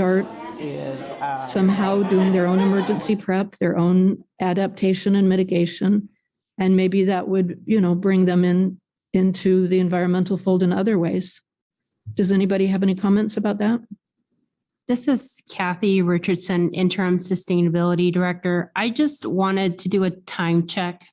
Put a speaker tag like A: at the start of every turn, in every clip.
A: start somehow doing their own emergency prep, their own adaptation and mitigation. And maybe that would, bring them into the environmental fold in other ways. Does anybody have any comments about that?
B: This is Kathy Richardson, Interim Sustainability Director. I just wanted to do a time check.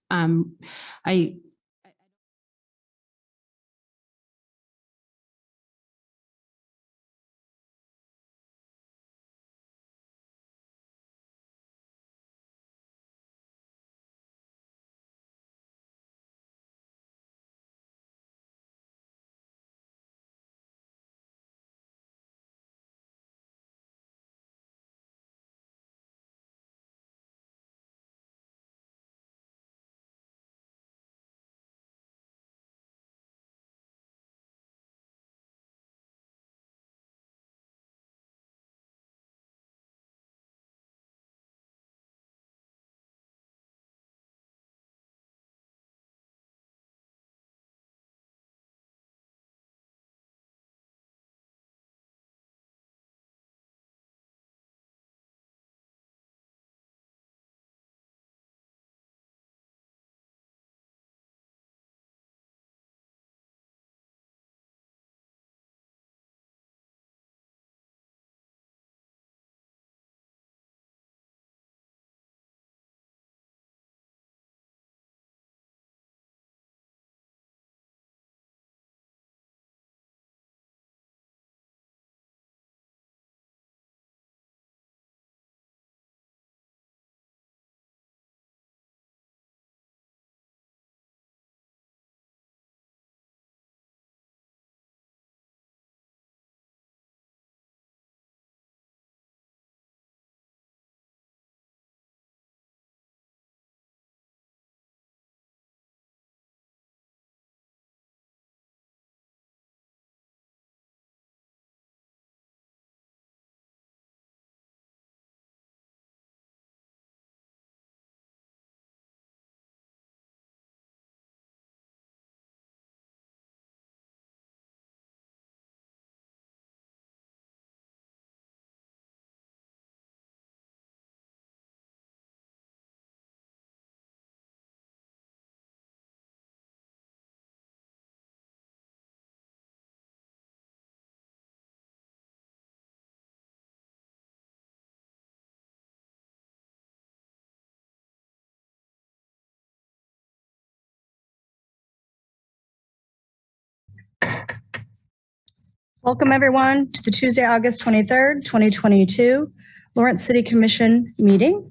C: Welcome everyone to the Tuesday, August 23rd, 2022 Lawrence City Commission meeting.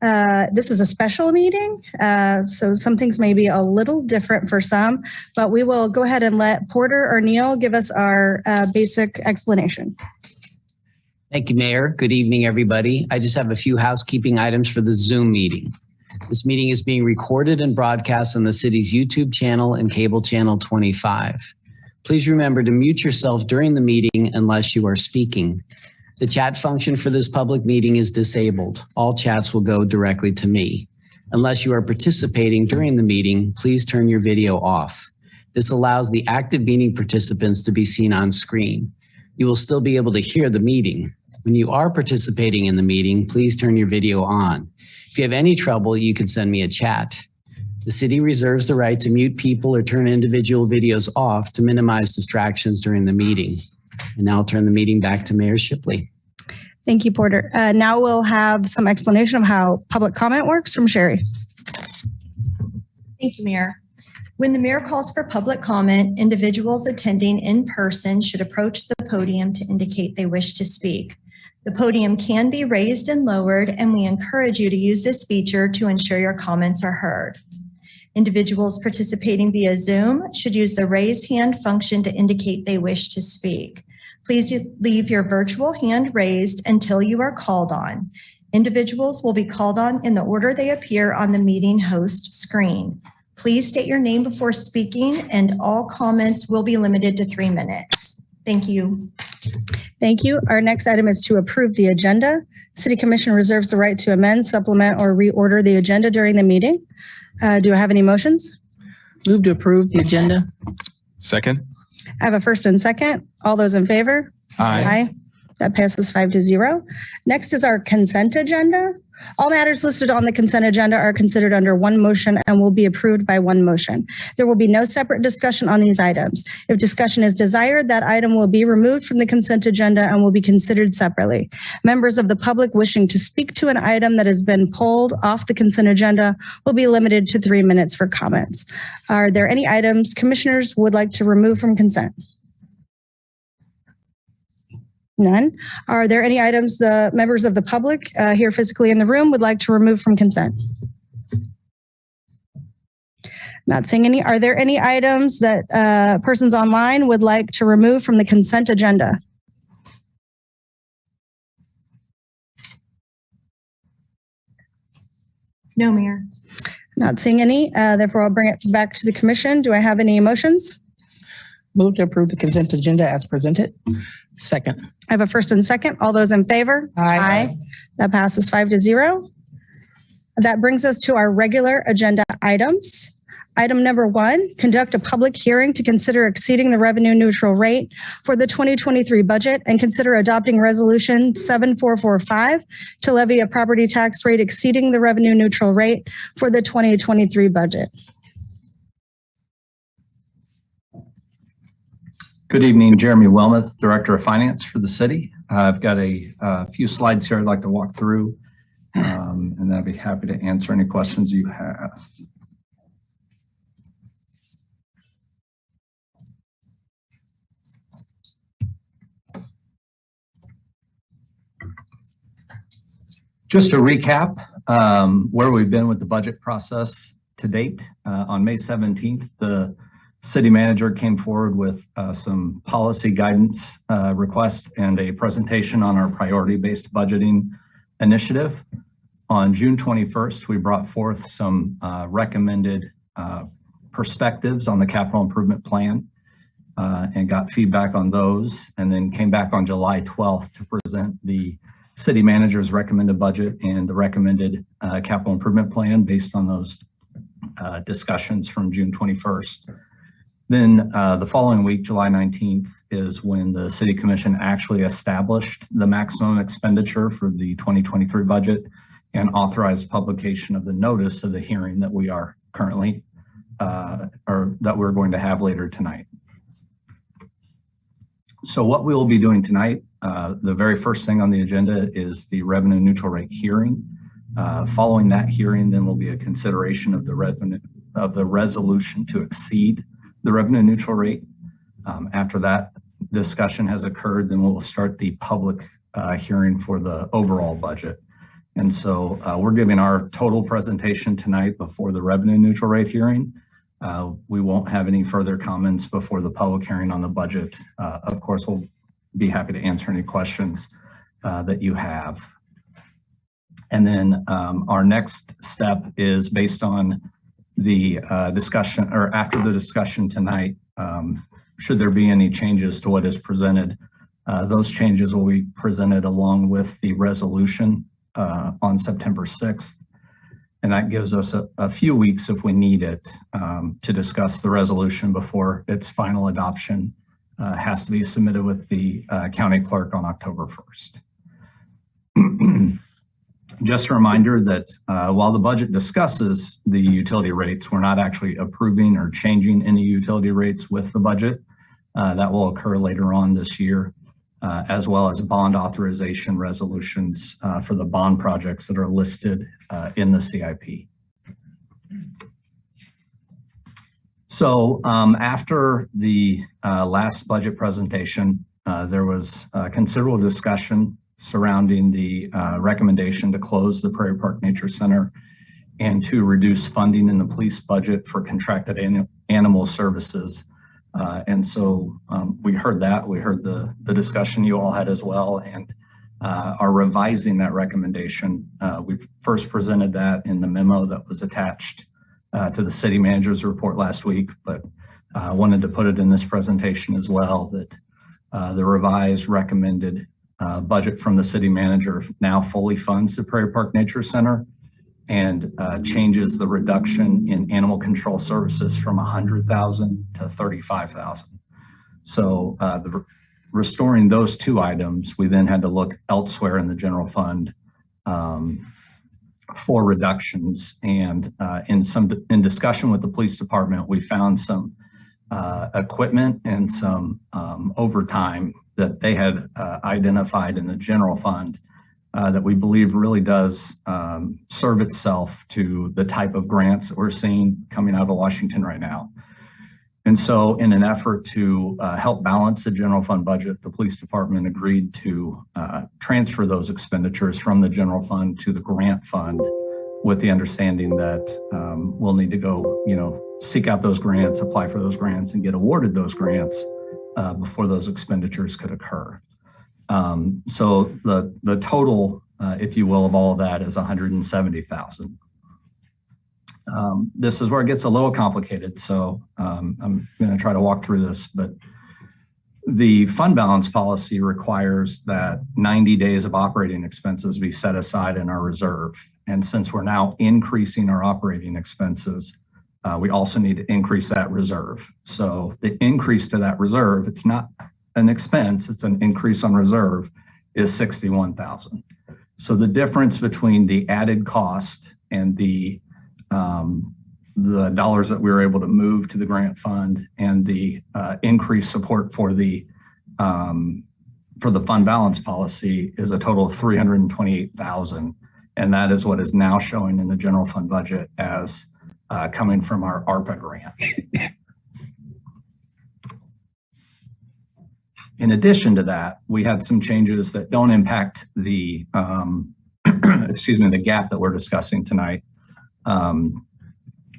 C: This is a special meeting, so some things may be a little different for some, but we will go ahead and let Porter or Neil give us our basic explanation.
D: Thank you, Mayor. Good evening, everybody. I just have a few housekeeping items for the Zoom meeting. This meeting is being recorded and broadcast on the city's YouTube channel and cable channel 25. Please remember to mute yourself during the meeting unless you are speaking. The chat function for this public meeting is disabled. All chats will go directly to me. Unless you are participating during the meeting, please turn your video off. This allows the active meeting participants to be seen on screen. You will still be able to hear the meeting. When you are participating in the meeting, please turn your video on. If you have any trouble, you can send me a chat. The city reserves the right to mute people or turn individual videos off to minimize distractions during the meeting. And now I'll turn the meeting back to Mayor Shipley.
C: Thank you, Porter. Now we'll have some explanation of how public comment works from Sherry.
E: Thank you, Mayor. When the mayor calls for public comment, individuals attending in person should approach the podium to indicate they wish to speak. The podium can be raised and lowered, and we encourage you to use this feature to ensure your comments are heard. Individuals participating via Zoom should use the raise hand function to indicate they wish to speak. Please leave your virtual hand raised until you are called on. Individuals will be called on in the order they appear on the meeting host screen. Please state your name before speaking, and all comments will be limited to 3 minutes. Thank you.
C: Thank you. Our next item is to approve the agenda. City Commission reserves the right to amend, supplement, or reorder the agenda during the meeting. Do I have any motions?
F: Move to approve the agenda.
G: Second.
C: I have a first and second. All those in favor?
G: Aye.
C: That passes 5-0. Next is our consent agenda. All matters listed on the consent agenda are considered under one motion and will be approved by one motion. There will be no separate discussion on these items. If discussion is desired, that item will be removed from the consent agenda and will be considered separately. Members of the public wishing to speak to an item that has been pulled off the consent agenda will be limited to 3 minutes for comments. Are there any items commissioners would like to remove from consent? None. Are there any items the members of the public here physically in the room would like to remove from consent? Not seeing any. Are there any items that persons online would like to remove from the consent agenda?
E: No, Mayor.
C: Not seeing any. Therefore, I'll bring it back to the commission. Do I have any motions?
F: Move to approve the consent agenda as presented. Second.
C: I have a first and second. All those in favor?
F: Aye.
C: That passes 5-0. That brings us to our regular agenda items. Item number 1, conduct a public hearing to consider exceeding the revenue neutral rate for the 2023 budget and consider adopting resolution 7445 to levy a property tax rate exceeding the revenue neutral rate for the 2023 budget.
G: Good evening, Jeremy Wilmuth, Director of Finance for the city. I've got a few slides here I'd like to walk through, and then I'd be happy to answer any questions you have. Just to recap where we've been with the budget process to date, on May 17th, the city manager came forward with some policy guidance request and a presentation on our priority-based budgeting initiative. On June 21st, we brought forth some recommended perspectives on the capital improvement plan and got feedback on those, and then came back on July 12th to present the city manager's recommended budget and the recommended capital improvement plan based on those discussions from June 21st. Then the following week, July 19th, is when the City Commission actually established the maximum expenditure for the 2023 budget and authorized publication of the notice of the hearing that we are currently, or that we're going to have later tonight. So what we will be doing tonight, the very first thing on the agenda is the revenue neutral rate hearing. Following that hearing, then will be a consideration of the resolution to exceed the revenue neutral rate. After that discussion has occurred, then we'll start the public hearing for the overall budget. And so we're giving our total presentation tonight before the revenue neutral rate hearing. We won't have any further comments before the public hearing on the budget. Of course, we'll be happy to answer any questions that you have. And then our next step is based on the discussion, or after the discussion tonight, should there be any changes to what is presented, those changes will be presented along with the resolution on September 6th. And that gives us a few weeks, if we need it, to discuss the resolution before its final adoption has to be submitted with the county clerk on October 1st. Just a reminder that while the budget discusses the utility rates, we're not actually approving or changing any utility rates with the budget. That will occur later on this year, as well as bond authorization resolutions for the bond projects that are listed in the CIP. So after the last budget presentation, there was considerable discussion surrounding the recommendation to close the Prairie Park Nature Center and to reduce funding in the police budget for contracted animal services. And so we heard that, we heard the discussion you all had as well, and are revising that recommendation. We first presented that in the memo that was attached to the city manager's report last week, but wanted to put it in this presentation as well, that the revised recommended budget from the city manager now fully funds the Prairie Park Nature Center and changes the reduction in animal control services from 100,000 to 35,000. So restoring those two items, we then had to look elsewhere in the general fund for reductions. And in discussion with the police department, we found some equipment and some overtime that they had identified in the general fund that we believe really does serve itself to the type of grants that we're seeing coming out of Washington right now. And so in an effort to help balance the general fund budget, the police department agreed to transfer those expenditures from the general fund to the grant fund, with the understanding that we'll need to go, seek out those grants, apply for those grants, and get awarded those grants before those expenditures could occur. So the total, if you will, of all of that is $170,000. This is where it gets a little complicated, so I'm going to try to walk through this, but the fund balance policy requires that 90 days of operating expenses be set aside in our reserve. And since we're now increasing our operating expenses, we also need to increase that reserve. So the increase to that reserve, it's not an expense, it's an increase on reserve, is $61,000. So the difference between the added cost and the dollars that we were able to move to the grant fund and the increased support for the fund balance policy is a total of $328,000. And that is what is now showing in the general fund budget as coming from our ARPA grant. In addition to that, we had some changes that don't impact the, the gap that we're discussing tonight.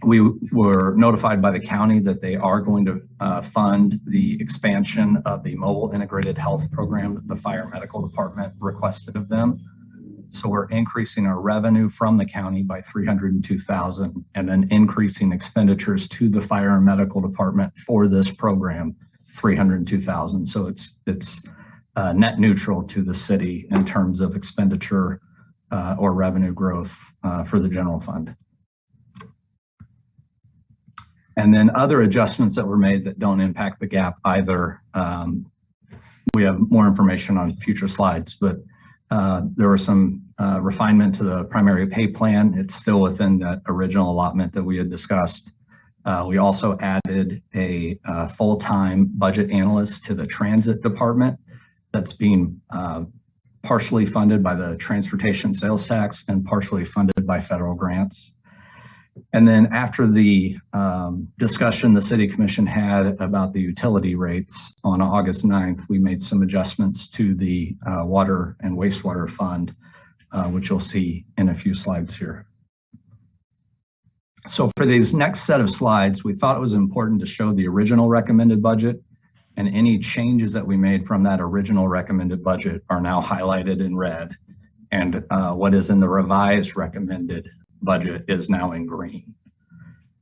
G: We were notified by the county that they are going to fund the expansion of the mobile integrated health program that the fire medical department requested of them. So we're increasing our revenue from the county by $302,000 and then increasing expenditures to the fire and medical department for this program, $302,000. So it's net neutral to the city in terms of expenditure or revenue growth for the general fund. And then other adjustments that were made that don't impact the gap either. We have more information on future slides, but there was some refinement to the primary pay plan. It's still within that original allotment that we had discussed. We also added a full-time budget analyst to the transit department that's being partially funded by the transportation sales tax and partially funded by federal grants. And then after the discussion the City Commission had about the utility rates on August 9th, we made some adjustments to the water and wastewater fund, which you'll see in a few slides here. So for these next set of slides, we thought it was important to show the original recommended budget, and any changes that we made from that original recommended budget are now highlighted in red, and what is in the revised recommended budget is now in green.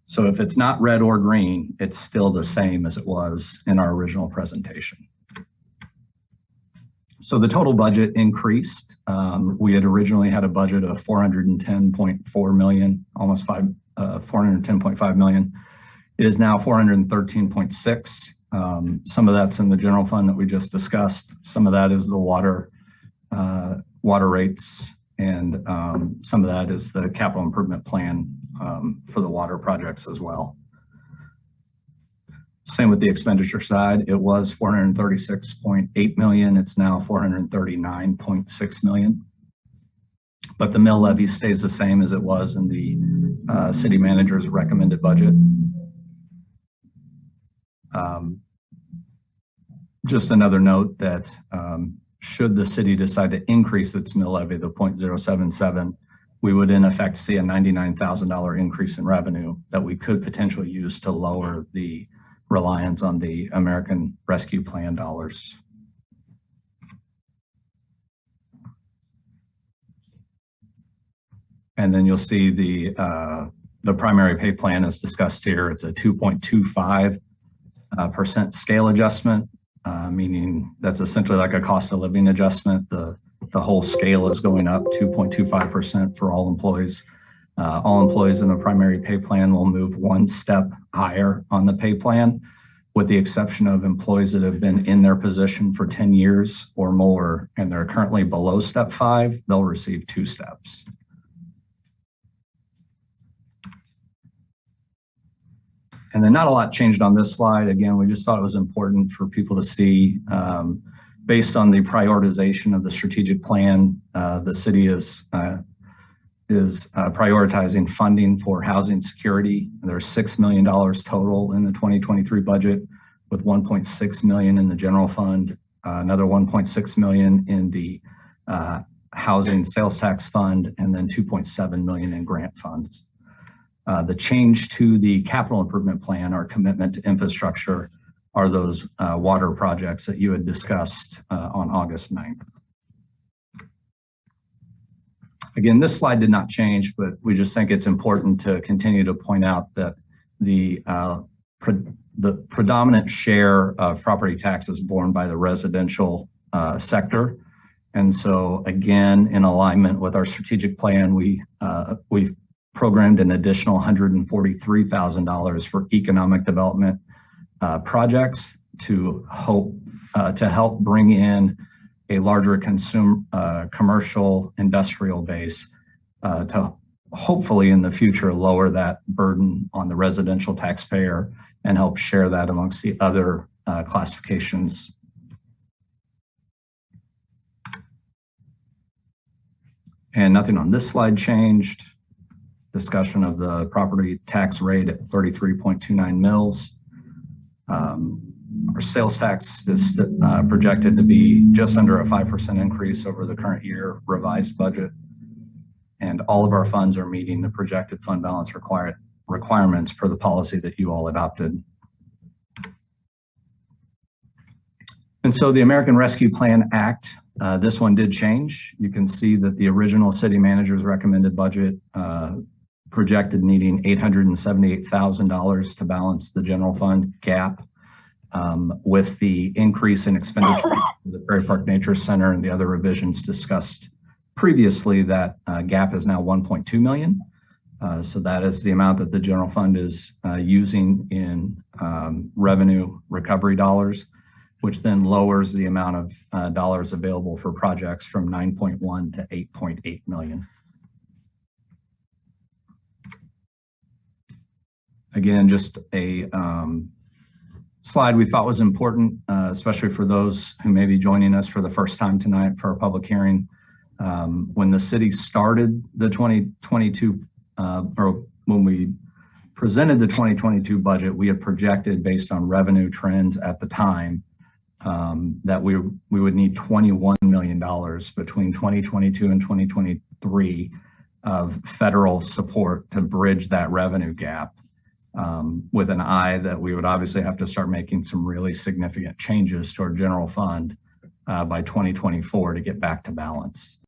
G: So if it's not red or green, it's still the same as it was in our original presentation. So the total budget increased. We had originally had a budget of $410.4 million, almost $410.5 million. It is now $413.6. Some of that's in the general fund that we just discussed. Some of that is the water rates, and some of that is the capital improvement plan for the water projects as well. Same with the expenditure side. It was $436.8 million. It's now $439.6 million. But the mill levy stays the same as it was in the city manager's recommended budget. Just another note that should the city decide to increase its mill levy to 0.077, we would in effect see a $99,000 increase in revenue that we could potentially use to lower the reliance on the American Rescue Plan dollars. And then you'll see the primary pay plan is discussed here. It's a 2.25% scale adjustment, meaning that's essentially like a cost of living adjustment. The whole scale is going up 2.25% for all employees. All employees in the primary pay plan will move one step higher on the pay plan. with the exception of employees that have been in their position for 10 years or more, and they're currently below step 5, they'll receive 2 steps. And then not a lot changed on this slide. Again, we just thought it was important for people to see, based on the prioritization of the strategic plan, the city is prioritizing funding for housing security. There's $6 million total in the 2023 budget, with $1.6 million in the general fund, another $1.6 million in the housing sales tax fund, and then $2.7 million in grant funds. The change to the capital improvement plan, our commitment to infrastructure, are those water projects that you had discussed on August 9th. Again, this slide did not change, but we just think it's important to continue to point out that the predominant share of property taxes borne by the residential sector. And so again, in alignment with our strategic plan, we've programmed an additional $143,000 for economic development projects to help bring in a larger commercial industrial base to hopefully in the future lower that burden on the residential taxpayer and help share that amongst the other classifications. And nothing on this slide changed. Discussion of the property tax rate at 33.29 mils. Our sales tax is projected to be just under a 5% increase over the current year revised budget. And all of our funds are meeting the projected fund balance requirements per the policy that you all adopted. And so the American Rescue Plan Act, this one did change. You can see that the original city manager's recommended budget projected needing $878,000 to balance the general fund gap. With the increase in expenditure for the Prairie Park Nature Center and the other revisions discussed previously, that gap is now $1.2 million. So that is the amount that the general fund is using in revenue recovery dollars, which then lowers the amount of dollars available for projects from 9.1 to 8.8 million. Again, just a slide we thought was important, especially for those who may be joining us for the first time tonight for our public hearing. When the city started the 2022, or when we presented the 2022 budget, we had projected based on revenue trends at the time that we would need $21 million between 2022 and 2023 of federal support to bridge that revenue gap. With an eye that we would obviously have to start making some really significant changes to our general fund by 2024 to get back to balance.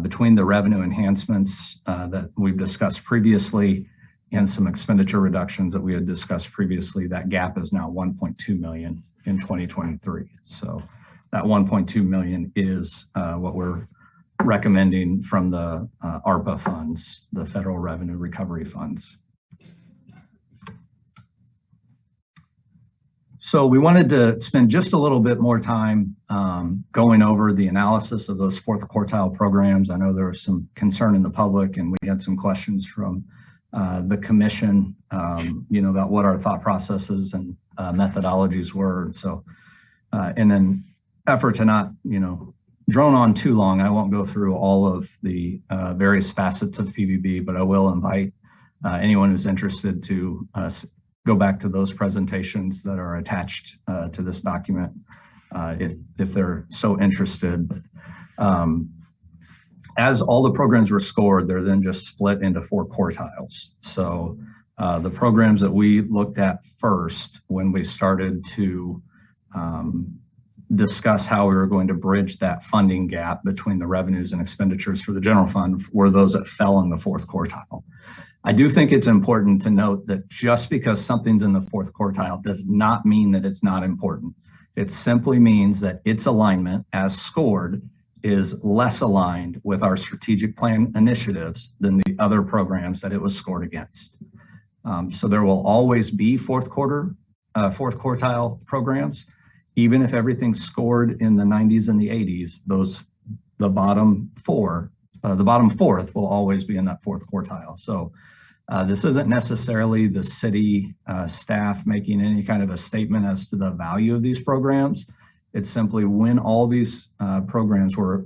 G: Between the revenue enhancements that we've discussed previously and some expenditure reductions that we had discussed previously, that gap is now 1.2 million in 2023. So that 1.2 million is what we're recommending from the ARPA funds, the Federal Revenue Recovery Funds. So we wanted to spend just a little bit more time going over the analysis of those fourth quartile programs. I know there was some concern in the public, and we had some questions from the commission, about what our thought processes and methodologies were. And so in an effort to not, drone on too long, I won't go through all of the various facets of PVB, but I will invite anyone who's interested to go back to those presentations that are attached to this document if they're so interested. As all the programs were scored, they're then just split into 4 quartiles. So the programs that we looked at first when we started to discuss how we were going to bridge that funding gap between the revenues and expenditures for the general fund were those that fell in the 4th quartile. I do think it's important to note that just because something's in the 4th quartile does not mean that it's not important. It simply means that its alignment as scored is less aligned with our strategic plan initiatives than the other programs that it was scored against. So there will always be 4th quarter fourth quartile programs, even if everything's scored in the 90s and the 80s, the bottom fourth will always be in that fourth quartile. So this isn't necessarily the city staff making any kind of a statement as to the value of these programs. It's simply when all these programs were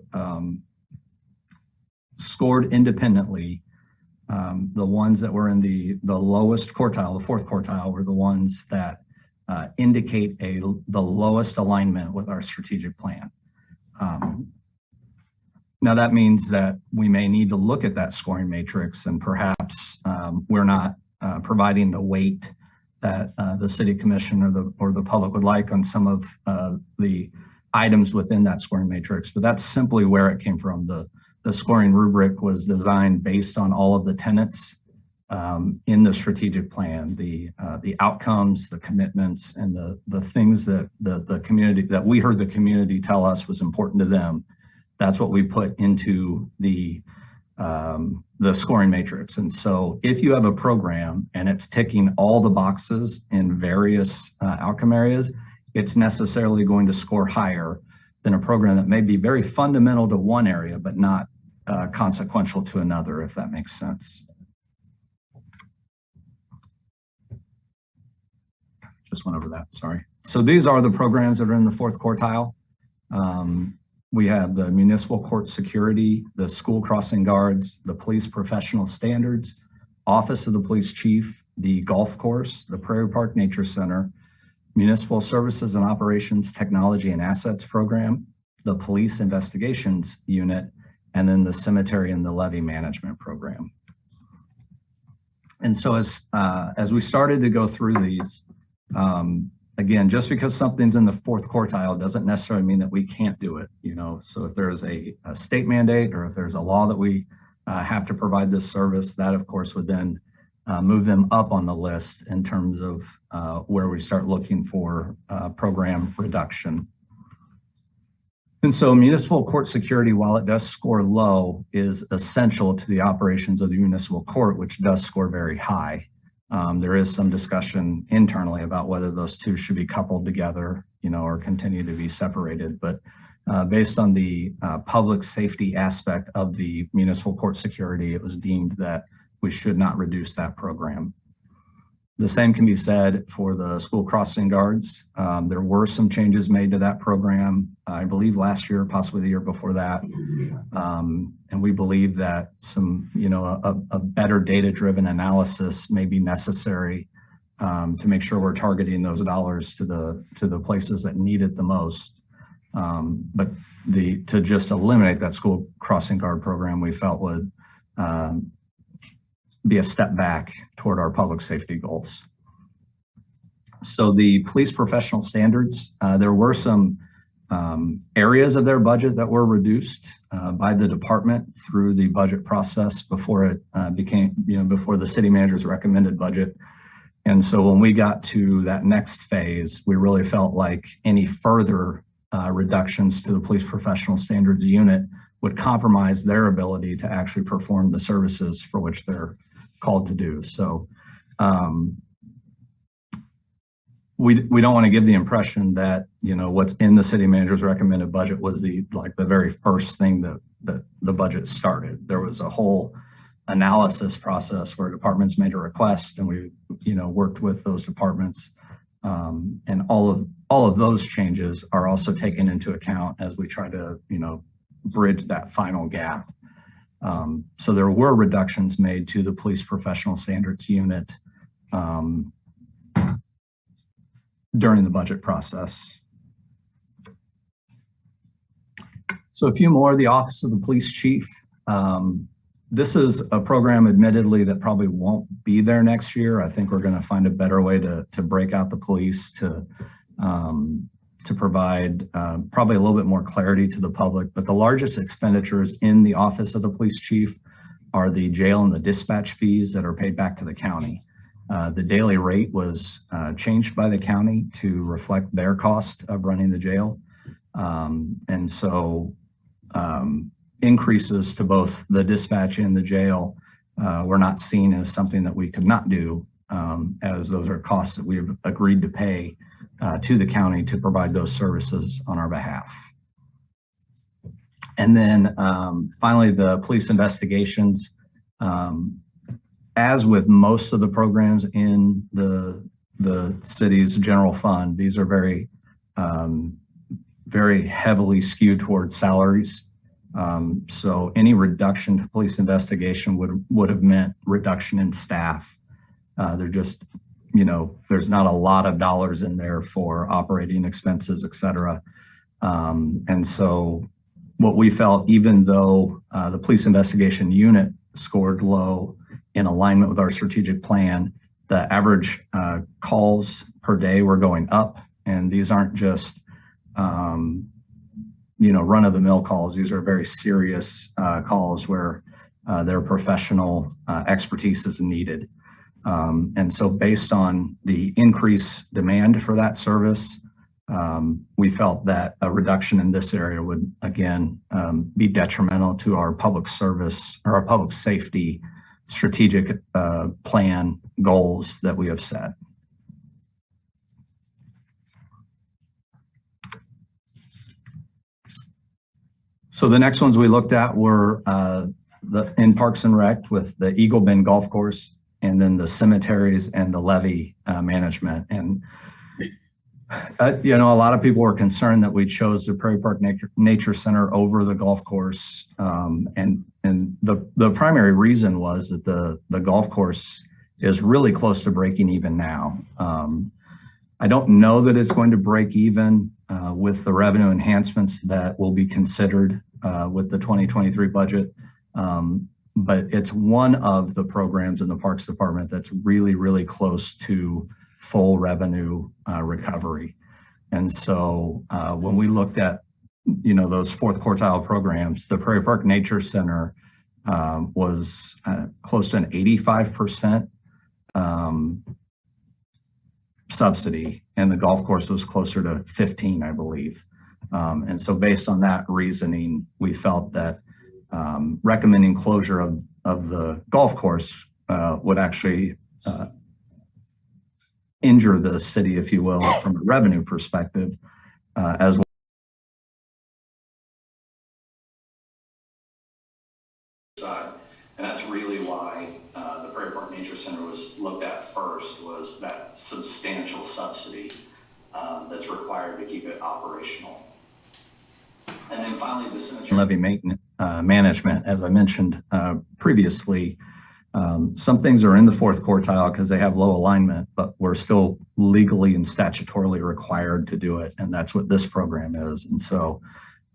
G: scored independently, the ones that were in the lowest quartile, the fourth quartile, were the ones that indicate the lowest alignment with our strategic plan. Now that means that we may need to look at that scoring matrix, and perhaps we're not providing the weight that the city commission or the public would like on some of the items within that scoring matrix. But that's simply where it came from. The scoring rubric was designed based on all of the tenets in the strategic plan, the outcomes, the commitments, and the things that the community, that we heard the community tell us was important to them. That's what we put into the scoring matrix. And so if you have a program and it's ticking all the boxes in various outcome areas, it's necessarily going to score higher than a program that may be very fundamental to one area, but not consequential to another, if that makes sense. Just went over that, sorry. So these are the programs that are in the fourth quartile. We have the municipal court security, the school crossing guards, the police professional standards, office of the police chief, the golf course, the Prairie Park Nature Center, municipal services and operations technology and assets program, the police investigations unit, and then the cemetery and the levy management program. And so as we started to go through these, again, just because something's in the fourth quartile doesn't necessarily mean that we can't do it, you know. So if there's a state mandate or if there's a law that we have to provide this service, that of course would then move them up on the list in terms of where we start looking for program reduction. And so municipal court security, while it does score low, is essential to the operations of the municipal court, which does score very high. There is some discussion internally about whether those two should be coupled together, you know, or continue to be separated. But based on the public safety aspect of the municipal court security, it was deemed that we should not reduce that program. The same can be said for the school crossing guards. There were some changes made to that program, I believe last year, possibly the year before that. And we believe that some, you know, a better data-driven analysis may be necessary to make sure we're targeting those dollars to the places that need it the most. But to just eliminate that school crossing guard program, we felt would be a step back toward our public safety goals. So the police professional standards, there were some areas of their budget that were reduced by the department through the budget process before it became, you know, before the city manager's recommended budget. And so when we got to that next phase, we really felt like any further reductions to the police professional standards unit would compromise their ability to actually perform the services for which they're called to do. So we don't want to give the impression that, you know, what's in the city manager's recommended budget was the very first thing that the budget started. There was a whole analysis process where departments made a request, and we, you know, worked with those departments. And all of those changes are also taken into account as we try to, you know, bridge that final gap. So there were reductions made to the police professional standards unit during the budget process. So a few more, the Office of the Police Chief. This is a program, admittedly, that probably won't be there next year. I think we're going to find a better way to break out the police to provide probably a little bit more clarity to the public. But the largest expenditures in the Office of the Police Chief are the jail and the dispatch fees that are paid back to the county. The daily rate was changed by the county to reflect their cost of running the jail. And so increases to both the dispatch and the jail were not seen as something that we could not do as those are costs that we have agreed to pay to the county to provide those services on our behalf. And then finally, the police investigations. As with most of the programs in the city's general fund, these are very, very heavily skewed towards salaries. So any reduction to police investigation would have meant reduction in staff. They're just, there's not a lot of dollars in there for operating expenses, et cetera. And so what we felt, even though the police investigation unit scored low in alignment with our strategic plan, the average calls per day were going up. And these aren't just, run-of-the-mill calls. These are very serious calls where their professional expertise is needed. And so based on the increased demand for that service, we felt that a reduction in this area would, again, be detrimental to our public service or our public safety strategic plan goals that we have set. So the next ones we looked at were in Parks and Rec with the Eagle Bend Golf Course, and then the cemeteries and the levee management. And a lot of people were concerned that we chose the Prairie Park Nature Center over the golf course. And the primary reason was that the golf course is really close to breaking even now. I don't know that it's going to break even with the revenue enhancements that will be considered with the 2023 budget. But it's one of the programs in the Parks Department that's really, really close to full revenue recovery. And so when we looked at, those fourth quartile programs, the Prairie Park Nature Center was close to an 85% subsidy, and the golf course was closer to 15, I believe. And so based on that reasoning, we felt that recommending closure of the golf course would actually injure the city, if you will, from a revenue perspective, as well. And that's really why the Prairie Park Nature Center was looked at first, was that substantial subsidy that's required to keep it operational. And then finally, the cemetery levy maintenance management, as I mentioned previously. Some things are in the fourth quartile because they have low alignment, but we're still legally and statutorily required to do it. And that's what this program is. And so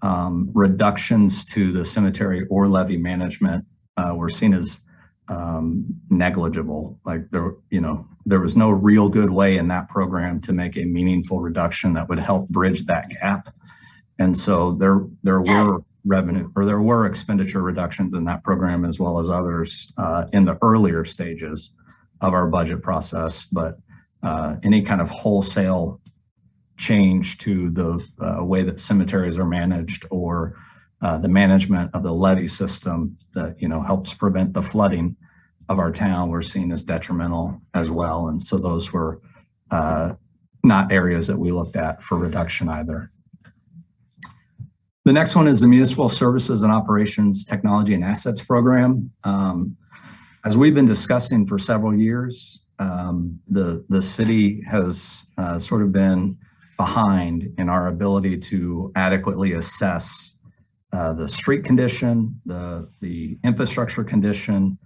G: reductions to the cemetery or levy management were seen as negligible. Like there was no real good way in that program to make a meaningful reduction that would help bridge that gap. And so there were expenditure reductions in that program, as well as others in the earlier stages of our budget process. But any kind of wholesale change to the way that cemeteries are managed, or the management of the levee system that helps prevent the flooding of our town, were seen as detrimental as well. And so those were not areas that we looked at for reduction either. The next one is the Municipal Services and Operations Technology and Assets Program. As we've been discussing for several years, the city has sort of been behind in our ability to adequately assess the street condition, the infrastructure condition,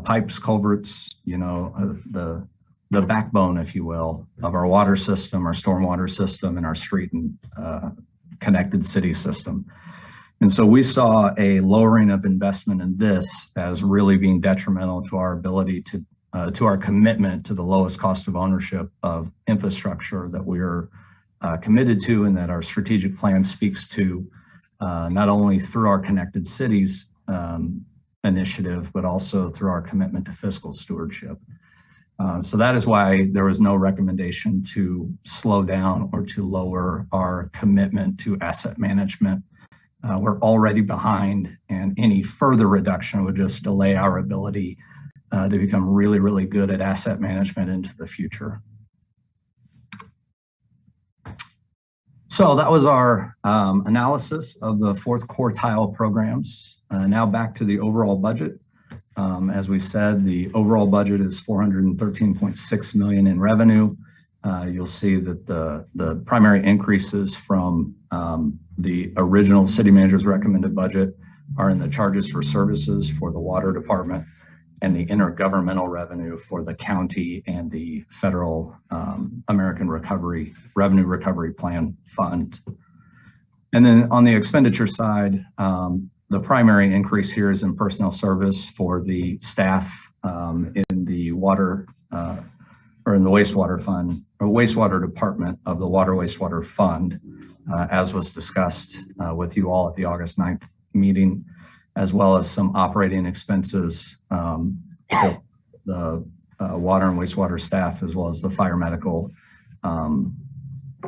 G: pipes, culverts, the backbone, if you will, of our water system, our stormwater system, and our street and connected city system. And so we saw a lowering of investment in this as really being detrimental to our ability to our commitment to the lowest cost of ownership of infrastructure that we're committed to, and that our strategic plan speaks to, not only through our connected cities initiative, but also through our commitment to fiscal stewardship. So that is why there was no recommendation to slow down or to lower our commitment to asset management. We're already behind, and any further reduction would just delay our ability to become really, really good at asset management into the future. So that was our analysis of the fourth quartile programs. Now back to the overall budget. As we said, the overall budget is $413.6 million in revenue. You'll see that the primary increases from the original city manager's recommended budget are in the charges for services for the water department and the intergovernmental revenue for the county and the federal American Revenue Recovery Plan fund. And then on the expenditure side, the primary increase here is in personnel service for the staff in the water or in the wastewater fund or wastewater department of the water wastewater fund, as was discussed with you all at the August 9th meeting, as well as some operating expenses for the water and wastewater staff, as well as the fire medical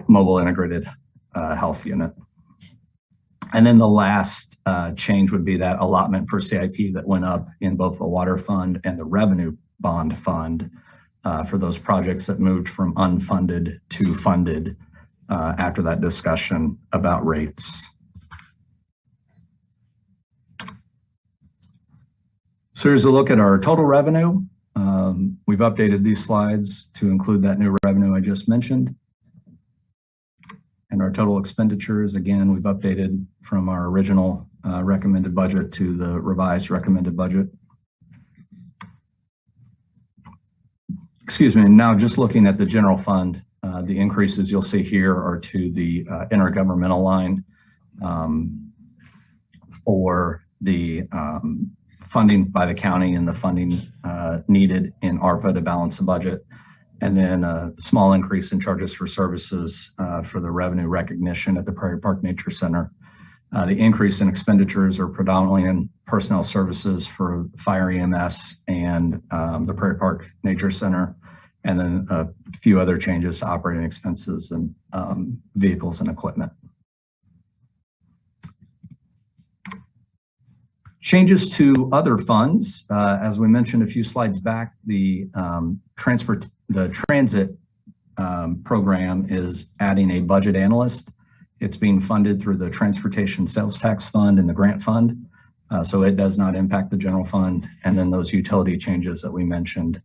G: mobile integrated health unit. And then the last change would be that allotment for CIP that went up in both the water fund and the revenue bond fund for those projects that moved from unfunded to funded after that discussion about rates. So here's a look at our total revenue. We've updated these slides to include that new revenue I just mentioned. And our total expenditures, again, we've updated from our original recommended budget to the revised recommended budget. Excuse me, now just looking at the general fund, the increases you'll see here are to the intergovernmental line for the funding by the county and the funding needed in ARPA to balance the budget. And then a small increase in charges for services for the revenue recognition at the Prairie Park Nature Center. The increase in expenditures are predominantly in personnel services for fire EMS and the Prairie Park Nature Center, and then a few other changes to operating expenses and vehicles and equipment. Changes to other funds, as we mentioned a few slides back, the transit program is adding a budget analyst. It's being funded through the Transportation Sales Tax Fund and the Grant Fund, so it does not impact the general fund. And then those utility changes that we mentioned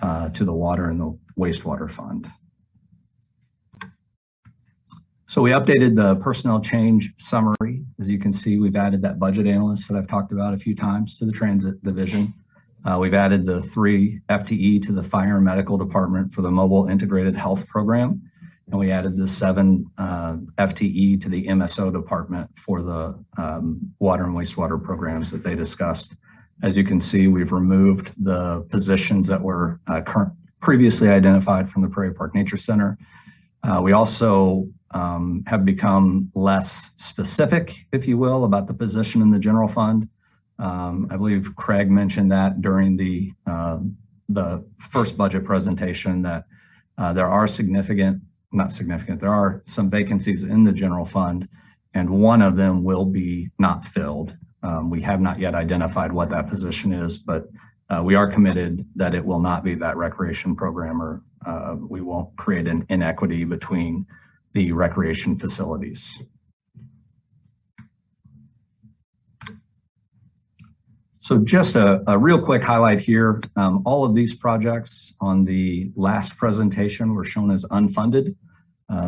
G: to the water and the wastewater fund. So we updated the personnel change summary. As you can see, we've added that budget analyst that I've talked about a few times to the transit division. We've added the 3 FTE to the fire and medical department for the mobile integrated health program. And we added the 7 FTE to the MSO department for the water and wastewater programs that they discussed. As you can see, we've removed the positions that were previously identified from the Prairie Park Nature Center. We also have become less specific, if you will, about the position in the general fund. I believe Craig mentioned that during the first budget presentation that there are there are some vacancies in the general fund, and one of them will be not filled. We have not yet identified what that position is, but we are committed that it will not be that recreation programmer. We won't create an inequity between the recreation facilities. So just a real quick highlight here. All of these projects on the last presentation were shown as unfunded.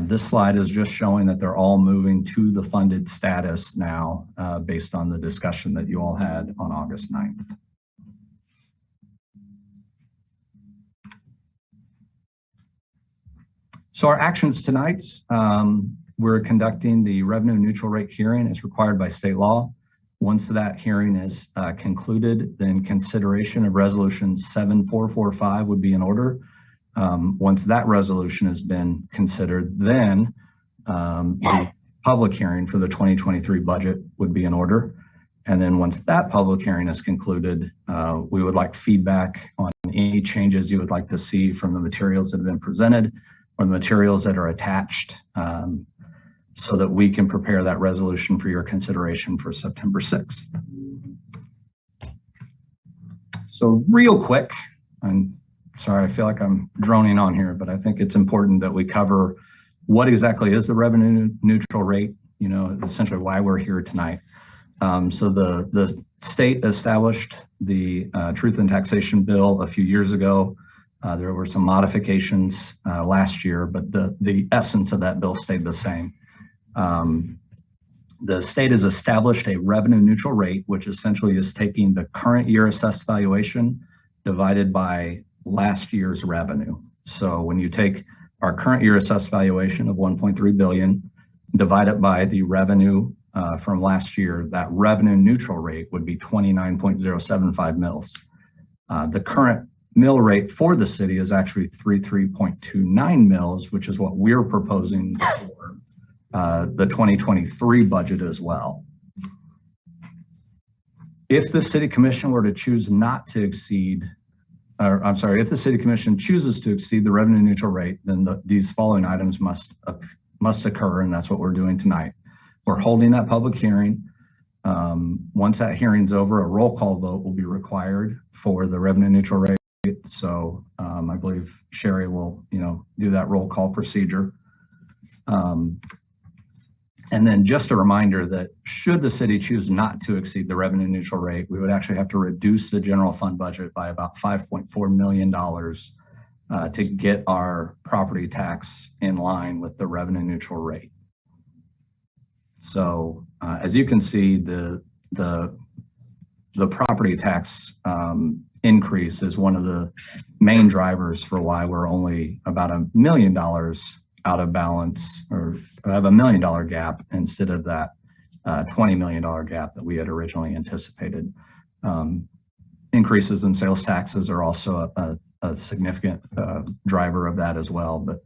G: This slide is just showing that they're all moving to the funded status now based on the discussion that you all had on August 9th. So our actions tonight, we're conducting the revenue neutral rate hearing as required by state law. Once that hearing is concluded, then consideration of resolution 7445 would be in order. Once that resolution has been considered, then the public hearing for the 2023 budget would be in order. And then once that public hearing is concluded, we would like feedback on any changes you would like to see from the materials that have been presented or the materials that are attached so that we can prepare that resolution for your consideration for September 6th. So real quick, and sorry, I feel like I'm droning on here, but I think it's important that we cover what exactly is the revenue neutral rate, essentially why we're here tonight. So the state established the Truth in Taxation Bill a few years ago. There were some modifications last year, but the essence of that bill stayed the same. The state has established a revenue neutral rate, which essentially is taking the current year assessed valuation divided by last year's revenue. So when you take our current year assessed valuation of 1.3 billion, divide it by the revenue from last year, that revenue neutral rate would be 29.075 mils. The current mill rate for the city is actually 33.29 mils, which is what we're proposing for the 2023 budget as well. If the city commission were to choose not to exceed, if the city commission chooses to exceed the revenue neutral rate, then these following items must occur, and that's what we're doing tonight. We're holding that public hearing. Once that hearing's over, a roll call vote will be required for the revenue neutral rate. So I believe Sherry will, do that roll call procedure. And then just a reminder that should the city choose not to exceed the revenue neutral rate, we would actually have to reduce the general fund budget by about $5.4 million to get our property tax in line with the revenue neutral rate. So as you can see, the property tax increase is one of the main drivers for why we're only about $1 million out of balance, or have $1 million gap instead of that $20 million gap that we had originally anticipated. Increases in sales taxes are also a significant driver of that as well. But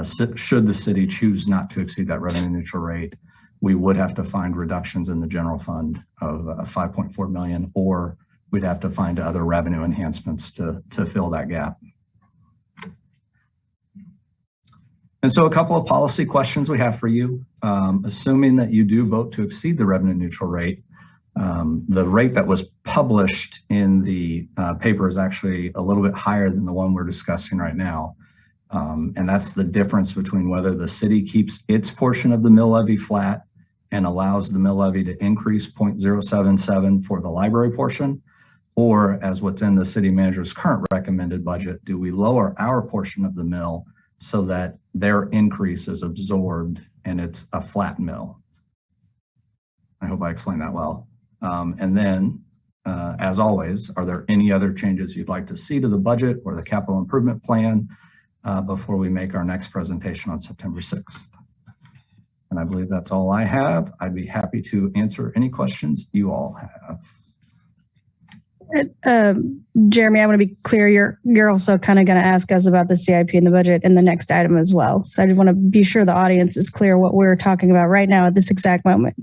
G: should the city choose not to exceed that revenue neutral rate, we would have to find reductions in the general fund of 5.4 million, or we'd have to find other revenue enhancements to fill that gap. And so a couple of policy questions we have for you. Assuming that you do vote to exceed the revenue neutral rate, the rate that was published in the paper is actually a little bit higher than the one we're discussing right now. And that's the difference between whether the city keeps its portion of the mill levy flat and allows the mill levy to increase 0.077 for the library portion, or as what's in the city manager's current recommended budget, do we lower our portion of the mill so that their increase is absorbed and it's a flat mill? I hope I explained that well. And then, as always, are there any other changes you'd like to see to the budget or the capital improvement plan before we make our next presentation on September 6th? And I believe that's all I have. I'd be happy to answer any questions you all have.
C: Jeremy, I want to be clear. You're also kind of going to ask us about the CIP and the budget in the next item as well. So I just want to be sure the audience is clear what we're talking about right now at this exact moment.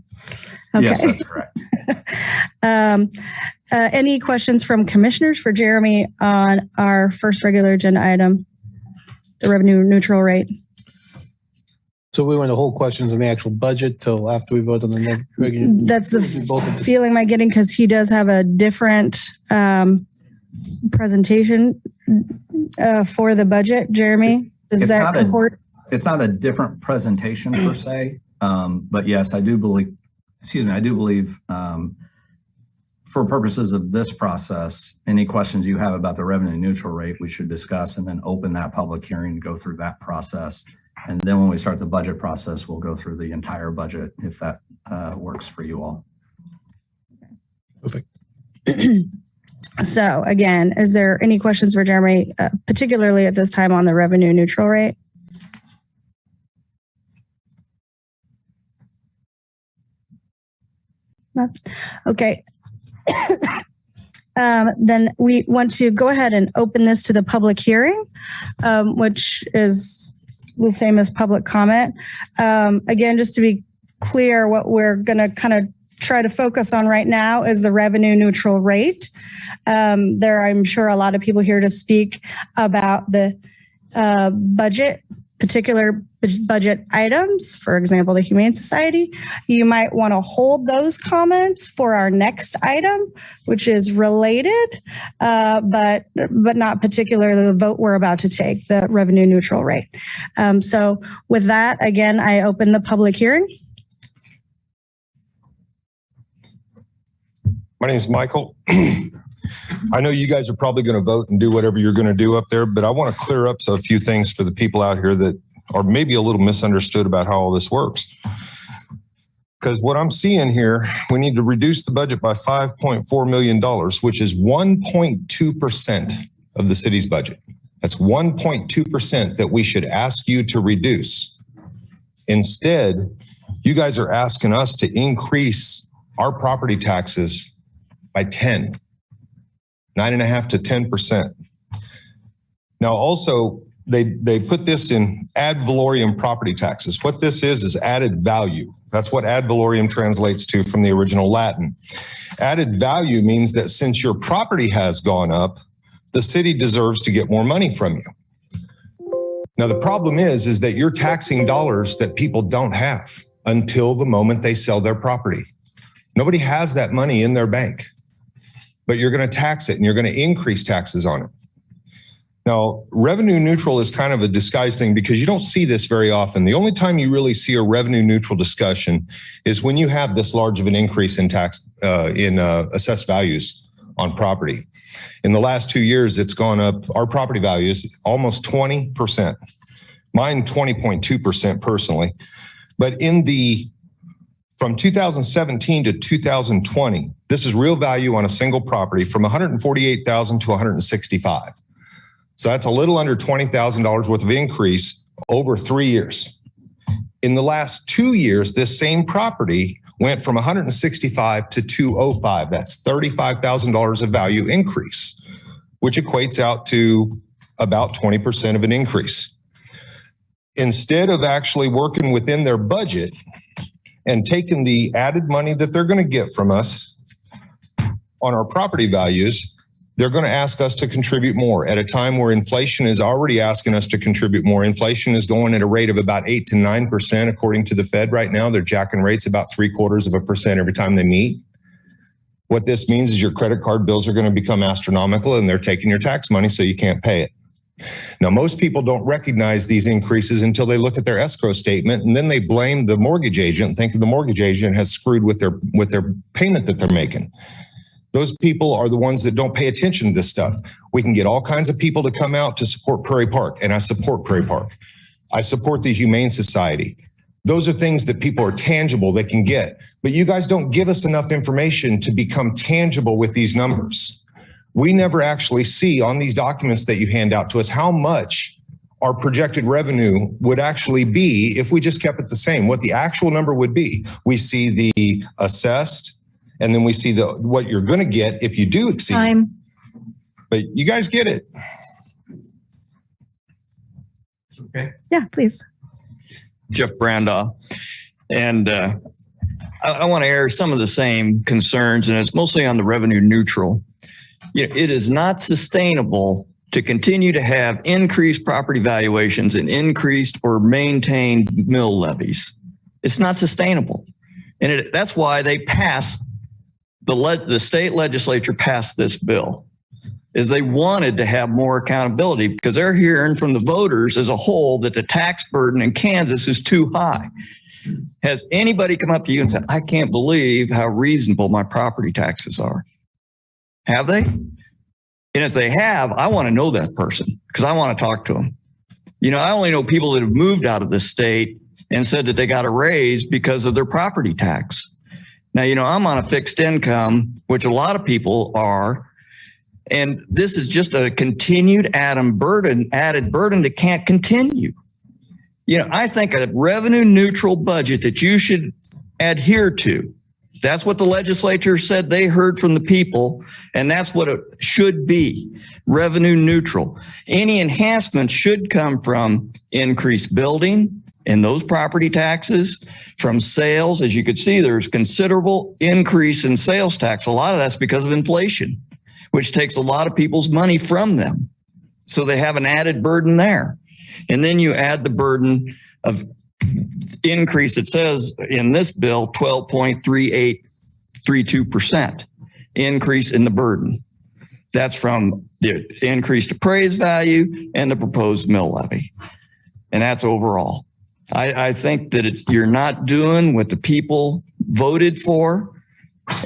C: Okay.
G: Yes, that's correct.
C: Any questions from commissioners for Jeremy on our first regular agenda item, the revenue neutral rate?
H: So we want to hold questions on the actual budget till after we vote on the next regular.
C: That's the feeling I'm getting, because he does have a different presentation for the budget. Jeremy, does that comport?
G: It's not a different presentation per se, but yes, I do believe, for purposes of this process, any questions you have about the revenue neutral rate, we should discuss and then open that public hearing and go through that process. And then when we start the budget process, we'll go through the entire budget if that works for you all.
H: Perfect.
C: So again, is there any questions for Jeremy, particularly at this time on the revenue neutral rate? No? Okay. Then we want to go ahead and open this to the public hearing, which is the same as public comment. Again, just to be clear, what we're going to kind of try to focus on right now is the revenue neutral rate. I'm sure a lot of people here to speak about the budget particular budget items, for example, the Humane Society, you might want to hold those comments for our next item, which is related, but not particularly the vote we're about to take, the revenue neutral rate. So with that, again, I open the public hearing.
I: My name is Michael. I know you guys are probably going to vote and do whatever you're going to do up there, but I want to clear up a few things for the people out here that are maybe a little misunderstood about how all this works. Because what I'm seeing here, we need to reduce the budget by $5.4 million, which is 1.2% of the city's budget. That's 1.2% that we should ask you to reduce. Instead, you guys are asking us to increase our property taxes by 9.5% to 10%. Now, also, they put this in ad valorem property taxes. What this is added value. That's what ad valorem translates to from the original Latin. Added value means that since your property has gone up, the city deserves to get more money from you. Now, the problem is that you're taxing dollars that people don't have until the moment they sell their property. Nobody has that money in their bank, but you're going to tax it and you're going to increase taxes on it. Now, revenue neutral is kind of a disguised thing because you don't see this very often. The only time you really see a revenue neutral discussion is when you have this large of an increase in tax assessed values on property. In the last 2 years, it's gone up, our property values, almost 20%. Mine 20.2% personally. But from 2017 to 2020, this is real value on a single property from $148,000 to $165,000. So that's a little under $20,000 worth of increase over 3 years. In the last 2 years, this same property went from $165,000 to $205,000. That's $35,000 of value increase, which equates out to about 20% of an increase. Instead of actually working within their budget and taking the added money that they're going to get from us on our property values, they're going to ask us to contribute more at a time where inflation is already asking us to contribute more. Inflation is going at a rate of about 8 to 9%, according to the Fed right now. They're jacking rates about 0.75% every time they meet. What this means is your credit card bills are going to become astronomical and they're taking your tax money so you can't pay it. Now, most people don't recognize these increases until they look at their escrow statement and then they blame the mortgage agent, thinking the mortgage agent has screwed with their payment that they're making. Those people are the ones that don't pay attention to this stuff. We can get all kinds of people to come out to support Prairie Park, and I support Prairie Park. I support the Humane Society. Those are things that people are tangible, they can get. But you guys don't give us enough information to become tangible with these numbers. We never actually see on these documents that you hand out to us how much our projected revenue would actually be if we just kept it the same, what the actual number would be. We see the assessed, and then we see what you're going to get if you do exceed.
E: Time.
I: But you guys get it.
J: Okay.
C: Yeah, please.
J: Jeff Brandaw. And I want to air some of the same concerns, and it's mostly on the revenue neutral. It is not sustainable to continue to have increased property valuations and increased or maintained mill levies. It's not sustainable. And that's why they passed, the state legislature passed this bill, is they wanted to have more accountability because they're hearing from the voters as a whole that the tax burden in Kansas is too high. Has anybody come up to you and said, I can't believe how reasonable my property taxes are? Have they? And if they have, I want to know that person because I want to talk to them. I only know people that have moved out of the state and said that they got a raise because of their property tax. Now, I'm on a fixed income, which a lot of people are, and this is just a continued added burden that can't continue. I think a revenue neutral budget that you should adhere to. That's what the legislature said they heard from the people, and that's what it should be, revenue neutral. Any enhancements should come from increased building and those property taxes, from sales. As you could see, there's considerable increase in sales tax. A lot of that's because of inflation, which takes a lot of people's money from them. So they have an added burden there. And then you add the burden of increase. It says in this bill, 12.3832% increase in the burden. That's from the increased appraised value and the proposed mill levy. And that's overall. I think that you're not doing what the people voted for,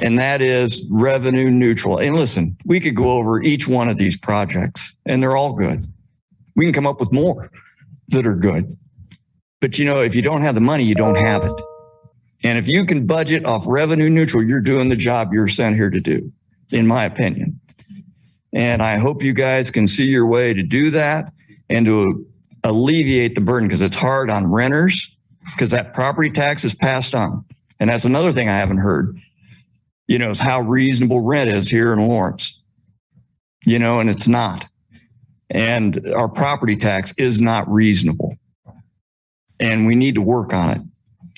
J: and that is revenue neutral. And listen, we could go over each one of these projects and they're all good. We can come up with more that are good. But if you don't have the money, you don't have it. And if you can budget off revenue neutral, you're doing the job you're sent here to do, in my opinion. And I hope you guys can see your way to do that and to alleviate the burden, because it's hard on renters, because that property tax is passed on. And that's another thing I haven't heard, is how reasonable rent is here in Lawrence, and it's not. And our property tax is not reasonable. And we need to work on it.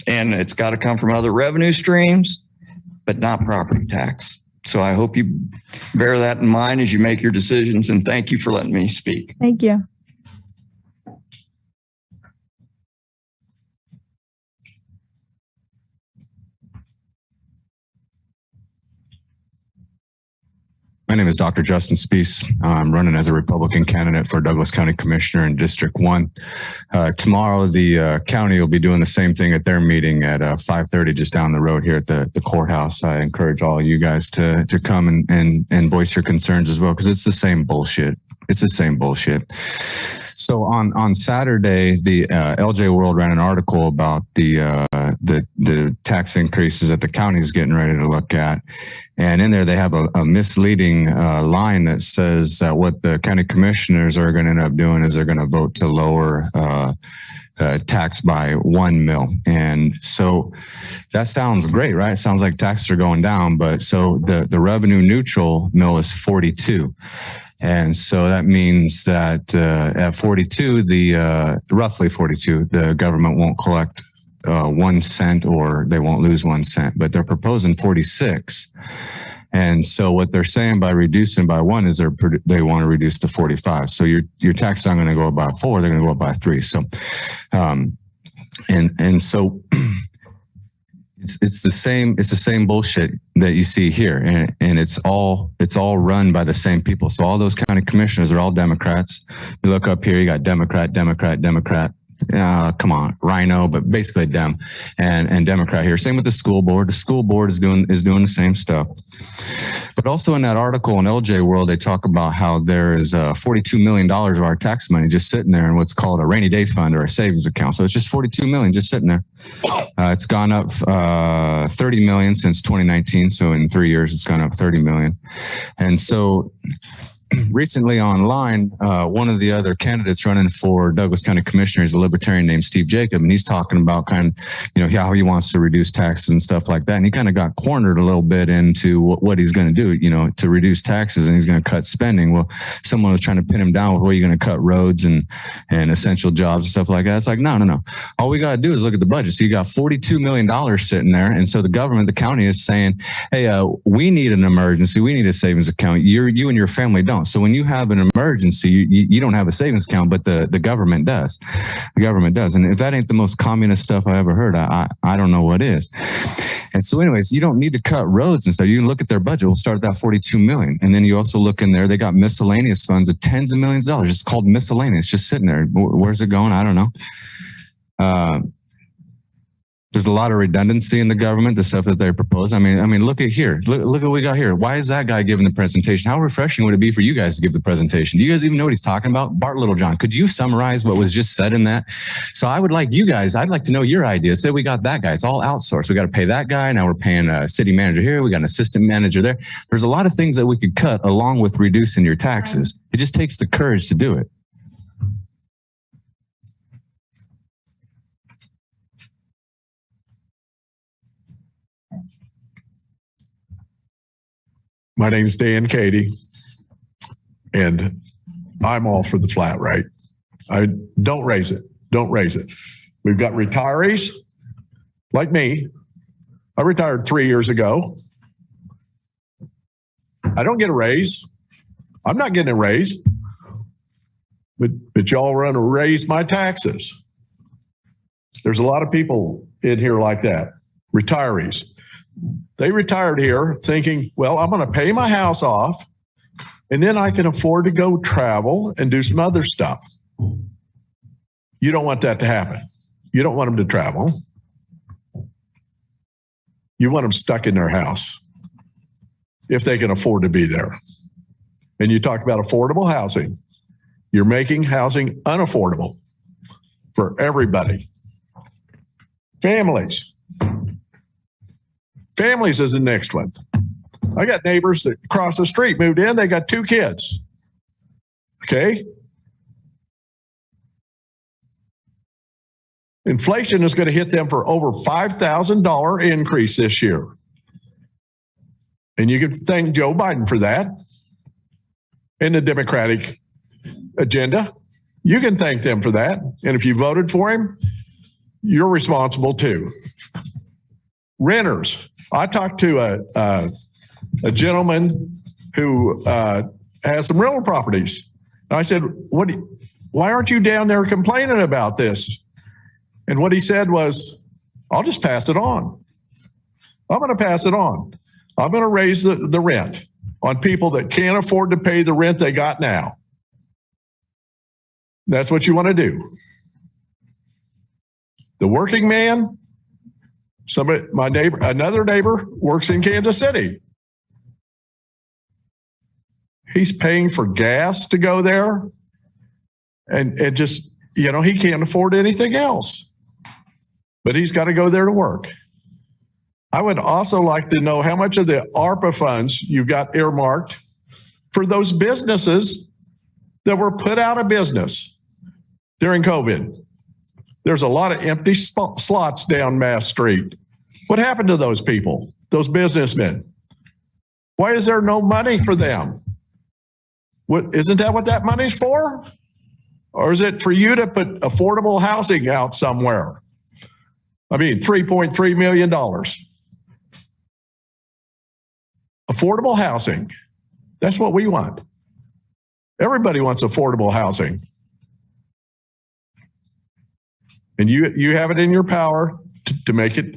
J: And it's got to come from other revenue streams, but not property tax. So I hope you bear that in mind as you make your decisions. And thank you for letting me speak.
C: Thank you.
K: My name is Dr. Justin Spees. I'm running as a Republican candidate for Douglas County Commissioner in District 1. Tomorrow, the county will be doing the same thing at their meeting at 5:30 just down the road here at the courthouse. I encourage all you guys to come and voice your concerns as well, because it's the same bullshit. It's the same bullshit. So on Saturday, the LJ World ran an article about the tax increases that the county is getting ready to look at. And in there, they have a misleading line that says that what the county commissioners are going to end up doing is they're going to vote to lower tax by 1 mil. And so that sounds great, right? It sounds like taxes are going down. But so the revenue neutral mill is 42. And so that means that at 42, roughly 42, the government won't collect 1 cent, or they won't lose 1 cent, but they're proposing 46. And so what they're saying by reducing by 1 is they want to reduce to 45. So your taxes aren't going to go up by 4, they're going to go up by 3. So, and so it's the same bullshit that you see here. And it's all run by the same people. So all those county commissioners are all Democrats. You look up here, you got Democrat. Come on, Rhino, but basically Dem and Democrat here. Same with the school board. The school board is doing the same stuff. But also in that article in LJ World, they talk about how there is $42 million of our tax money just sitting there in what's called a rainy day fund or a savings account. So it's just $42 million just sitting there. It's gone up $30 million since 2019. So in 3 years, it's gone up $30 million. And so recently online, one of the other candidates running for Douglas County Commissioner is a libertarian named Steve Jacob, and he's talking about how he wants to reduce taxes and stuff like that. And he kind of got cornered a little bit into what he's going to do, to reduce taxes, and he's going to cut spending. Well, someone was trying to pin him down with, well, you're going to cut roads and essential jobs and stuff like that. It's like, no. All we got to do is look at the budget. So you got $42 million sitting there. And so the government, the county is saying, hey, we need an emergency. We need a savings account. You and your family don't. So when you have an emergency, you don't have a savings account, but the government does. The government does. And if that ain't the most communist stuff I ever heard, I don't know what is. And so anyways, you don't need to cut roads and stuff. You can look at their budget. We'll start at that $42 million. And then you also look in there, they got miscellaneous funds of tens of millions of dollars. It's called miscellaneous, just sitting there. Where's it going? I don't know. There's a lot of redundancy in the government, the stuff that they propose. I mean, look at here. Look at what we got here. Why is that guy giving the presentation? How refreshing would it be for you guys to give the presentation? Do you guys even know what he's talking about? Bart Littlejohn, could you summarize what was just said in that? So I'd like to know your ideas. Say we got that guy. It's all outsourced. We got to pay that guy. Now we're paying a city manager here. We got an assistant manager there. There's a lot of things that we could cut along with reducing your taxes. It just takes the courage to do it.
L: My name's Dan Cady, and I'm all for the flat rate. I don't raise it. Don't raise it. We've got retirees like me. I retired 3 years ago. I don't get a raise. I'm not getting a raise. but y'all want to raise my taxes. There's a lot of people in here like that, retirees. They retired here thinking, well, I'm going to pay my house off and then I can afford to go travel and do some other stuff. You don't want that to happen. You don't want them to travel. You want them stuck in their house if they can afford to be there. And you talk about affordable housing. You're making housing unaffordable for everybody. Families. Families is the next one. I got neighbors that across the street moved in. They got 2 kids. Okay. Inflation is going to hit them for over $5,000 increase this year. And you can thank Joe Biden for that and the Democratic agenda. You can thank them for that. And if you voted for him, you're responsible too. Renters. I talked to a gentleman who has some rental properties. And I said, why aren't you down there complaining about this? And what he said was, I'll just pass it on. I'm going to pass it on. I'm going to raise the rent on people that can't afford to pay the rent they got now. That's what you want to do. The working man, my neighbor, another neighbor works in Kansas City. He's paying for gas to go there and just, he can't afford anything else. But he's got to go there to work. I would also like to know how much of the ARPA funds you got earmarked for those businesses that were put out of business during COVID. There's a lot of empty slots down Mass Street. What happened to those people, those businessmen? Why is there no money for them? Isn't that what that money's for? Or is it for you to put affordable housing out somewhere? I mean, $3.3 million. Affordable housing. That's what we want. Everybody wants affordable housing. And you have it in your power to make it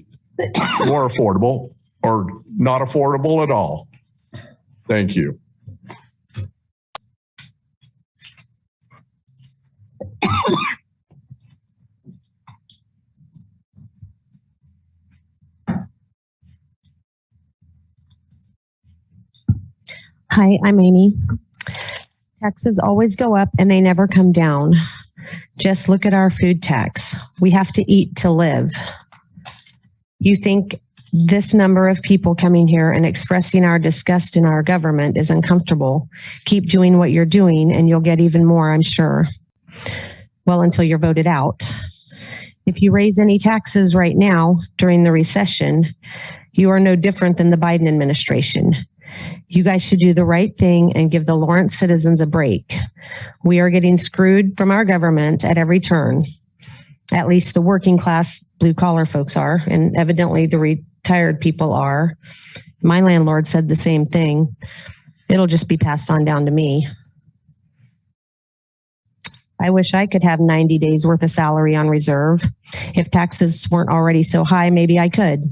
L: more affordable or not affordable at all. Thank you.
M: Hi, I'm Amy. Taxes always go up and they never come down. Just look at our food tax. We have to eat to live. You think this number of people coming here and expressing our disgust in our government is uncomfortable? Keep doing what you're doing and you'll get even more, I'm sure. Well, until you're voted out. If you raise any taxes right now during the recession, you are no different than the Biden administration. You guys should do the right thing and give the Lawrence citizens a break. We are getting screwed from our government at every turn. At least the working class blue collar folks are, and evidently the retired people are. My landlord said the same thing. It'll just be passed on down to me. I wish I could have 90 days worth of salary on reserve. If taxes weren't already so high, maybe I could.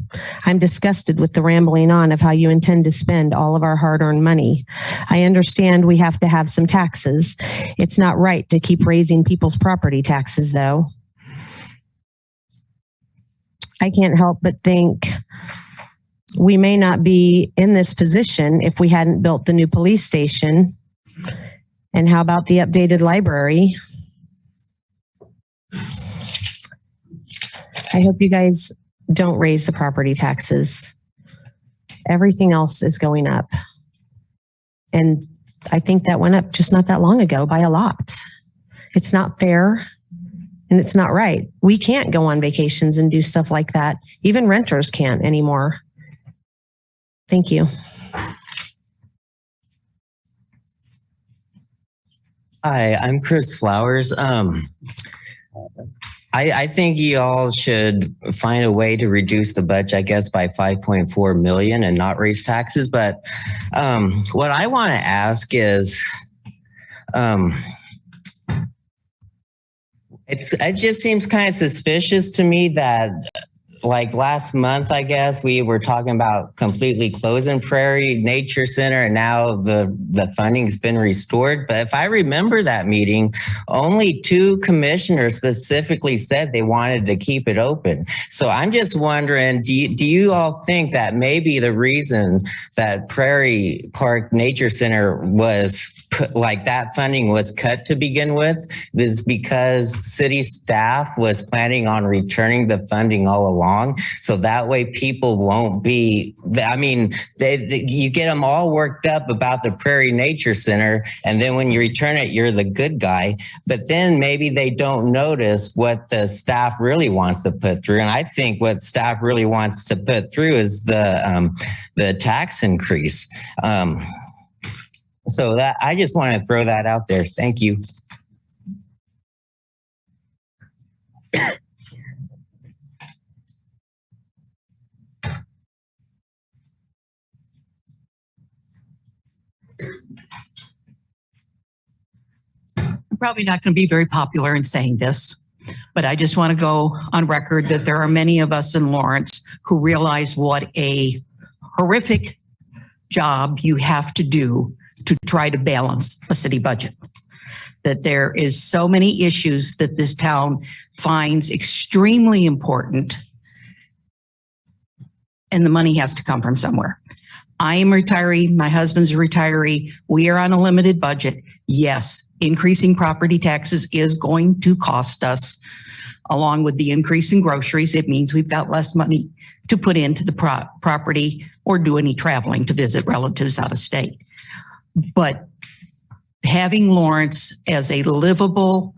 M: I'm disgusted with the rambling on of how you intend to spend all of our hard-earned money. I understand we have to have some taxes. It's not right to keep raising people's property taxes, though. I can't help but think we may not be in this position if we hadn't built the new police station. And how about the updated library? I hope you guys don't raise the property taxes. Everything else is going up. And I think that went up just not that long ago by a lot. It's not fair and it's not right. We can't go on vacations and do stuff like that. Even renters can't anymore. Thank you.
N: Hi, I'm Chris Flowers. I think you all should find a way to reduce the budget, I guess, by 5.4 million and not raise taxes. But what I want to ask is, It just seems kind of suspicious to me that like last month, I guess, we were talking about completely closing Prairie Nature Center, and now the funding's been restored. But if I remember that meeting, only 2 commissioners specifically said they wanted to keep it open. So I'm just wondering, do you all think that maybe the reason that Prairie Park Nature Center was like that funding was cut to begin with is because city staff was planning on returning the funding all along. So that way people won't be, I mean, you get them all worked up about the Prairie Nature Center. And then when you return it, you're the good guy. But then maybe they don't notice what the staff really wants to put through. And I think what staff really wants to put through is the tax increase. So that I just want to throw that out there. Thank you.
O: I'm probably not going to be very popular in saying this, but I just want to go on record that there are many of us in Lawrence who realize what a horrific job you have to do to try to balance a city budget. That there is so many issues that this town finds extremely important, and the money has to come from somewhere. I am a retiree, my husband's a retiree, we are on a limited budget. Yes, increasing property taxes is going to cost us, along with the increase in groceries. It means we've got less money to put into the property or do any traveling to visit relatives out of state. But having Lawrence as a livable,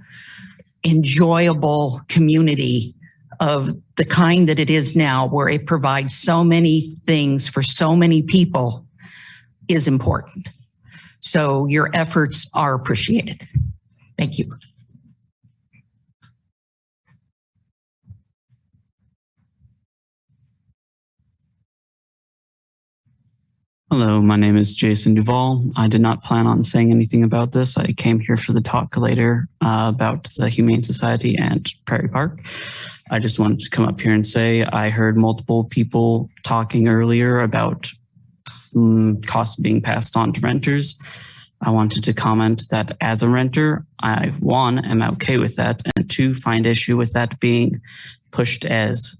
O: enjoyable community of the kind that it is now, where it provides so many things for so many people, is important. So your efforts are appreciated. Thank you.
P: Hello, my name is Jason Duvall. I did not plan on saying anything about this. I came here for the talk later about the Humane Society and Prairie Park. I just wanted to come up here and say I heard multiple people talking earlier about costs being passed on to renters. I wanted to comment that as a renter, I, 1, am okay with that, and 2, find issue with that being pushed as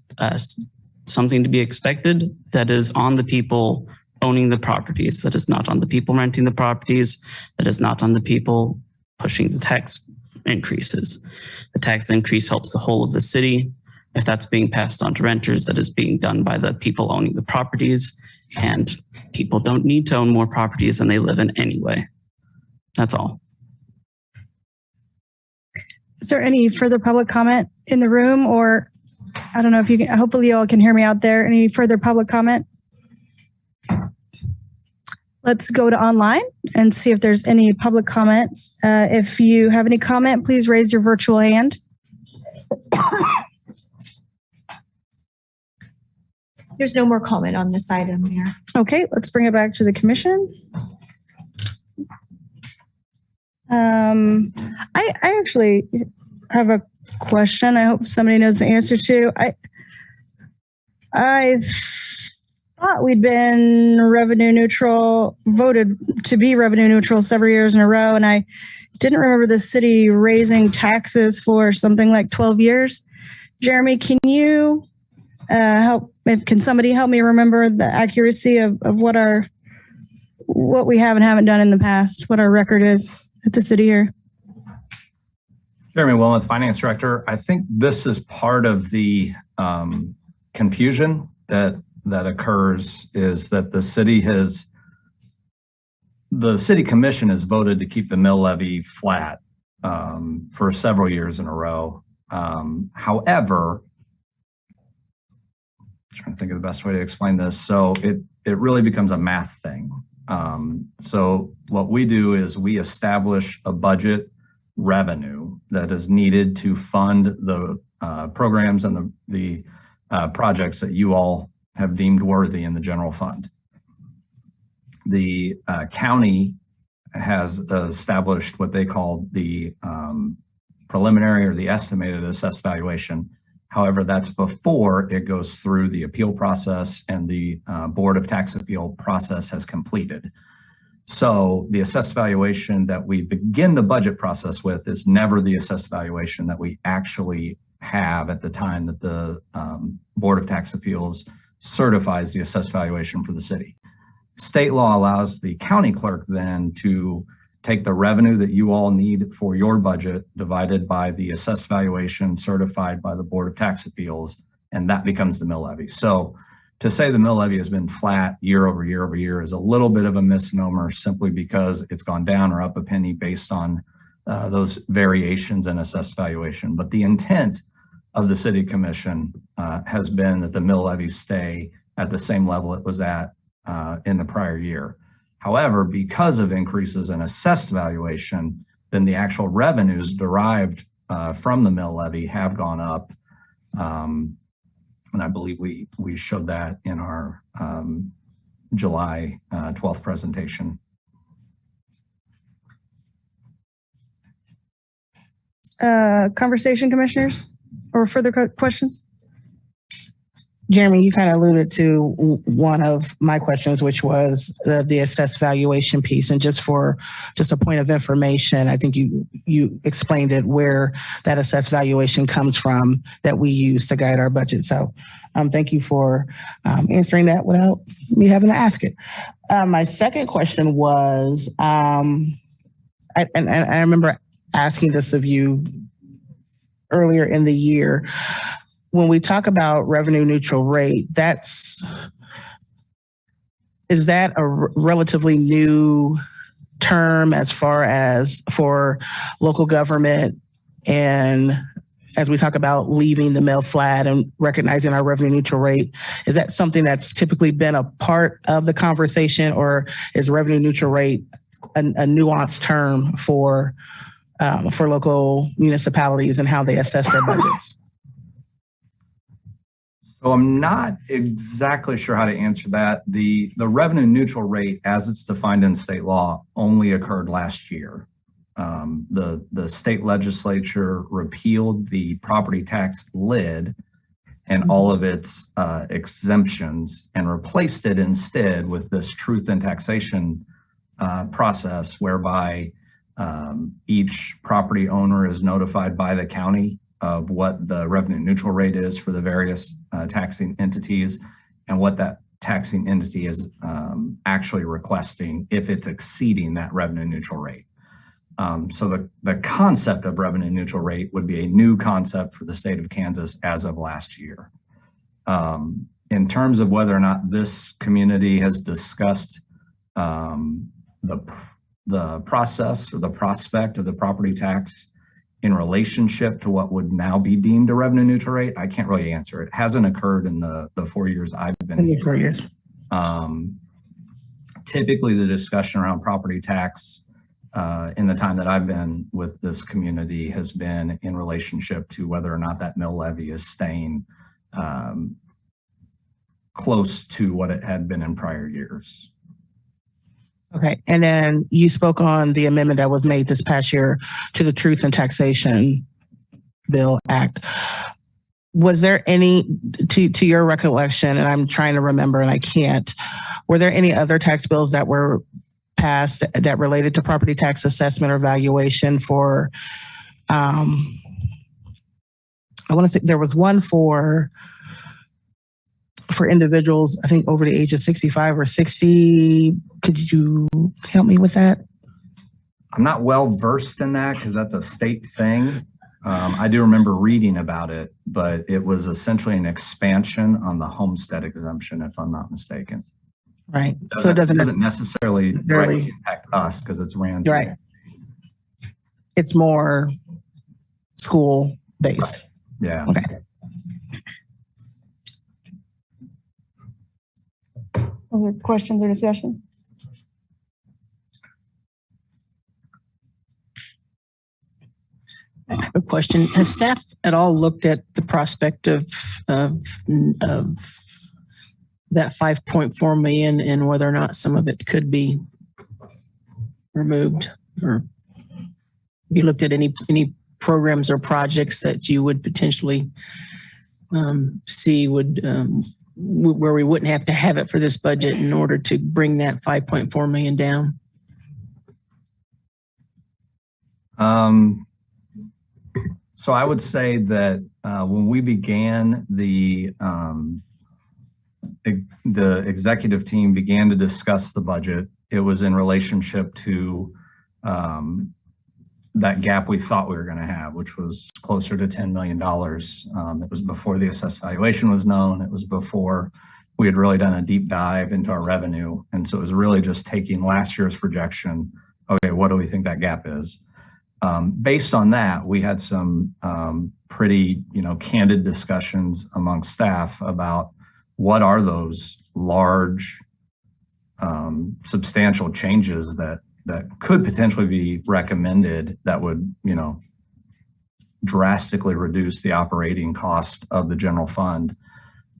P: something to be expected that is on the people owning the properties, that is not on the people renting the properties, that is not on the people pushing the tax increases. The tax increase helps the whole of the city. If that's being passed on to renters, that is being done by the people owning the properties, and people don't need to own more properties than they live in anyway. That's all.
C: Is there any further public comment in the room, or I don't know if you can, hopefully you all can hear me out there. Any further public comment? Let's go to online and see if there's any public comment. If you have any comment, please raise your virtual hand.
E: There's no more comment on this item, Mayor.
C: Okay, let's bring it back to the commission. I actually have a question. I hope somebody knows the answer to. I thought we'd been revenue neutral, voted to be revenue neutral several years in a row, and I didn't remember the city raising taxes for something like 12 years. Jeremy, can you can somebody help me remember the accuracy of what we have and haven't done in the past, what our record is at the city here?
G: Jeremy Wilmoth, Finance Director. I think this is part of the confusion that occurs, is that the city commission has voted to keep the mill levy flat for several years in a row. However, I'm trying to think of the best way to explain this. So it really becomes a math thing. So what we do is we establish a budget revenue that is needed to fund the programs and the projects that you all have deemed worthy in the general fund. The county has established what they call the preliminary or the estimated assessed valuation. However, that's before it goes through the appeal process and the Board of Tax Appeal process has completed. So the assessed valuation that we begin the budget process with is never the assessed valuation that we actually have at the time that the Board of Tax Appeals certifies the assessed valuation for the city. State law allows the county clerk then to take the revenue that you all need for your budget divided by the assessed valuation certified by the Board of Tax Appeals, and that becomes the mill levy. So to say the mill levy has been flat year over year over year is a little bit of a misnomer, simply because it's gone down or up a penny based on those variations in assessed valuation. But the intent of the City Commission has been that the mill levy stay at the same level it was at in the prior year. However, because of increases in assessed valuation, then the actual revenues derived from the mill levy have gone up. And I believe we showed that in our July 12th presentation.
C: Conversation, commissioners, or further questions?
F: Jeremy, you kind of alluded to one of my questions, which was the assessed valuation piece. And just a point of information, I think you explained it, where that assessed valuation comes from that we use to guide our budget. So thank you for answering that without me having to ask it. My second question was, I remember asking this of you earlier in the year. When we talk about revenue neutral rate, is that a relatively new term as far as for local government? And as we talk about leaving the mill flat and recognizing our revenue neutral rate, is that something that's typically been a part of the conversation, or is revenue neutral rate a nuanced term for local municipalities and how they assess their budgets?
G: So I'm not exactly sure how to answer that. The revenue neutral rate, as it's defined in state law, only occurred last year. The state legislature repealed the property tax lid and all of its exemptions and replaced it instead with this truth in taxation process, whereby each property owner is notified by the county of what the revenue neutral rate is for the various taxing entities and what that taxing entity is actually requesting if it's exceeding that revenue neutral rate. So the concept of revenue neutral rate would be a new concept for the state of Kansas as of last year. In terms of whether or not this community has discussed the process or the prospect of the property tax in relationship to what would now be deemed a revenue neutral rate, I can't really answer. It hasn't occurred in the 4 years I've been here.
F: 4 years.
G: Typically, the discussion around property tax in the time that I've been with this community has been in relationship to whether or not that mill levy is staying close to what it had been in prior years.
F: Okay, and then you spoke on the amendment that was made this past year to the Truth in Taxation Bill Act. Was there any, to your recollection, and I'm trying to remember and I can't, were there any other tax bills that were passed that related to property tax assessment or valuation for, I want to say there was one for individuals, I think over the age of 65 or 60. Could you help me with that?
G: I'm not well versed in that because that's a state thing. I do remember reading about it, but it was essentially an expansion on the homestead exemption, if I'm not mistaken.
F: Right. So it doesn't
G: necessarily directly impact us because it's ran.
F: You're right. It's more school based.
G: Right. Yeah.
F: Okay.
C: Other questions or discussion?
Q: I have a question. Has staff at all looked at the prospect of that 5.4 million and whether or not some of it could be removed? Or have you looked at any programs or projects that you would potentially see would where we wouldn't have to have it for this budget in order to bring that 5.4 million down?
G: So I would say that when we began the executive team began to discuss the budget, it was in relationship to that gap we thought we were going to have, which was closer to $10 million. It was before the assessed valuation was known. It was before we had really done a deep dive into our revenue. And so it was really just taking last year's projection. Okay, what do we think that gap is? Based on that, we had some pretty, candid discussions among staff about what are those large, substantial changes that could potentially be recommended that would, drastically reduce the operating cost of the general fund.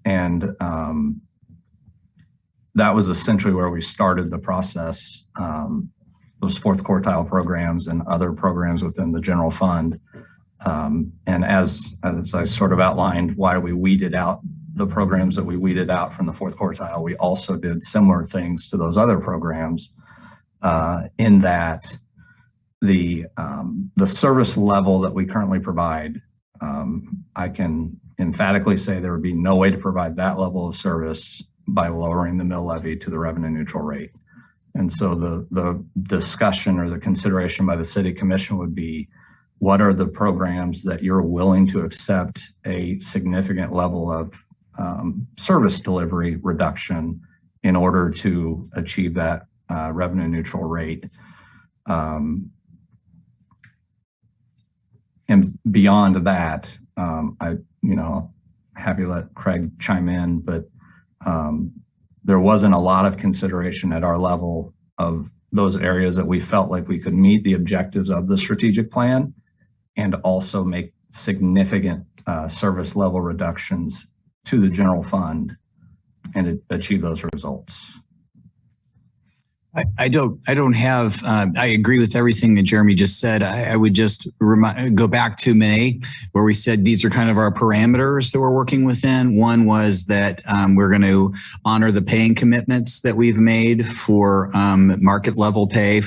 G: And that was essentially where we started the process. Those fourth quartile programs and other programs within the general fund. And as I sort of outlined why we weeded out the programs that we weeded out from the fourth quartile, we also did similar things to those other programs in that the service level that we currently provide, I can emphatically say there would be no way to provide that level of service by lowering the mill levy to the revenue neutral rate. And so the discussion or the consideration by the city commission would be, what are the programs that you're willing to accept a significant level of service delivery reduction in order to achieve that revenue neutral rate? And beyond that, happy to let Craig chime in, but there wasn't a lot of consideration at our level of those areas that we felt like we could meet the objectives of the strategic plan and also make significant service level reductions to the general fund and achieve those results.
R: I agree with everything that Jeremy just said. I would just go back to May, where we said these are kind of our parameters that we're working within. One was that we're going to honor the paying commitments that we've made for market level pay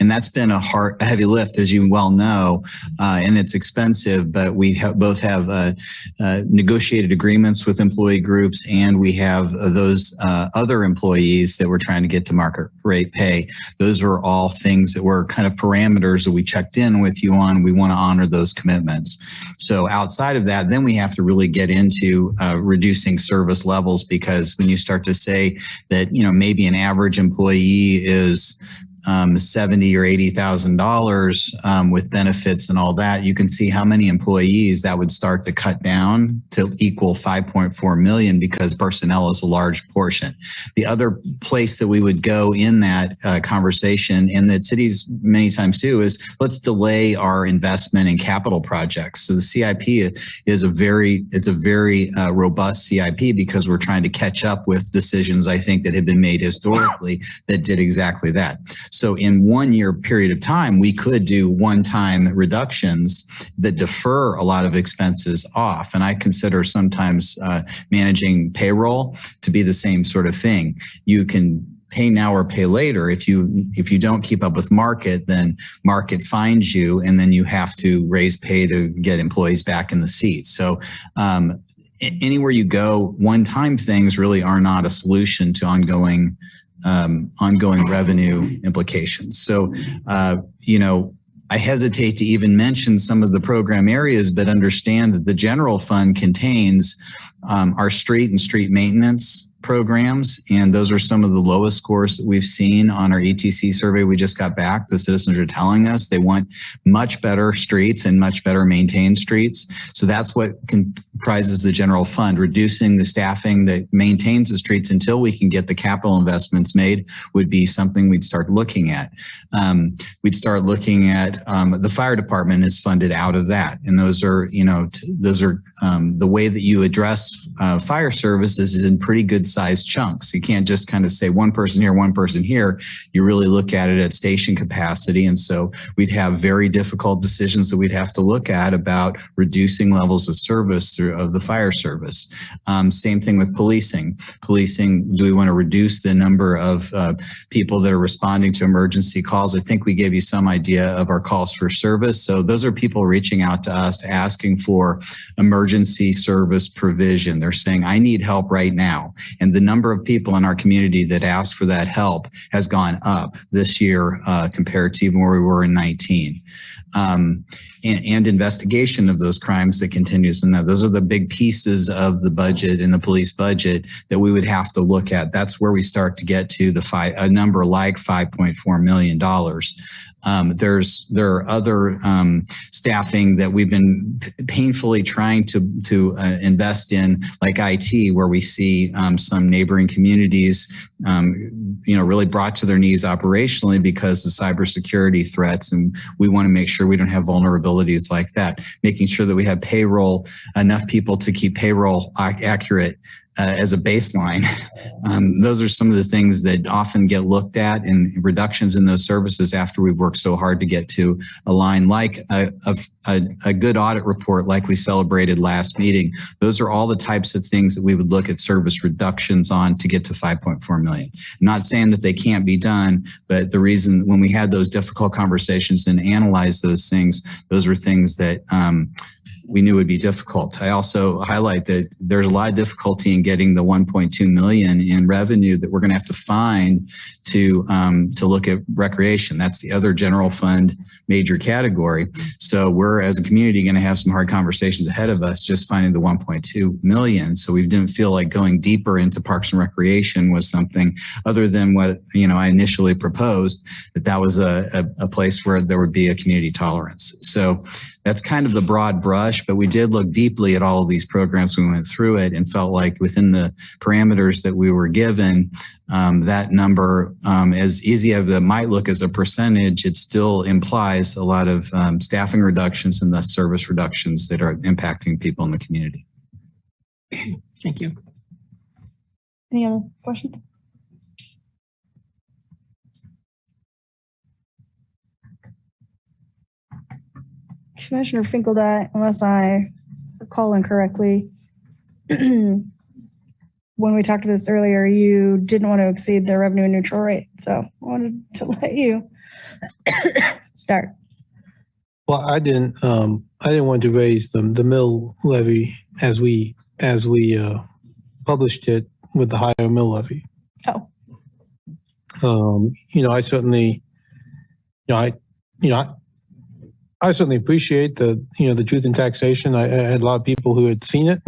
R: and that's been a heavy lift, as you well know, and it's expensive, but we both have negotiated agreements with employee groups, and we have those other employees that we're trying to get to market rate pay. Those are all things that were kind of parameters that we checked in with you on. We want to honor those commitments. So outside of that, then we have to really get into reducing service levels, because when you start to say that, maybe an average employee is $70,000 or $80,000 with benefits and all that, you can see how many employees that would start to cut down to equal 5.4 million, because personnel is a large portion. The other place that we would go in that conversation, and that cities many times do, is let's delay our investment in capital projects. So the CIP is a very robust CIP, because we're trying to catch up with decisions, I think, that have been made historically that did exactly that. So in 1 year period of time, we could do one-time reductions that defer a lot of expenses off. And I consider sometimes managing payroll to be the same sort of thing. You can pay now or pay later. If you don't keep up with market, then market finds you, and then you have to raise pay to get employees back in the seat. So anywhere you go, one-time things really are not a solution to ongoing revenue implications. So, I hesitate to even mention some of the program areas, but understand that the general fund contains our street and street maintenance programs, and those are some of the lowest scores that we've seen on our ETC survey we just got back. The citizens are telling us they want much better streets and much better maintained streets. So that's what comprises the general fund. Reducing the staffing that maintains the streets until we can get the capital investments made would be something we'd start looking at. We'd start looking at the fire department is funded out of that, and those are the way that you address fire services is in pretty good sized chunks. You can't just kind of say one person here, one person here. You really look at it at station capacity. And so we'd have very difficult decisions that we'd have to look at about reducing levels of service of the fire service. Same thing with policing. Policing, do we want to reduce the number of people that are responding to emergency calls? I think we gave you some idea of our calls for service. So those are people reaching out to us asking for emergency service provision. They're saying, I need help right now. And the number of people in our community that ask for that help has gone up this year compared to even where we were in 19. And investigation of those crimes that continues. And those are the big pieces of the budget and the police budget that we would have to look at. That's where we start to get to a number like $5.4 million. There are other staffing that we've been painfully trying to invest in, like IT, where we see some neighboring communities, really brought to their knees operationally because of cybersecurity threats, and we want to make sure we don't have vulnerabilities like that. Making sure that we have payroll, enough people to keep payroll accurate. As a baseline. Those are some of the things that often get looked at, and reductions in those services after we've worked so hard to get to a line like a good audit report like we celebrated last meeting. Those are all the types of things that we would look at service reductions on to get to 5.4 million. I'm not saying that they can't be done, but the reason when we had those difficult conversations and analyzed those things, those were things that we knew would be difficult. I also highlight that there's a lot of difficulty in getting the 1.2 million in revenue that we're going to have to find to look at recreation. That's the other general fund major category. So we're, as a community, going to have some hard conversations ahead of us just finding the 1.2 million. So we didn't feel like going deeper into Parks and Recreation was something other than what I initially proposed, that was a place where there would be a community tolerance. So that's kind of the broad brush, but we did look deeply at all of these programs. We went through it and felt like within the parameters that we were given, that number, as easy as it might look as a percentage, it still implies a lot of staffing reductions and thus service reductions that are impacting people in the community.
Q: Thank you.
C: Any other questions? Commissioner Finkeldine, unless I recall incorrectly, when we talked about this earlier, you didn't want to exceed the revenue neutral rate. So I wanted to let you start.
H: Well, I didn't want to raise the mill levy as we published it with the higher mill levy.
C: Oh.
H: I certainly, I certainly appreciate the truth in taxation. I had a lot of people who had seen it,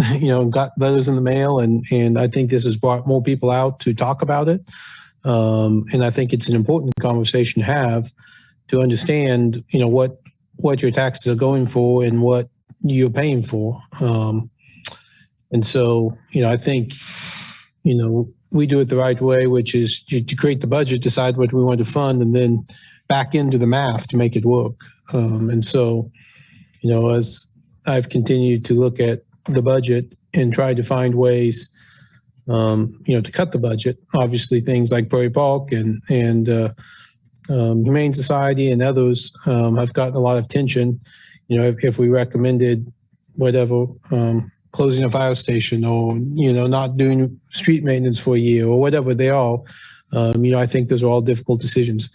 H: got letters in the mail, and I think this has brought more people out to talk about it. And I think it's an important conversation to have to understand, what your taxes are going for and what you're paying for. And so, I think, we do it the right way, which is to create the budget, decide what we want to fund, and then back into the math to make it work. And so, as I've continued to look at the budget and try to find ways, to cut the budget, obviously things like Prairie Park and Humane Society and others have gotten a lot of attention. If we recommended whatever, closing a fire station or, not doing street maintenance for a year or whatever they are, I think those are all difficult decisions.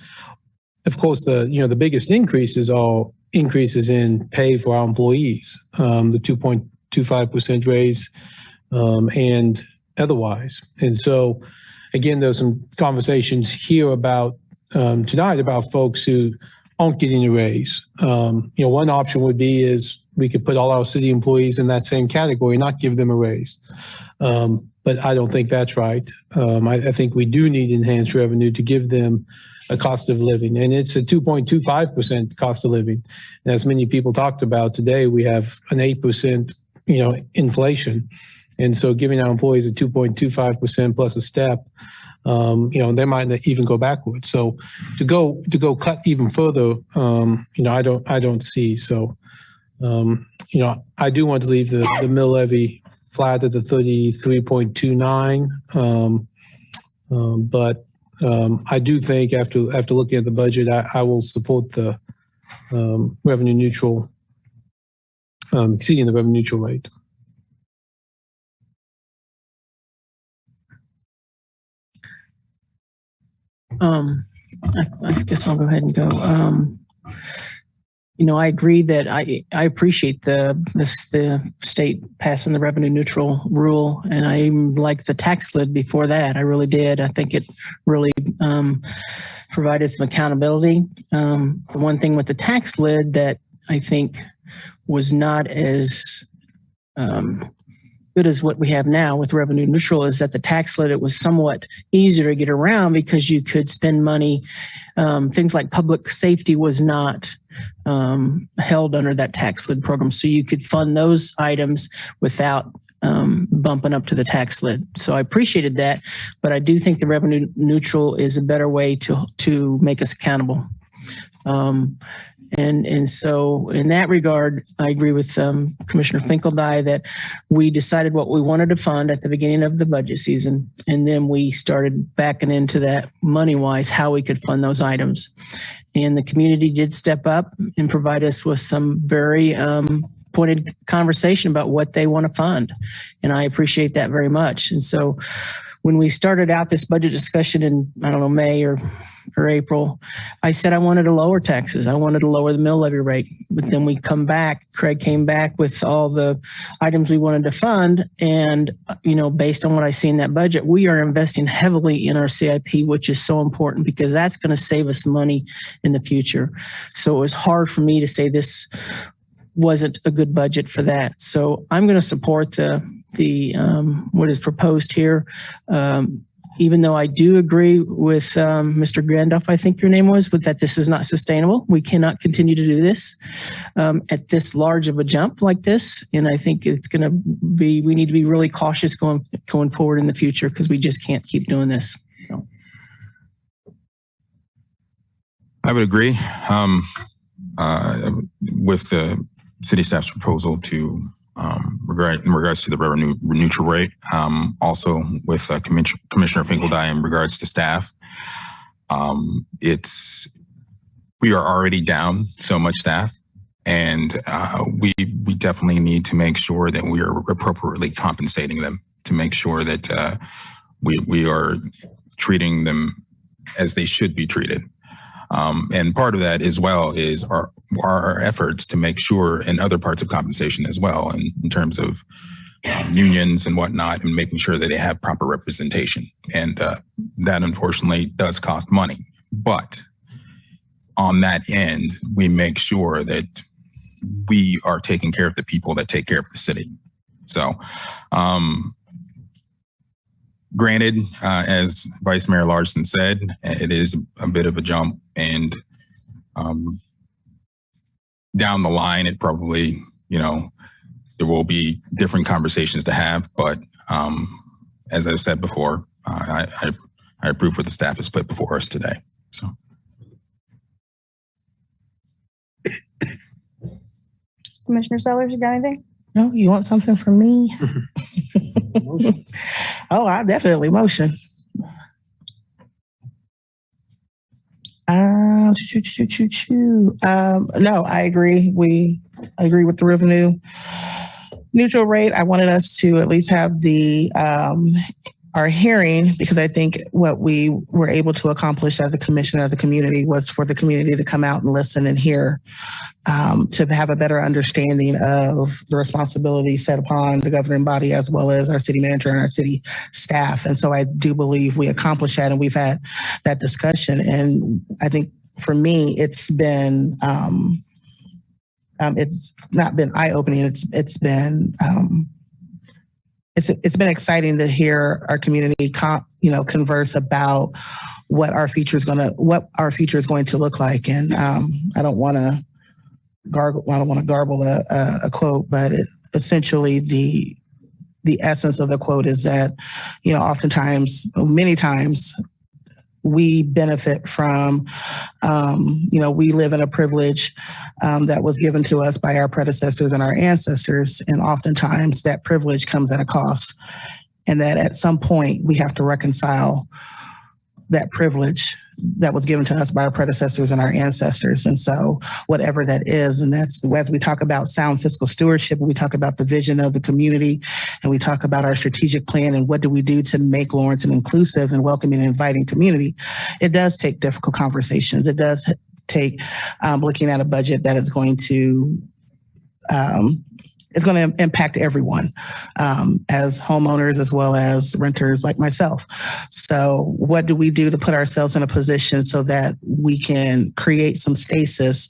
H: Of course, the biggest increases are increases in pay for our employees, the 2.25% raise and otherwise. And so, again, there's some conversations here about tonight about folks who aren't getting a raise. One option would be is we could put all our city employees in that same category, not give them a raise. But I don't think that's right. I think we do need enhanced revenue to give them a cost of living, and it's a 2.25% cost of living. And as many people talked about today, we have an 8%, inflation. And so giving our employees a 2.25% plus a step, they might not even go backwards. So to go cut even further, I don't see. So, I do want to leave the mill levy flat at the 33.29. But I do think after looking at the budget, I will support the revenue neutral, exceeding the revenue neutral rate.
Q: I guess I'll go ahead and go. I agree that I appreciate the state passing the revenue neutral rule, and I like the tax lid before that. I really did. I think it really provided some accountability. The one thing with the tax lid that I think was not as good as what we have now with revenue neutral is that the tax lid, it was somewhat easier to get around because you could spend money. Things like public safety was not held under that tax lid program. So you could fund those items without bumping up to the tax lid. So I appreciated that, but I do think the revenue neutral is a better way to make us accountable. And so in that regard, I agree with Commissioner Finkeldye that we decided what we wanted to fund at the beginning of the budget season. And then we started backing into that money-wise, how we could fund those items. And the community did step up and provide us with some very pointed conversation about what they want to fund. And I appreciate that very much. And so when we started out this budget discussion in, May or April, I said I wanted to lower taxes. I wanted to lower the mill levy rate. But then Craig came back with all the items we wanted to fund. And, based on what I see in that budget, we are investing heavily in our CIP, which is so important because that's going to save us money in the future. So it was hard for me to say this wasn't a good budget for that. So I'm going to support the what is proposed here. Even though I do agree with Mr. Grandoff, I think your name was, but that this is not sustainable. We cannot continue to do this at this large of a jump like this. And I think it's going to be, we need to be really cautious going forward in the future because we just can't keep doing this. So.
S: I would agree with the city staff's proposal to in regards to the revenue neutral rate. Also with Commissioner Finkeldye in regards to staff. We are already down so much staff, and we definitely need to make sure that we are appropriately compensating them to make sure that we are treating them as they should be treated. And part of that as well is our efforts to make sure in other parts of compensation as well, in terms of unions and whatnot, and making sure that they have proper representation. And that unfortunately does cost money. But on that end, we make sure that we are taking care of the people that take care of the city. So, granted, as Vice Mayor Larsen said, it is a bit of a jump, and down the line, it probably, there will be different conversations to have. But as I've said before, I approve what the staff has put before us today. So,
C: Commissioner Sellers, you got anything?
F: No, you want something from me? Oh, I definitely motion. No, I agree. I agree with the revenue neutral rate. I wanted us to at least have our hearing, because I think what we were able to accomplish as a commission, as a community, was for the community to come out and listen and hear, to have a better understanding of the responsibilities set upon the governing body, as well as our city manager and our city staff. And so I do believe we accomplished that, and we've had that discussion. And I think for me, it's been, it's not been eye-opening. It's been exciting to hear our community, converse about what our future is going to look like. And I don't want to garble a quote, but essentially the essence of the quote is that, oftentimes, many times, we benefit from, we live in a privilege that was given to us by our predecessors and our ancestors. And oftentimes that privilege comes at a cost. And that at some point we have to reconcile that privilege that was given to us by our predecessors and our ancestors. And so whatever that is, and that's as we talk about sound fiscal stewardship, and we talk about the vision of the community, and we talk about our strategic plan and what do we do to make Lawrence an inclusive and welcoming and inviting community, it does take difficult conversations. It does take looking at a budget that is going to it's going to impact everyone as homeowners as well as renters like myself. So what do we do to put ourselves in a position so that we can create some stasis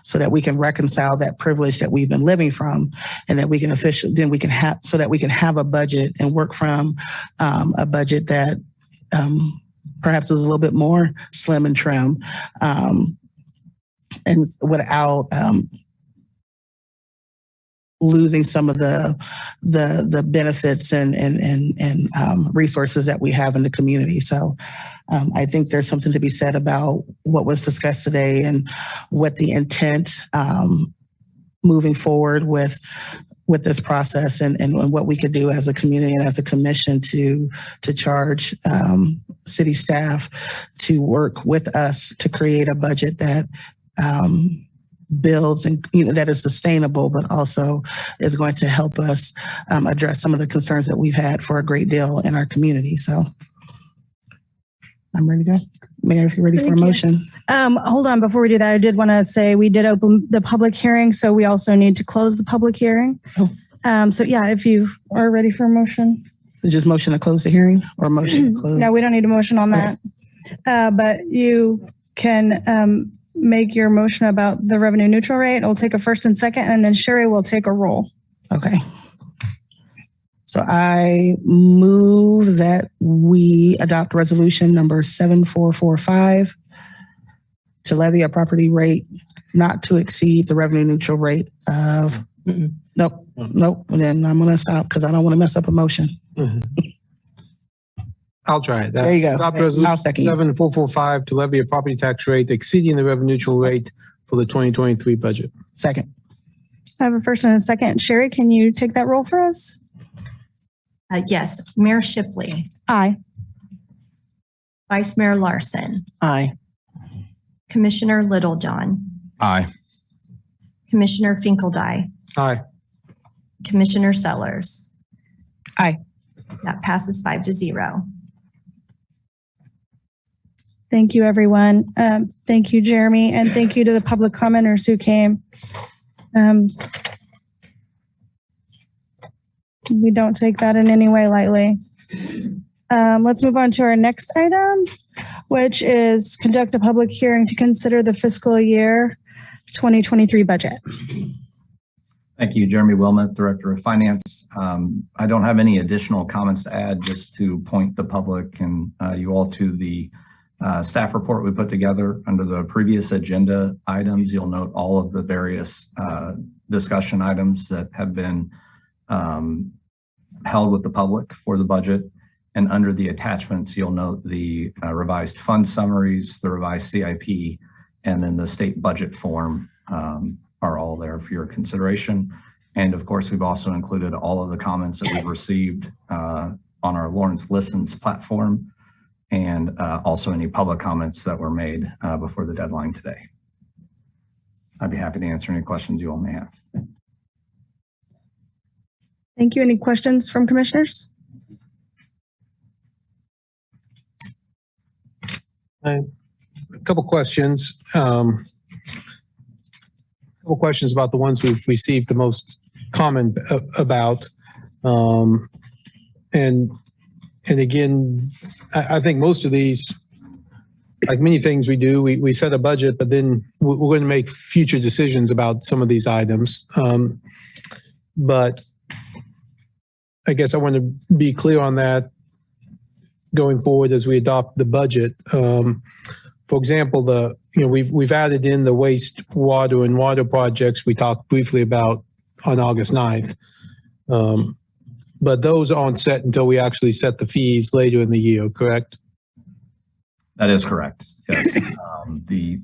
F: so that we can reconcile that privilege that we've been living from, and that we can so that we can have a budget and work from a budget that perhaps is a little bit more slim and trim and without losing some of the benefits and resources that we have in the community. So I think there's something to be said about what was discussed today and what the intent moving forward with this process and what we could do as a community and as a commission to charge city staff to work with us to create a budget that builds and that is sustainable, but also is going to help us address some of the concerns that we've had for a great deal in our community. So I'm ready to go. Mayor, if you're ready for a motion.
C: Hold on, before we do that, I did want to say we did open the public hearing, so we also need to close the public hearing. So yeah, if you are ready for a motion.
F: So just motion to close the hearing or motion to close?
C: No, we don't need a motion on that. But you can make your motion about the revenue neutral rate. I'll take a first and second, and then Sherry will take a roll.
F: Okay. So I move that we adopt resolution number 7445 to levy a property rate not to exceed the revenue neutral rate of, nope. And then I'm going to stop because I don't want to mess up a motion.
H: I'll try it.
F: There you go.
H: Adopt
F: I'll
H: resolution
F: second you.
H: 7445 to levy a property tax rate exceeding the revenue neutral rate for the 2023 budget.
F: Second.
C: I have a first and a second. Sherry, can you take that roll for us?
E: Yes. Mayor Shipley.
C: Aye.
E: Vice Mayor Larsen.
Q: Aye.
E: Commissioner Littlejohn.
S: Aye.
E: Commissioner Finkeldye.
H: Aye.
E: Commissioner Sellers.
F: Aye.
E: That passes 5-0.
C: Thank you, everyone. Thank you, Jeremy, and thank you to the public commenters who came. We don't take that in any way lightly. Let's move on to our next item, which is conduct a public hearing to consider the fiscal year 2023 budget.
G: Thank you, Jeremy Wilmoth, Director of Finance. I don't have any additional comments to add, just to point the public and you all to the staff report we put together under the previous agenda items. You'll note all of the various discussion items that have been held with the public for the budget. And under the attachments, you'll note the revised fund summaries, the revised CIP, and then the state budget form are all there for your consideration. And of course, we've also included all of the comments that we've received on our Lawrence Listens platform, and also any public comments that were made before the deadline today. I'd be happy to answer any questions you all may have.
C: Thank you. Any questions from commissioners?
H: A couple questions. Couple questions about the ones we've received the most comment about. And again, I think most of these, like many things we do, we set a budget, but then we're going to make future decisions about some of these items. But I guess I want to be clear on that going forward as we adopt the budget. For example, we've added in the waste, water, and water projects we talked briefly about on August 9th. But those aren't set until we actually set the fees later in the year, correct?
G: That is correct. Yes. The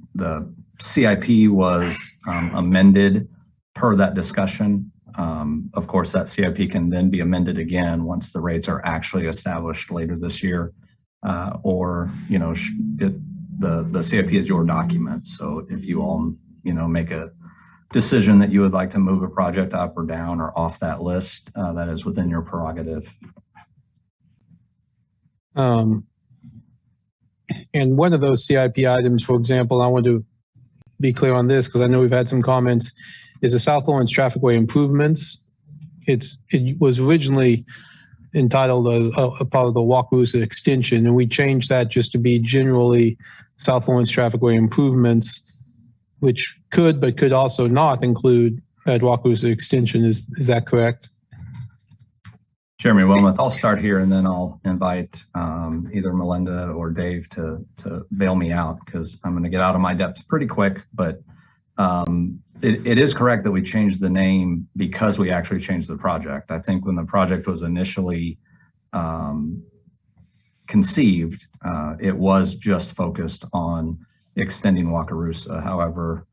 G: CIP was amended per that discussion. Of course, that CIP can then be amended again once the rates are actually established later this year, or the CIP is your document. So if you all make a decision that you would like to move a project up or down or off that list, that is within your prerogative.
H: And one of those CIP items, for example, I want to be clear on this because I know we've had some comments, is the South Lawrence Trafficway improvements. It was originally entitled a part of the Wakarusa extension, and we changed that just to be generally South Lawrence Trafficway improvements, which could but could also not include that Wakarusa extension. Is that correct?
G: Jeremy Wilmoth, I'll start here and then I'll invite either Melinda or Dave to bail me out because I'm going to get out of my depth pretty quick. But it is correct that we changed the name because we actually changed the project. I think when the project was initially conceived, it was just focused on extending Wakarusa. However,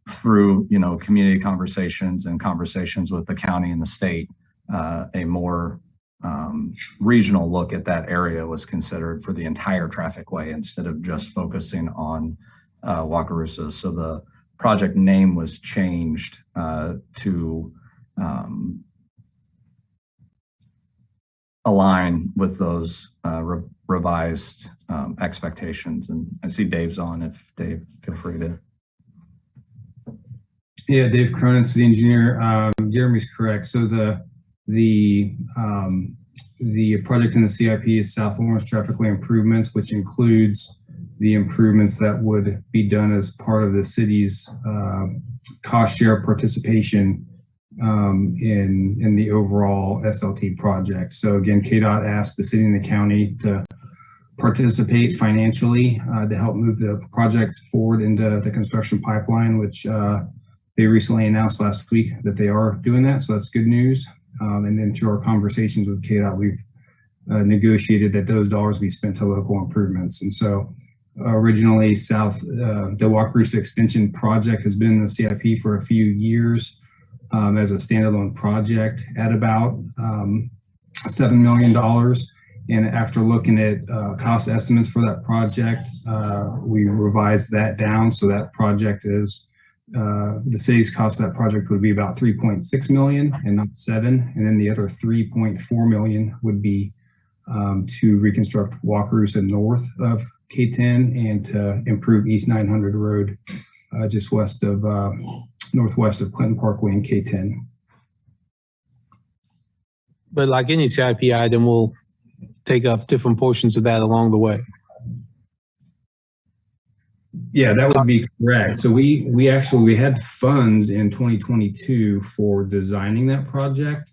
G: through community conversations and conversations with the county and the state, a more regional look at that area was considered for the entire trafficway instead of just focusing on Wakarusa. So the project name was changed to align with those revised expectations. And I see Dave's on. If Dave, feel free to.
T: Yeah, Dave Cronin, city engineer. Jeremy's correct. So the project in the CIP is South Lawrence Trafficway improvements, which includes the improvements that would be done as part of the city's cost share participation in the overall SLT project. So again, KDOT asked the city and the county to participate financially to help move the project forward into the construction pipeline, which they recently announced last week that they are doing that. So that's good news. And then through our conversations with KDOT, we've negotiated that those dollars be spent to local improvements. And so originally the Wakarusa extension project has been in the CIP for a few years as a standalone project at about $7 million. And after looking at cost estimates for that project, we revised that down. So that project is the city's cost of that project would be about 3.6 million and not 7. And then the other 3.4 million would be to reconstruct Wakarusa north of K10 and to improve East 900 Road just west of northwest of Clinton Parkway and K10.
H: But like any CIP item, we'll take up different portions of that along the way.
T: Yeah, that would be correct. So we had funds in 2022 for designing that project.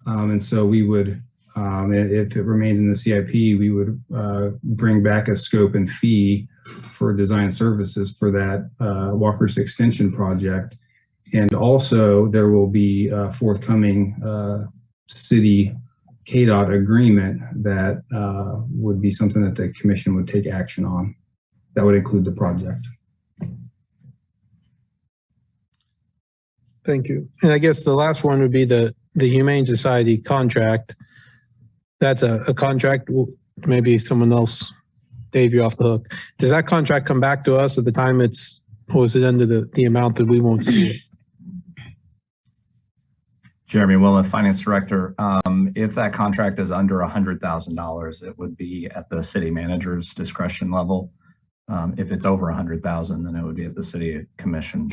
T: And so we would, if it remains in the CIP, we would bring back a scope and fee for design services for that Wakarusa extension project. And also there will be a forthcoming city KDOT agreement that would be something that the commission would take action on. That would include the project.
H: Thank you. And I guess the last one would be the Humane Society contract. That's a contract. Maybe someone else, Dave, you're off the hook. Does that contract come back to us at the time or is it under the amount that we won't see it?
G: Jeremy Wilmoth, Finance Director. If that contract is under $100,000, it would be at the city manager's discretion level. If it's over 100,000, then it would be at the city commission.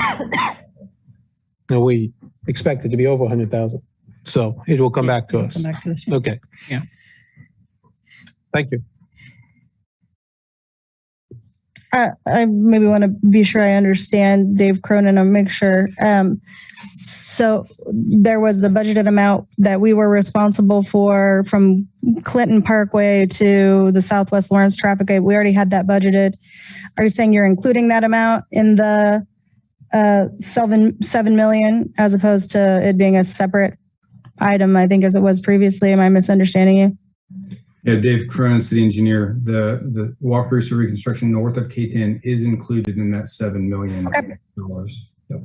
H: No, we expect it to be over 100,000. So it will come back to us.
C: Come back to us, yeah.
H: Okay.
Q: Yeah.
H: Thank you.
C: I maybe want to be sure I understand Dave Cronin and make sure. So there was the budgeted amount that we were responsible for from Clinton Parkway to the Southwest Lawrence Trafficway. We already had that budgeted. Are you saying you're including that amount in the 7 million as opposed to it being a separate item, I think, as it was previously? Am I misunderstanding you?
T: Yeah, Dave Cronin, city engineer. The Walker Rooster reconstruction north of K10 is included in that $7 million.
C: Okay.
T: Yep.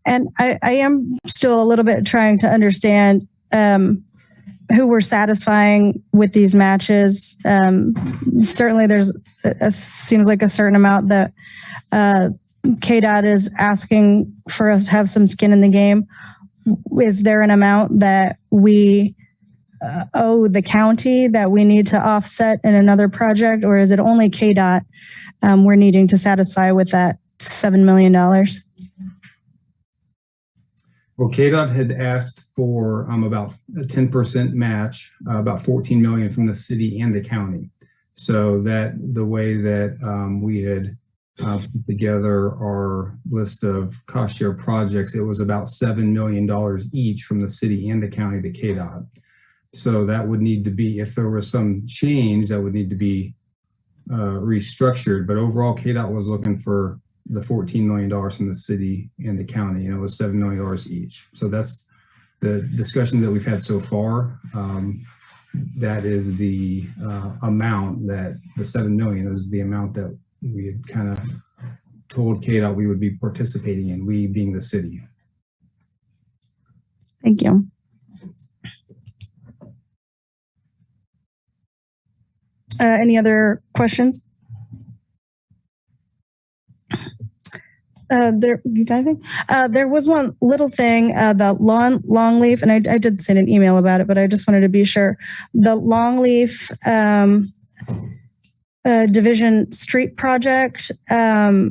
C: And I am still a little bit trying to understand who we're satisfying with these matches. Certainly there's seems like a certain amount that KDOT is asking for us to have some skin in the game. Is there an amount that we owe the county that we need to offset in another project, or is it only KDOT we're needing to satisfy with that $7 million?
T: Well, KDOT had asked for about a 10% match, about 14 million from the city and the county. So that the way that we had put together our list of cost share projects, it was about $7 million each from the city and the county to KDOT. So that would need to be, if there was some change, that would need to be restructured. But overall, KDOT was looking for the $14 million from the city and the county, and it was $7 million each. So that's the discussion that we've had so far. That is the amount that the $7 million is the amount that we had kind of told KDOT we would be participating in, we being the city.
C: Thank you. Any other questions? You got anything? There was one little thing, the longleaf, and I did send an email about it, but I just wanted to be sure. The longleaf Division Street project, I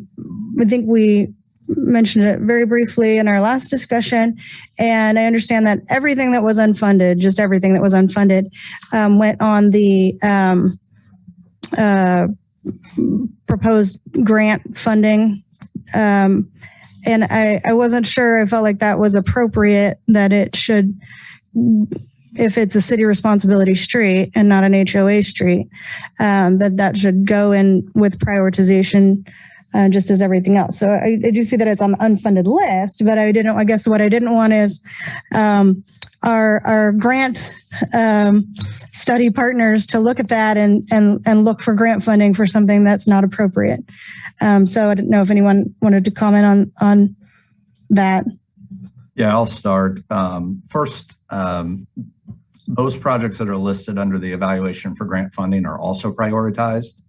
C: think we mentioned it very briefly in our last discussion, and I understand that everything that was unfunded, just everything that was unfunded, went on the proposed grant funding. And I wasn't sure, I felt like that was appropriate, that it should, if it's a city responsibility street and not an HOA street, that should go in with prioritization, just as everything else. So I do see that it's on the unfunded list, but I guess what I didn't want is our grant study partners to look at that and look for grant funding for something that's not appropriate. So I didn't know if anyone wanted to comment on that.
G: Yeah, I'll start. First, those projects that are listed under the evaluation for grant funding are also prioritized.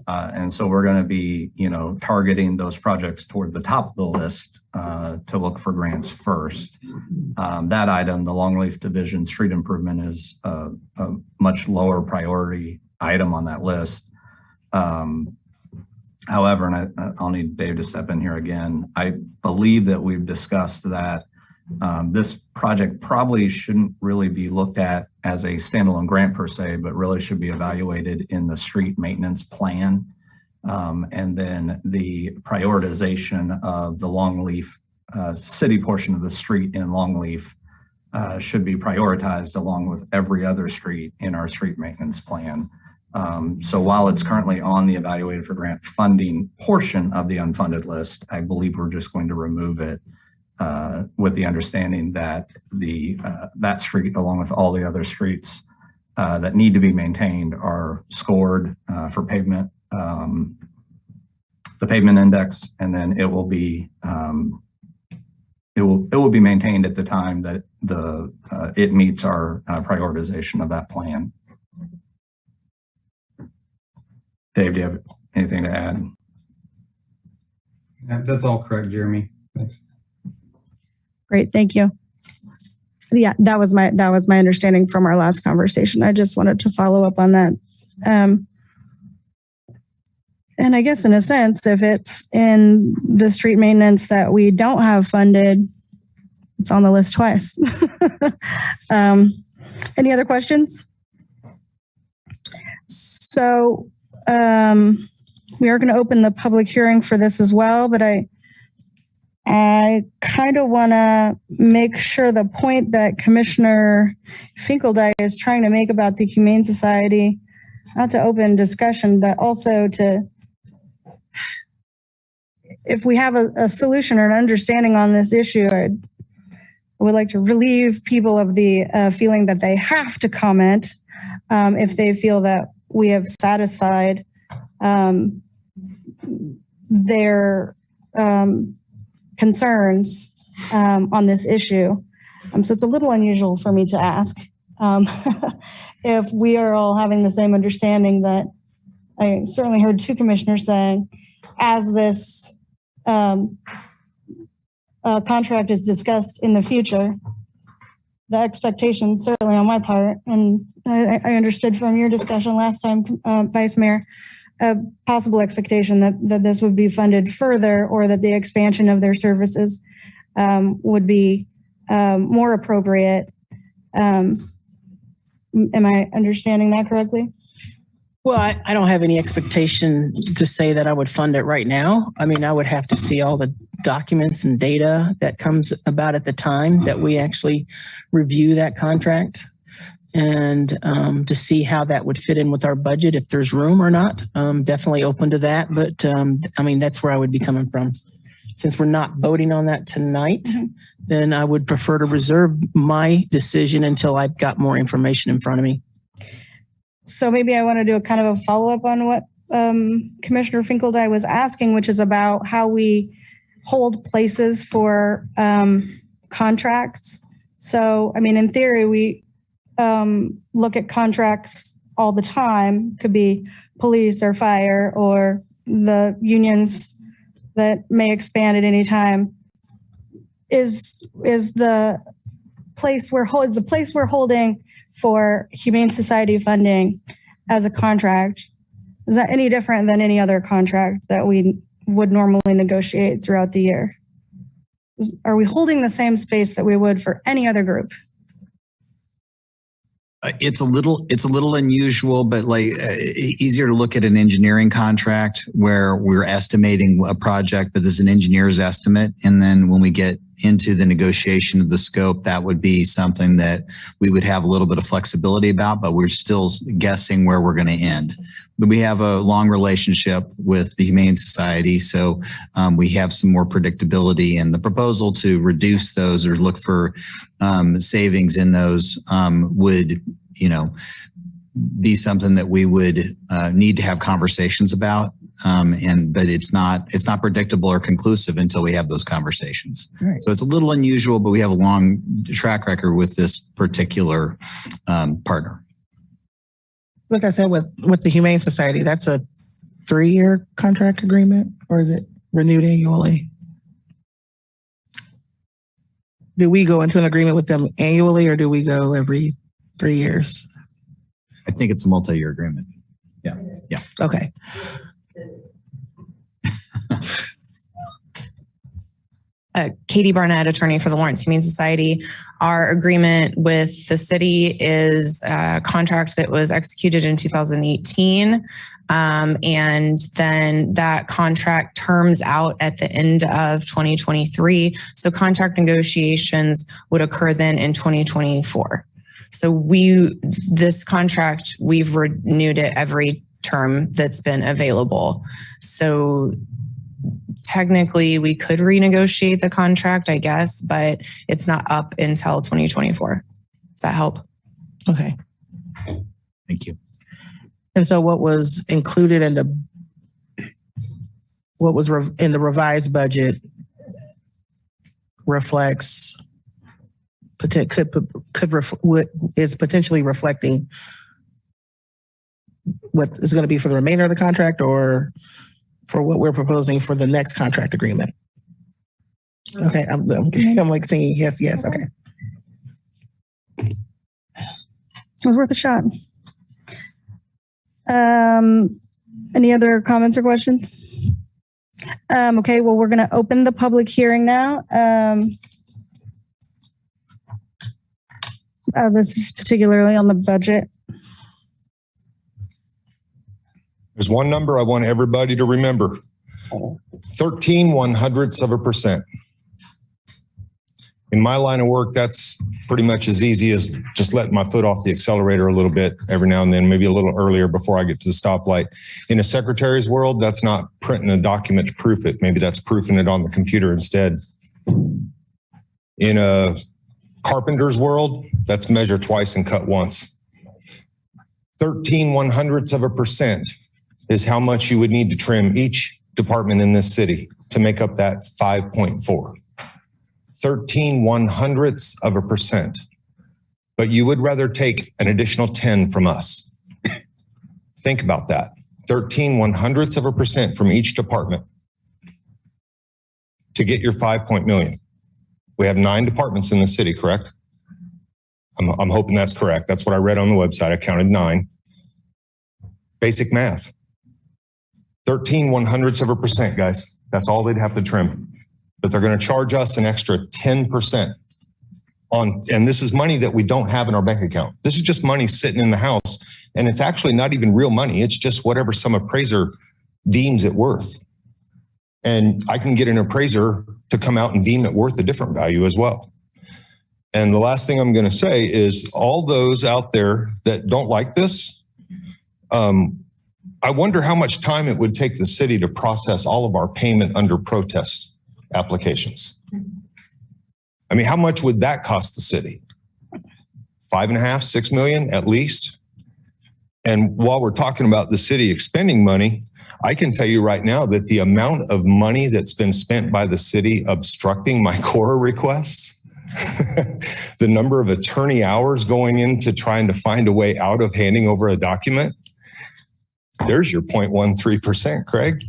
G: And so we're going to be, targeting those projects toward the top of the list to look for grants first. That item, the Longleaf Division Street Improvement, is a much lower priority item on that list. However, and I'll need Dave to step in here again, I believe that we've discussed that this project probably shouldn't really be looked at as a standalone grant per se, but really should be evaluated in the street maintenance plan. And then the prioritization of the Longleaf city portion of the street in Longleaf should be prioritized along with every other street in our street maintenance plan. So while it's currently on the evaluated for grant funding portion of the unfunded list, I believe we're just going to remove it with the understanding that that street, along with all the other streets that need to be maintained, are scored for pavement, the pavement index, and then it will be maintained at the time that it meets our prioritization of that plan. Dave, do you have anything to add?
T: That's all correct, Jeremy. Thanks.
C: Great, thank you. Yeah, that was my understanding from our last conversation. I just wanted to follow up on that. And I guess in a sense, if it's in the street maintenance that we don't have funded, it's on the list twice. Any other questions? So we are going to open the public hearing for this as well, but I kind of want to make sure the point that Commissioner Finkeldye is trying to make about the Humane Society, not to open discussion, but also to, if we have a solution or an understanding on this issue, I would like to relieve people of the feeling that they have to comment if they feel that we have satisfied their concerns on this issue. So it's a little unusual for me to ask if we are all having the same understanding that I certainly heard two commissioners saying, as this contract is discussed in the future, the expectation certainly on my part, and I understood from your discussion last time, Vice Mayor, a possible expectation that this would be funded further, or that the expansion of their services would be more appropriate. Am I understanding that correctly?
Q: Well, I don't have any expectation to say that I would fund it right now. I mean, I would have to see all the documents and data that comes about at the time that we actually review that contract, and to see how that would fit in with our budget, if there's room or not. Definitely open to that. But I mean, that's where I would be coming from. Since we're not voting on that tonight, then I would prefer to reserve my decision until I've got more information in front of me.
C: So maybe I want to do a kind of a follow-up on what Commissioner Finkeldye was asking, which is about how we hold places for contracts. So, I mean, in theory, we look at contracts all the time. Could be police or fire or the unions that may expand at any time. Is the place we're holding for Humane Society funding as a contract, is that any different than any other contract that we would normally negotiate throughout the year? Are we holding the same space that we would for any other group?
R: It's a little unusual, but easier to look at an engineering contract where we're estimating a project, but there's an engineer's estimate. And then when we get into the negotiation of the scope, that would be something that we would have a little bit of flexibility about, but we're still guessing where we're going to end. But we have a long relationship with the Humane Society, so we have some more predictability, and the proposal to reduce those or look for savings in those would, be something that we would need to have conversations about. But it's not predictable or conclusive until we have those conversations. Right. So it's a little unusual, but we have a long track record with this particular partner.
F: Like I said, with the Humane Society, that's a 3-year contract agreement, or is it renewed annually? Do we go into an agreement with them annually, or do we go every 3 years?
R: I think it's a multi-year agreement. Yeah.
F: Okay.
U: Katie Barnett, attorney for the Lawrence Humane Society. Our agreement with the city is a contract that was executed in 2018. And then that contract terms out at the end of 2023. So contract negotiations would occur then in 2024. So this contract, we've renewed it every term that's been available. So technically we could renegotiate the contract, I guess, but it's not up until 2024. Does that help?
F: Okay.
R: Thank you.
F: And so what was included in the revised budget reflects is potentially reflecting what is going to be for the remainder of the contract, or for what we're proposing for the next contract agreement? Okay, I'm like saying yes. Okay,
C: it was worth a shot. Any other comments or questions? Okay, well, we're going to open the public hearing now. This is particularly on the budget.
I: There's one number I want everybody to remember. 13/100%. In my line of work, that's pretty much as easy as just letting my foot off the accelerator a little bit every now and then, maybe a little earlier before I get to the stoplight. In a secretary's world, that's not printing a document to proof it. Maybe that's proofing it on the computer instead. In a Carpenter's world, that's measure twice and cut once. 13/100% is how much you would need to trim each department in this city to make up that 5.4. 13/100%. But you would rather take an additional 10 from us. Think about that. 13/100% from each department to get your 5 million. We have 9 departments in the city, correct? I'm hoping that's correct. That's what I read on the website. I counted 9. Basic math. 13/100%, guys. That's all they'd have to trim. But they're going to charge us an extra 10% on, and this is money that we don't have in our bank account. This is just money sitting in the house, and it's actually not even real money. It's just whatever some appraiser deems it worth. And I can get an appraiser to come out and deem it worth a different value as well. And the last thing I'm going to say is all those out there that don't like this, I wonder how much time it would take the city to process all of our payment under protest applications. I mean, how much would that cost the city? 5.5, 6 million at least. And while we're talking about the city expending money, I can tell you right now that the amount of money that's been spent by the city obstructing my Cora requests, the number of attorney hours going into trying to find a way out of handing over a document, there's your 0.13%, Craig.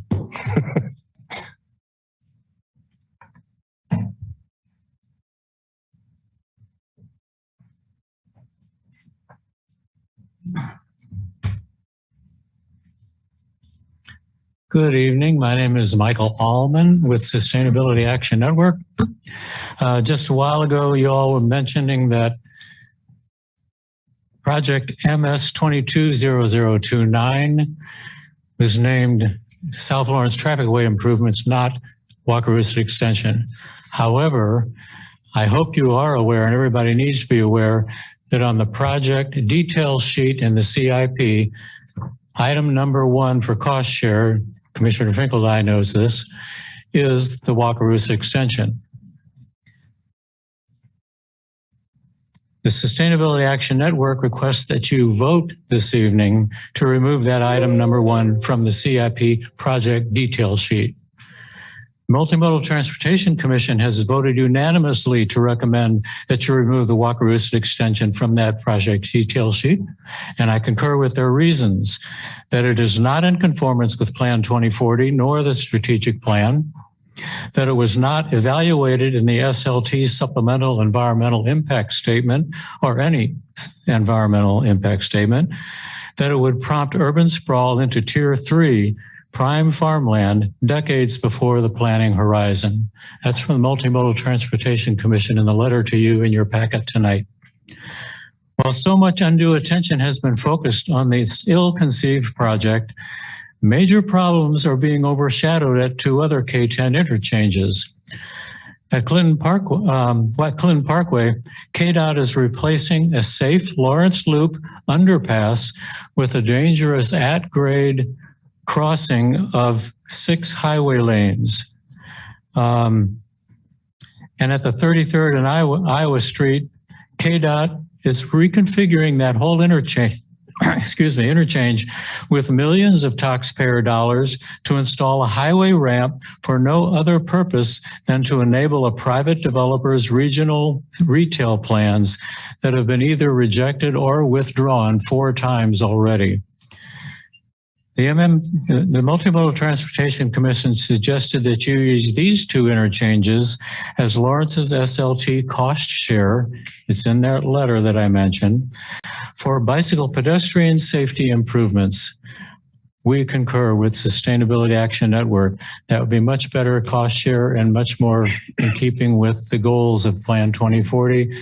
A: Good evening. My name is Michael Allman with Sustainability Action Network. Just a while ago, you all were mentioning that Project MS 220029 was named South Lawrence Trafficway Improvements, not Wakarusa Extension. However, I hope you are aware, and everybody needs to be aware, that on the project detail sheet in the CIP, item number 1 for cost share, Commissioner Finkeldine knows this, is the Wakarusa Extension. The Sustainability Action Network requests that you vote this evening to remove that item number 1 from the CIP project detail sheet. Multimodal Transportation Commission has voted unanimously to recommend that you remove the Wakarusa Extension from that project detail sheet, and I concur with their reasons that it is not in conformance with Plan 2040 nor the strategic plan, that it was not evaluated in the SLT Supplemental Environmental Impact Statement or any environmental impact statement, that it would prompt urban sprawl into Tier 3 prime farmland decades before the planning horizon. That's from the Multimodal Transportation Commission in the letter to you in your packet tonight. While so much undue attention has been focused on this ill-conceived project, major problems are being overshadowed at 2 other K-10 interchanges. At Clinton Parkway, KDOT is replacing a safe Lawrence Loop underpass with a dangerous at-grade crossing of 6 highway lanes. And at the 33rd and Iowa Street, KDOT is reconfiguring that whole interchange with millions of taxpayer dollars to install a highway ramp for no other purpose than to enable a private developer's regional retail plans that have been either rejected or withdrawn 4 times already. The Multimodal Transportation Commission suggested that you use these 2 interchanges as Lawrence's SLT cost share, it's in that letter that I mentioned, for bicycle pedestrian safety improvements. We concur with Sustainability Action Network. That would be much better cost share and much more in keeping with the goals of Plan 2040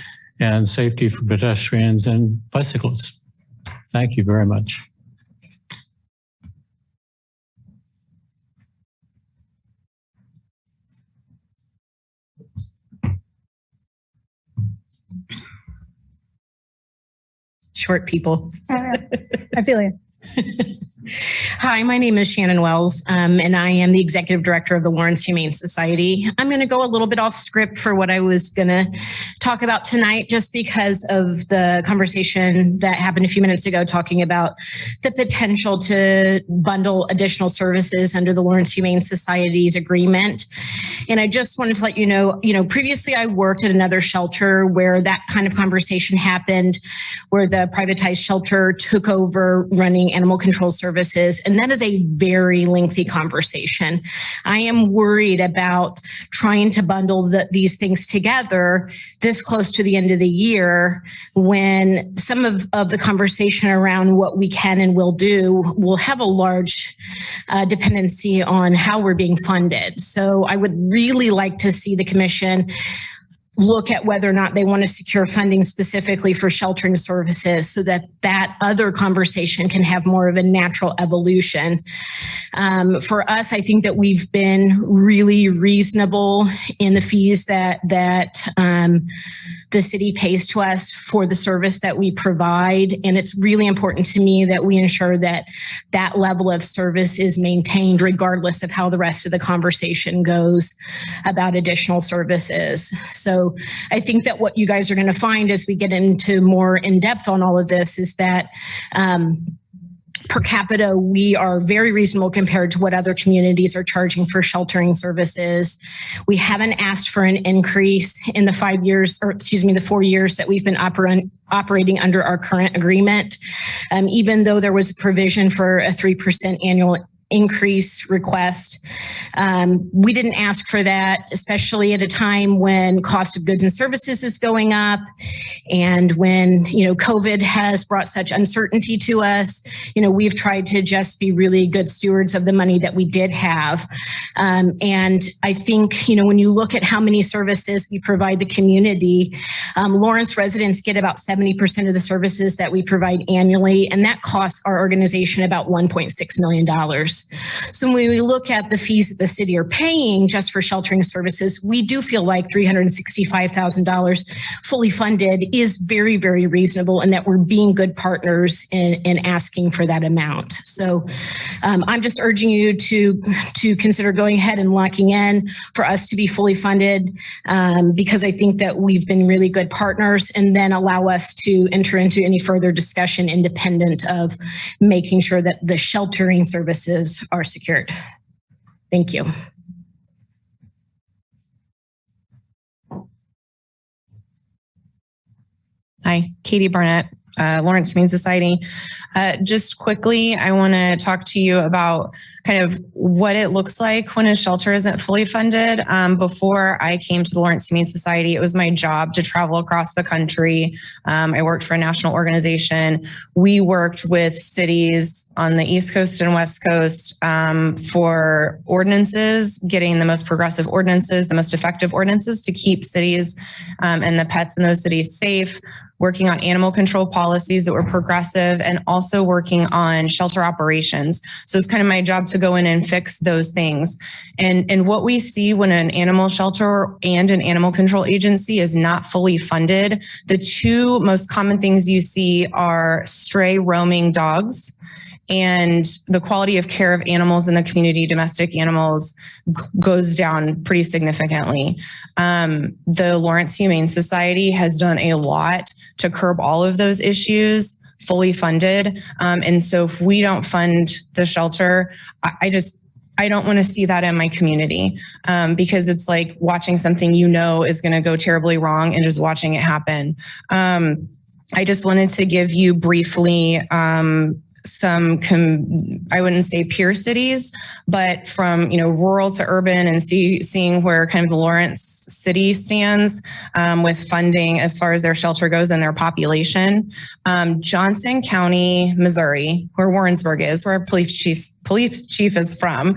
A: and safety for pedestrians and bicyclists. Thank you very much.
U: Short people.
C: I feel you.
B: Hi, my name is Shannon Wells, and I am the Executive Director of the Lawrence Humane Society. I'm going to go a little bit off script for what I was going to talk about tonight, just because of the conversation that happened a few minutes ago talking about the potential to bundle additional services under the Lawrence Humane Society's agreement. And I just wanted to let you know, previously I worked at another shelter where that kind of conversation happened, where the privatized shelter took over running animal control services. And that is a very lengthy conversation. I am worried about trying to bundle these things together this close to the end of the year, when some of the conversation around what we can and will do will have a large dependency on how we're being funded. So I would really like to see the commission look at whether or not they want to secure funding specifically for sheltering services, so that that other conversation can have more of a natural evolution. For us, I think that we've been really reasonable in the fees that the city pays to us for the service that we provide. And it's really important to me that we ensure that that level of service is maintained regardless of how the rest of the conversation goes about additional services. So I think that what you guys are going to find as we get into more in depth on all of this is that per capita, we are very reasonable compared to what other communities are charging for sheltering services. We haven't asked for an increase in the 4 years that we've been operating under our current agreement, even though there was a provision for a 3% annual increase request. We didn't ask for that, especially at a time when cost of goods and services is going up, and when COVID has brought such uncertainty to us. We've tried to just be really good stewards of the money that we did have. And I think when you look at how many services we provide the community, Lawrence residents get about 70% of the services that we provide annually, and that costs our organization about $1.6 million. So when we look at the fees that the city are paying just for sheltering services, we do feel like $365,000 fully funded is very, very reasonable, and that we're being good partners in asking for that amount. So I'm just urging you to consider going ahead and locking in for us to be fully funded, because I think that we've been really good partners, and then allow us to enter into any further discussion independent of making sure that the sheltering services are secured. Thank you.
U: Hi, Katie Barnett, Lawrence Humane Society. Just quickly, I want to talk to you about kind of what it looks like when a shelter isn't fully funded. Before I came to the Lawrence Humane Society, it was my job to travel across the country. I worked for a national organization. We worked with cities on the East Coast and West Coast for ordinances, getting the most progressive ordinances, the most effective ordinances to keep cities and the pets in those cities safe, working on animal control policies that were progressive, and also working on shelter operations. So it's kind of my job to go in and fix those things. And what we see when an animal shelter and an animal control agency is not fully funded, the two most common things you see are stray roaming dogs, and the quality of care of animals in the community, domestic animals, goes down pretty significantly. The Lawrence Humane Society has done a lot to curb all of those issues, fully funded. And so if we don't fund the shelter, I don't want to see that in my community, because it's like watching something is going to go terribly wrong and just watching it happen. I just wanted to give you briefly I wouldn't say peer cities, but from rural to urban, and seeing where kind of the Lawrence city stands with funding as far as their shelter goes and their population. Johnson County, Missouri, where Warrensburg is, where our police chief is from,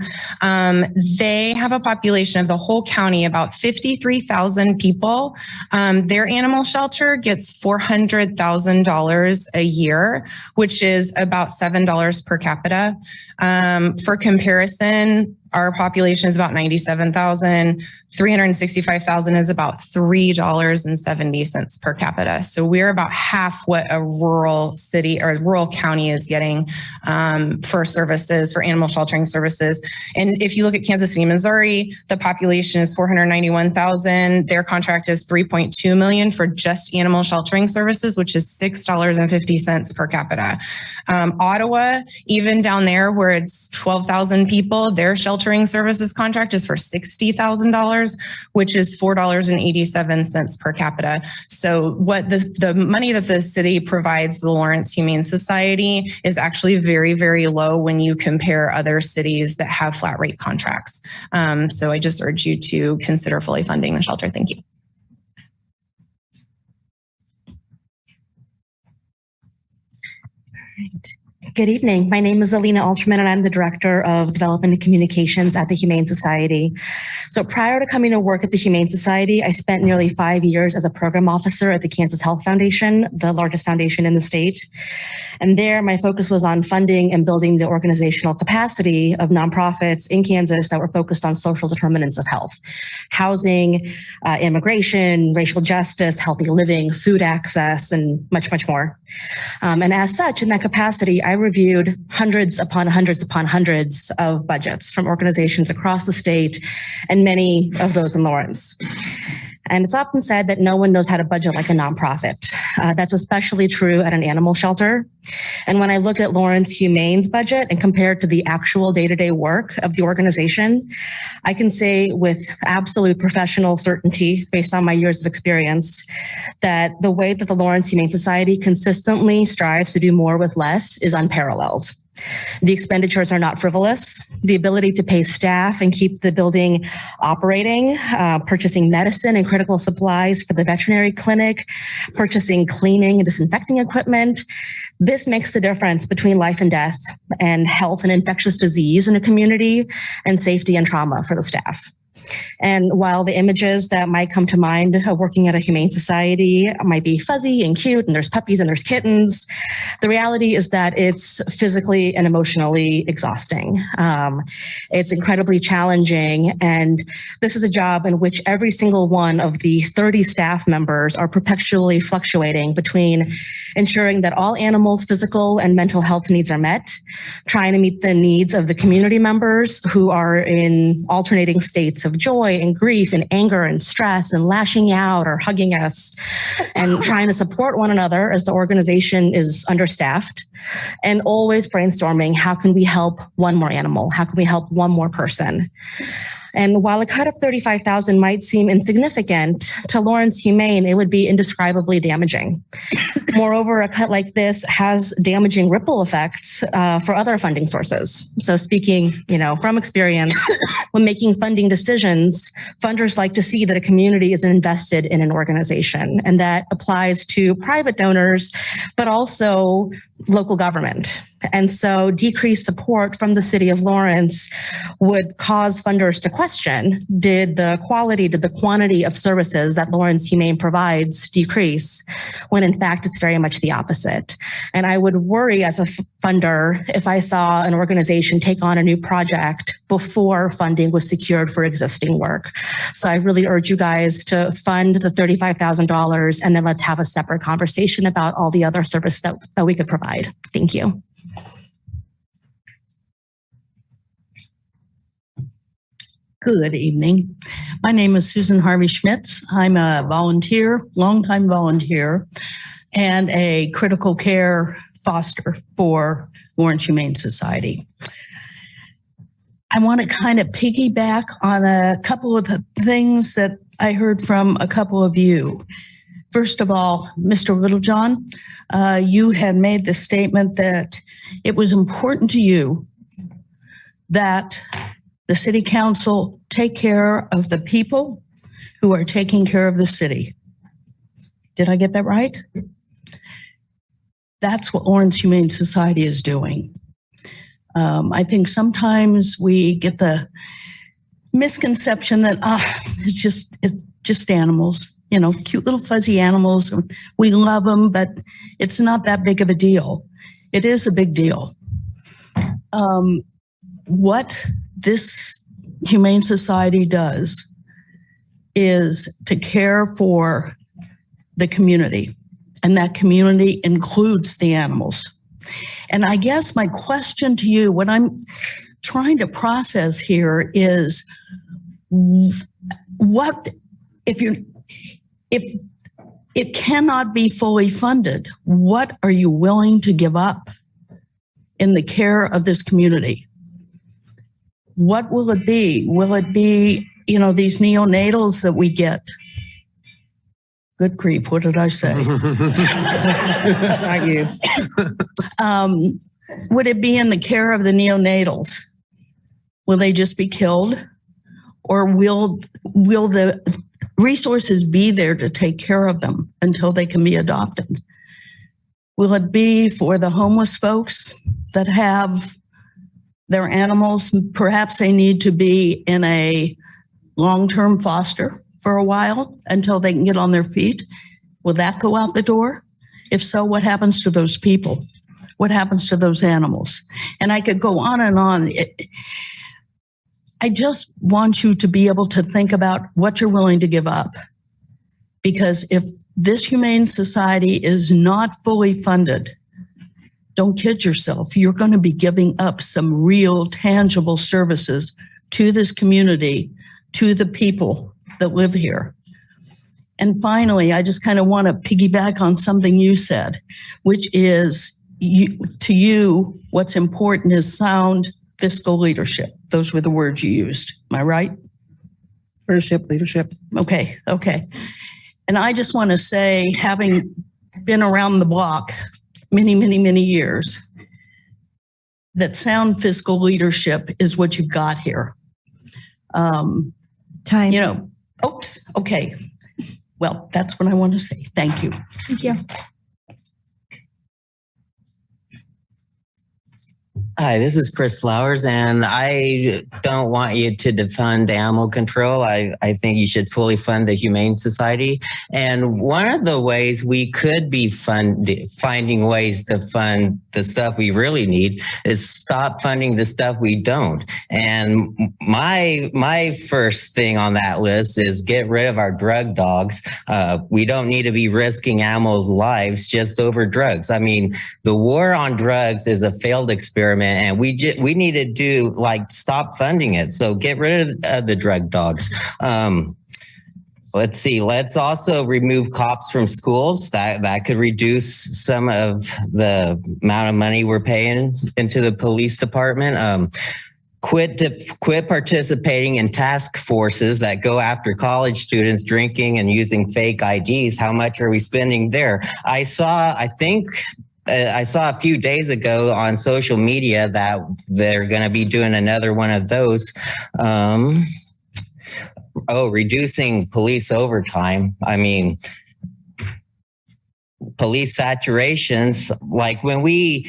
U: they have a population of the whole county about 53,000 people. Their animal shelter gets $400,000 a year, which is about $7 per capita. For comparison, our population is about 97,000. 365,000 is about $3.70 per capita. So we're about half what a rural city or rural county is getting for services, for animal sheltering services. And if you look at Kansas City, Missouri, the population is 491,000. Their contract is $3.2 million for just animal sheltering services, which is $6.50 per capita. Ottawa, even down there where it's 12,000 people, their sheltering services contract is for $60,000, which is $4.87 per capita. So what the money that the city provides the Lawrence Humane Society is actually very, very low when you compare other cities that have flat rate contracts. So I just urge you to consider fully funding the shelter. Thank you.
D: Good evening. My name is Alina Alterman, and I'm the Director of Development and Communications at the Humane Society. So prior to coming to work at the Humane Society, I spent nearly 5 years as a program officer at the Kansas Health Foundation, the largest foundation in the state. And there, my focus was on funding and building the organizational capacity of nonprofits in Kansas that were focused on social determinants of health: housing, immigration, racial justice, healthy living, food access, and much, much more. And as such, in that capacity, I reviewed hundreds upon hundreds upon hundreds of budgets from organizations across the state, and many of those in Lawrence. And it's often said that no one knows how to budget like a nonprofit. That's especially true at an animal shelter. And when I look at Lawrence Humane's budget and compare it to the actual day-to-day work of the organization, I can say with absolute professional certainty, based on my years of experience, that the way that the Lawrence Humane Society consistently strives to do more with less is unparalleled. The expenditures are not frivolous. The ability to pay staff and keep the building operating, purchasing medicine and critical supplies for the veterinary clinic, purchasing cleaning and disinfecting equipment. This makes the difference between life and death and health and infectious disease in a community, and safety and trauma for the staff. And while the images that might come to mind of working at a humane society might be fuzzy and cute, and there's puppies and there's kittens, the reality is that it's physically and emotionally exhausting. It's incredibly challenging. And this is a job in which every single one of the 30 staff members are perpetually fluctuating between ensuring that all animals' physical and mental health needs are met, trying to meet the needs of the community members who are in alternating states of joy and grief and anger and stress and lashing out or hugging us, and trying to support one another as the organization is understaffed, and always brainstorming, how can we help one more animal? How can we help one more person? And while a cut of $35,000 might seem insignificant, to Lawrence Humane, it would be indescribably damaging. Moreover, a cut like this has damaging ripple effects for other funding sources. So speaking, from experience, when making funding decisions, funders like to see that a community is invested in an organization, and that applies to private donors, but also local government. And so decreased support from the city of Lawrence would cause funders to question, did the quality, did the quantity of services that Lawrence Humane provides decrease, when in fact it's very much the opposite. And I would worry as a funder if I saw an organization take on a new project before funding was secured for existing work. So I really urge you guys to fund the $35,000, and then let's have a separate conversation about all the other service that we could provide. Thank you.
V: Good evening. My name is Susan Harvey Schmitz. I'm a volunteer, longtime volunteer, and a critical care foster for Lawrence Humane Society. I want to kind of piggyback on a couple of the things that I heard from a couple of you. First of all, Mr. Littlejohn, you had made the statement that it was important to you that the city council take care of the people who are taking care of the city. Did I get that right? That's what Lawrence Humane Society is doing. I think sometimes we get the misconception that it's just animals, cute little fuzzy animals. We love them, but it's not that big of a deal. It is a big deal. What this Humane Society does is to care for the community, and that community includes the animals. And I guess my question to you, what I'm trying to process here is, what if it cannot be fully funded, what are you willing to give up in the care of this community? What will it be? Will it be, these neonatals that we get? Good grief, what did I say? Not you. Would it be in the care of the neonatals? Will they just be killed? Or will the resources be there to take care of them until they can be adopted? Will it be for the homeless folks that have their animals? Perhaps they need to be in a long-term foster for a while until they can get on their feet. Will that go out the door? If so, what happens to those people? What happens to those animals? And I could go on and on. I just want you to be able to think about what you're willing to give up. Because if this Humane Society is not fully funded, don't kid yourself. You're going to be giving up some real tangible services to this community, to the people that live here. And finally, I just kind of want to piggyback on something you said, which is to you, what's important is sound fiscal leadership. Those were the words you used. Am I right?
F: Leadership.
V: Okay. And I just want to say, having been around the block many, many, many years, that sound fiscal leadership is what you've got here.
E: Time.
V: Oops. Okay. Well, that's what I want to say. Thank you.
C: Thank you.
N: Hi, this is Chris Flowers, and I don't want you to defund animal control. I think you should fully fund the Humane Society. And one of the ways we could be finding ways to fund the stuff we really need is stop funding the stuff we don't. And my first thing on that list is get rid of our drug dogs. We don't need to be risking animals' lives just over drugs. I mean, the war on drugs is a failed experiment, and we need to stop funding it. So get rid of the drug dogs. Let's see. Let's also remove cops from schools. That could reduce some of the amount of money we're paying into the police department. Quit participating in task forces that go after college students drinking and using fake IDs. How much are we spending there? I saw a few days ago on social media that they're going to be doing another one of those. Reducing police overtime. I mean, police saturations, like when we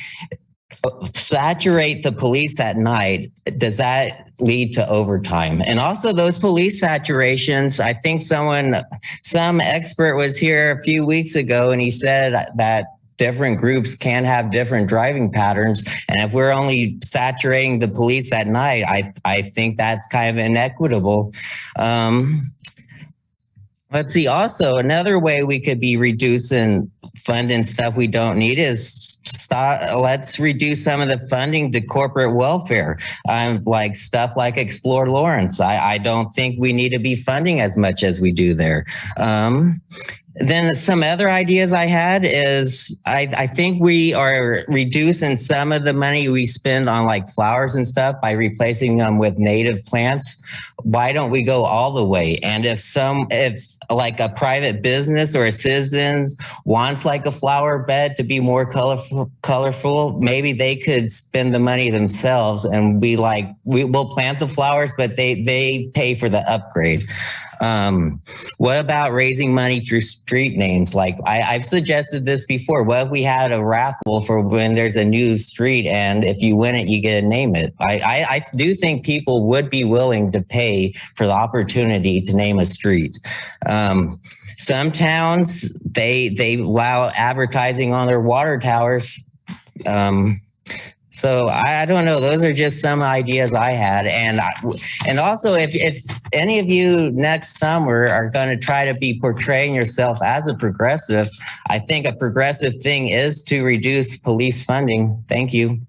N: saturate the police at night, does that lead to overtime? And also those police saturations, I think some expert was here a few weeks ago and he said that different groups can have different driving patterns. And if we're only saturating the police at night, I think that's kind of inequitable. Let's see. Also, another way we could be reducing funding stuff we don't need is let's reduce some of the funding to corporate welfare. Like stuff like Explore Lawrence. I don't think we need to be funding as much as we do there. Then some other ideas I had is I think we are reducing some of the money we spend on like flowers and stuff by replacing them with native plants. Why don't we go all the way? And if like a private business or a citizen wants like a flower bed to be more colorful, maybe they could spend the money themselves and we'll plant the flowers, but they pay for the upgrade. What about raising money through street names? Like I've suggested this before. What if we had a raffle for when there's a new street, and if you win it, you get to name it? I do think people would be willing to pay for the opportunity to name a street. Some towns, they allow advertising on their water towers. So I don't know. Those are just some ideas I had. And also, if any of you next summer are going to try to be portraying yourself as a progressive, I think a progressive thing is to reduce police funding. Thank you.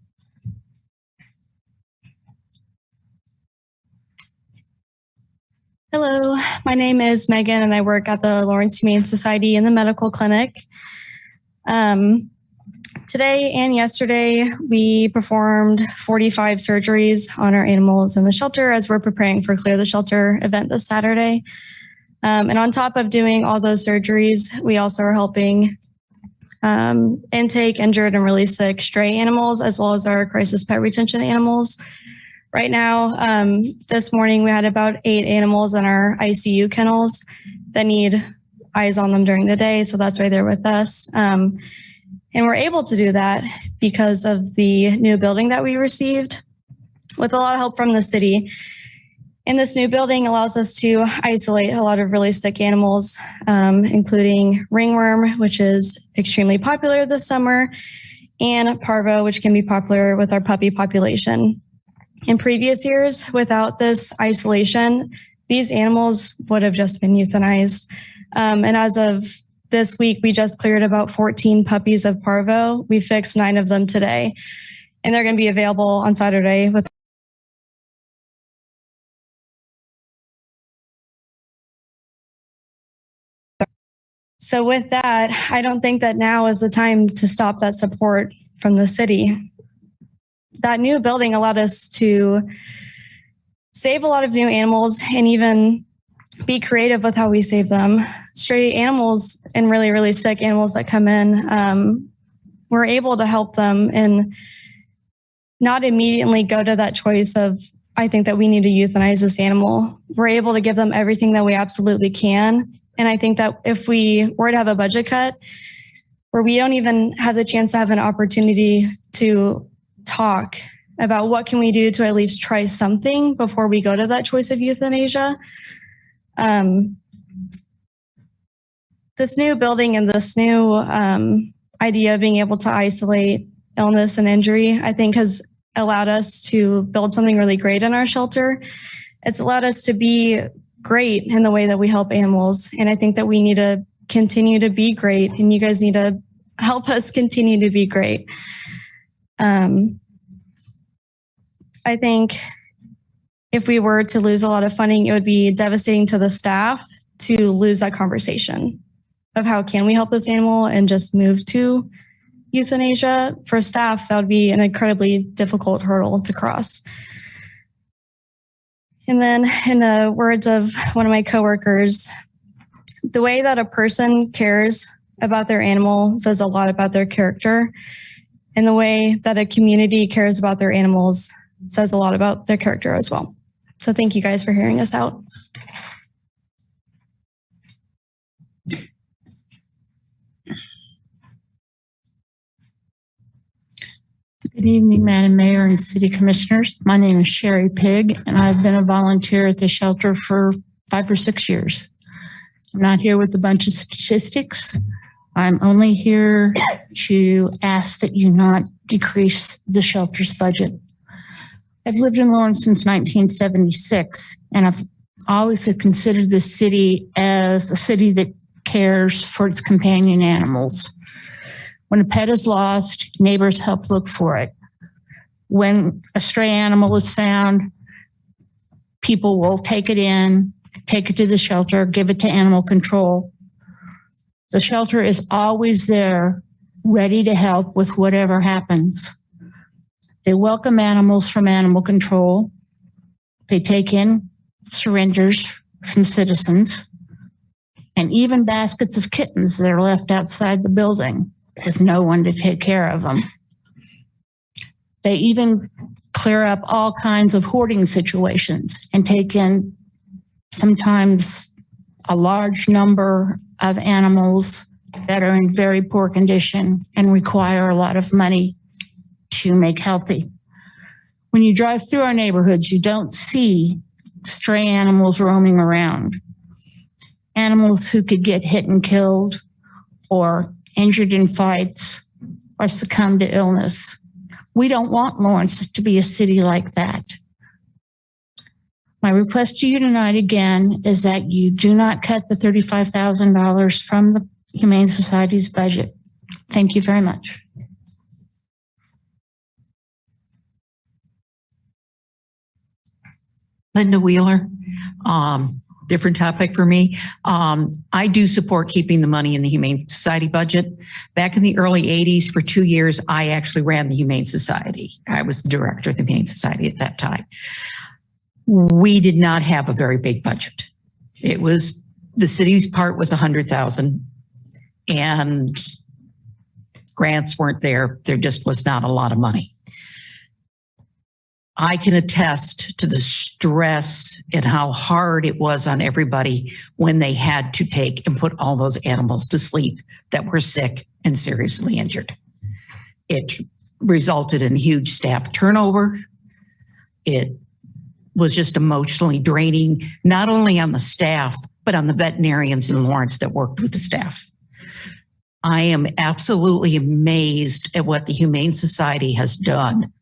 J: Hello, my name is Megan and I work at the Lawrence Humane Society in the medical clinic. Today and yesterday, we performed 45 surgeries on our animals in the shelter as we're preparing for Clear the Shelter event this Saturday. And on top of doing all those surgeries, we also are helping intake injured and really sick stray animals, as well as our crisis pet retention animals. Right now, this morning, we had about 8 animals in our ICU kennels that need eyes on them during the day. So that's why they're with us. And we're able to do that because of the new building that we received with a lot of help from the city. And this new building allows us to isolate a lot of really sick animals, including ringworm, which is extremely popular this summer, and parvo, which can be popular with our puppy population. In previous years, without this isolation, these animals would have just been euthanized. And as of this week, we just cleared about 14 puppies of parvo. We fixed 9 of them today, and they're going to be available on Saturday with So with that, I don't think that now is the time to stop that support from the city. That new building allowed us to save a lot of new animals and even be creative with how we save them. Stray animals and really, really sick animals that come in, we're able to help them and not immediately go to that choice of, I think that we need to euthanize this animal. We're able to give them everything that we absolutely can. And I think that if we were to have a budget cut where we don't even have the chance to have an opportunity to talk about what can we do to at least try something before we go to that choice of euthanasia, this new building and this new idea of being able to isolate illness and injury, I think has allowed us to build something really great in our shelter. It's allowed us to be great in the way that we help animals. And I think that we need to continue to be great, and you guys need to help us continue to be great. I think if we were to lose a lot of funding, it would be devastating to the staff to lose that conversation of how can we help this animal and just move to euthanasia. For staff, that would be an incredibly difficult hurdle to cross. And then in the words of one of my coworkers, the way that a person cares about their animal says a lot about their character. And the way that a community cares about their animals says a lot about their character as well. So thank you guys for hearing us out.
K: Good evening, Madam Mayor and City Commissioners. My name is Sherry Pigg, and I've been a volunteer at the shelter for 5 or 6 years. I'm not here with a bunch of statistics. I'm only here to ask that you not decrease the shelter's budget. I've lived in Lawrence since 1976, and I've always considered this city as a city that cares for its companion animals. When a pet is lost, neighbors help look for it. When a stray animal is found, people will take it in, take it to the shelter, give it to animal control. The shelter is always there, ready to help with whatever happens. They welcome animals from animal control. They take in surrenders from citizens, and even baskets of kittens that are left outside the building with no one to take care of them. They even clear up all kinds of hoarding situations and take in sometimes a large number of animals that are in very poor condition and require a lot of money to make healthy. When you drive through our neighborhoods, you don't see stray animals roaming around. Animals who could get hit and killed or injured in fights or succumb to illness. We don't want Lawrence to be a city like that. My request to you tonight again is that you do not cut the $35,000 from the Humane Society's budget. Thank you very much.
O: Linda Wheeler, different topic for me. I do support keeping the money in the Humane Society budget. Back in the early 80s, for 2 years, I actually ran the Humane Society. I was the director of the Humane Society at that time. We did not have a very big budget. It was, the city's part was $100,000 and grants weren't there. There just was not a lot of money. I can attest to the stress and how hard it was on everybody when they had to take and put all those animals to sleep that were sick and seriously injured. It resulted in huge staff turnover. It was just emotionally draining, not only on the staff, but on the veterinarians in Lawrence that worked with the staff. I am absolutely amazed at what the Humane Society has done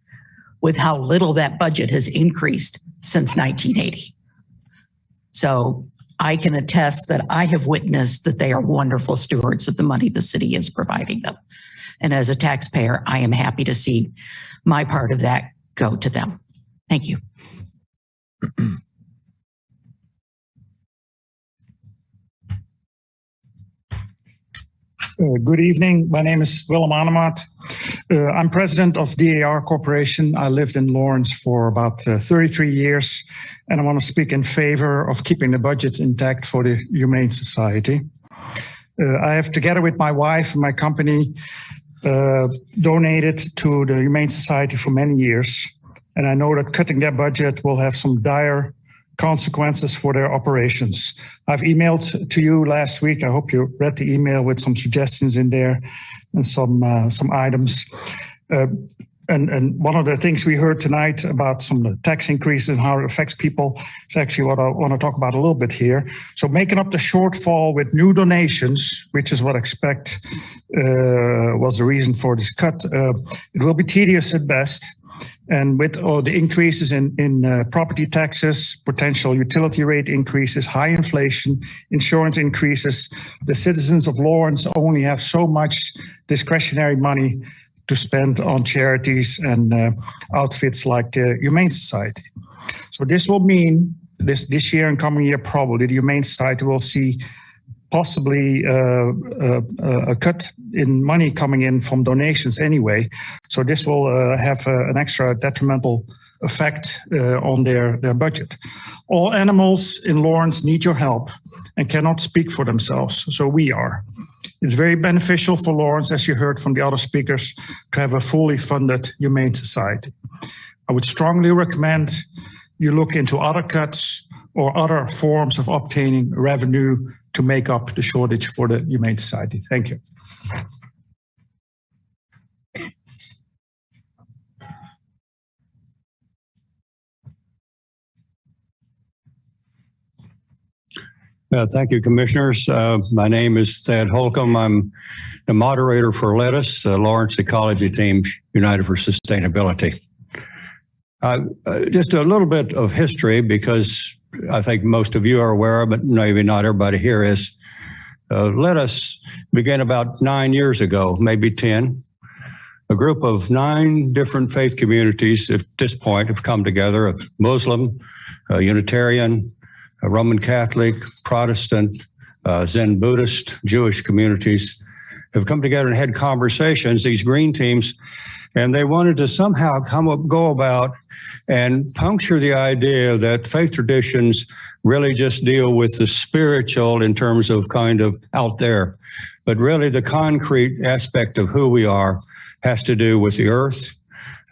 O: with how little that budget has increased since 1980. So I can attest that I have witnessed that they are wonderful stewards of the money the city is providing them. And as a taxpayer, I am happy to see my part of that go to them. Thank you.
L: Good evening. My name is Willem Anemat. I'm president of DAR Corporation. I lived in Lawrence for about 33 years, and I want to speak in favor of keeping the budget intact for the Humane Society. I have, together with my wife and my company, donated to the Humane Society for many years, and I know that cutting their budget will have some dire consequences for their operations. I've emailed to you last week. I hope you read the email with some suggestions in there and some items. And one of the things we heard tonight about some of the tax increases and how it affects people is actually what I want to talk about a little bit here. So making up the shortfall with new donations, which is what I expect was the reason for this cut, it will be tedious at best. And with all the increases in property taxes, potential utility rate increases, high inflation, insurance increases, the citizens of Lawrence only have so much discretionary money to spend on charities and outfits like the Humane Society. So this will mean this year and coming year probably the Humane Society will see possibly a cut in money coming in from donations anyway. So this will have an extra detrimental effect on their budget. All animals in Lawrence need your help and cannot speak for themselves, so we are. It's very beneficial for Lawrence, as you heard from the other speakers, to have a fully funded Humane Society. I would strongly recommend you look into other cuts or other forms of obtaining revenue to make up the shortage for the Humane Society. Thank you.
M: Thank you, Commissioners. My name is Thad Holcomb. I'm the moderator for Lettuce, Lawrence Ecology Team United for Sustainability. Just a little bit of history, because I think most of you are aware, but maybe not everybody here is. Lettuce began about 9 years ago, maybe 10. A group of 9 different faith communities at this point have come together: a Muslim, a Unitarian, a Roman Catholic, Protestant, Zen Buddhist, Jewish communities have come together and had conversations, these green teams, and they wanted to somehow go about and puncture the idea that faith traditions really just deal with the spiritual in terms of kind of out there, but really the concrete aspect of who we are has to do with the earth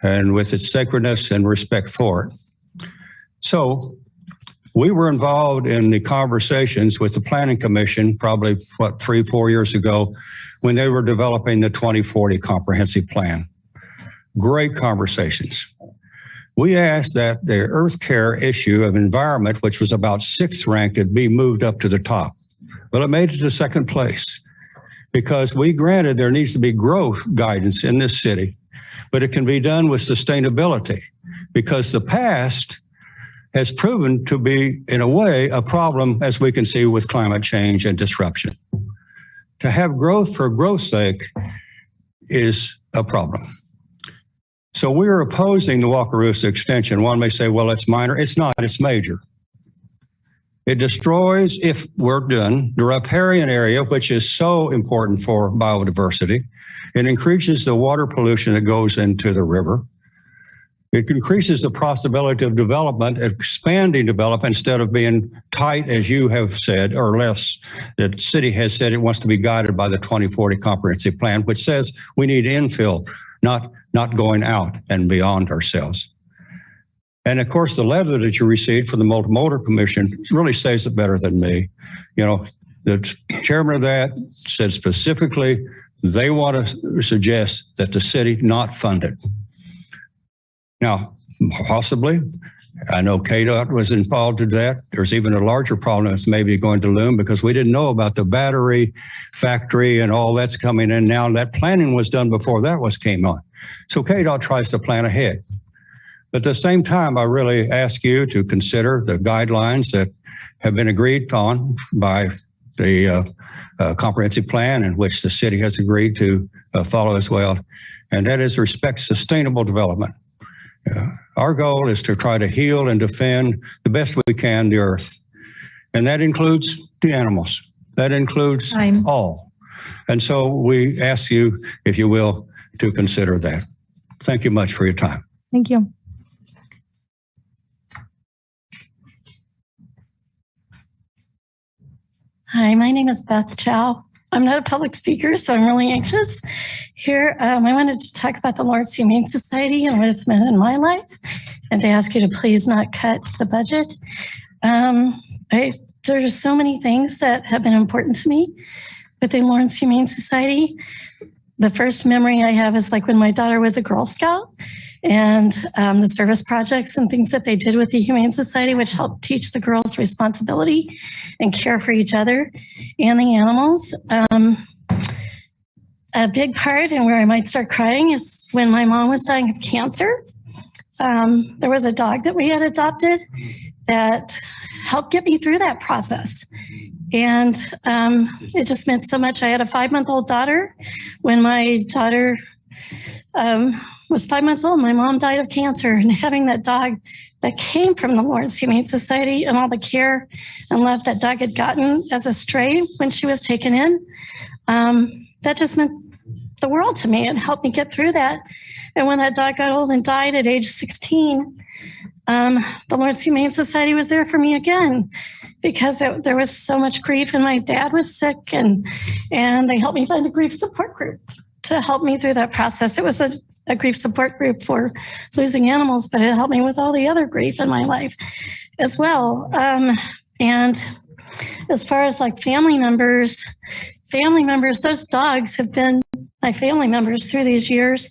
M: and with its sacredness and respect for it. So we were involved in the conversations with the Planning Commission probably, 3-4 years ago, when they were developing the 2040 Comprehensive Plan. Great conversations. We asked that the earth care issue of environment, which was about 6th ranked, be moved up to the top. Well, it made it to 2nd place because we granted there needs to be growth guidance in this city. but it can be done with sustainability because the past has proven to be, in a way, a problem, as we can see with climate change and disruption. To have growth for growth's sake is a problem. So we're opposing the Wakarusa extension. One may say, well, it's minor. It's not, it's major. It destroys, if we're done, the riparian area, which is so important for biodiversity. It increases the water pollution that goes into the river. It increases the possibility of development, expanding development instead of being tight, as you have said, or less. The city has said it wants to be guided by the 2040 comprehensive plan, which says we need infill, not going out and beyond ourselves. And of course, the letter that you received from the Multimodal Commission really says it better than me. You know, the chairman of that said specifically they want to suggest that the city not fund it. Now, possibly, I know KDOT was involved in that. There's even a larger problem that's maybe going to loom because we didn't know about the battery factory and all that's coming in now. That planning was done before that came on. So KDOT tries to plan ahead. But at the same time, I really ask you to consider the guidelines that have been agreed on by the comprehensive plan in which the city has agreed to follow as well. And that is respect sustainable development. Our goal is to try to heal and defend the best we can the earth. And that includes the animals. That includes all. And so we ask you, if you will, to consider that. Thank you much for your time.
K: Thank you.
P: Hi, my name is Beth Chow. I'm not a public speaker, so I'm really anxious here. I wanted to talk about the Lawrence Humane Society and what it's meant in my life, and to ask you to please not cut the budget. There's so many things that have been important to me with the Lawrence Humane Society. The first memory I have is like when my daughter was a Girl Scout, and the service projects and things that they did with the Humane Society, which helped teach the girls responsibility and care for each other and the animals. A big part, and where I might start crying, is when my mom was dying of cancer. There was a dog that we had adopted that helped get me through that process. And it just meant so much. I had a 5-month-old daughter. When my daughter was 5 months old, my mom died of cancer, and having that dog that came from the Lawrence Humane Society and all the care and love that dog had gotten as a stray when she was taken in, that just meant the world to me. It helped me get through that. And when that dog got old and died at age 16, the Lawrence Humane Society was there for me again, because there was so much grief, and my dad was sick, and they helped me find a grief support group to help me through that process. It was a grief support group for losing animals, but it helped me with all the other grief in my life as well. And as far as like family members, those dogs have been my family members through these years.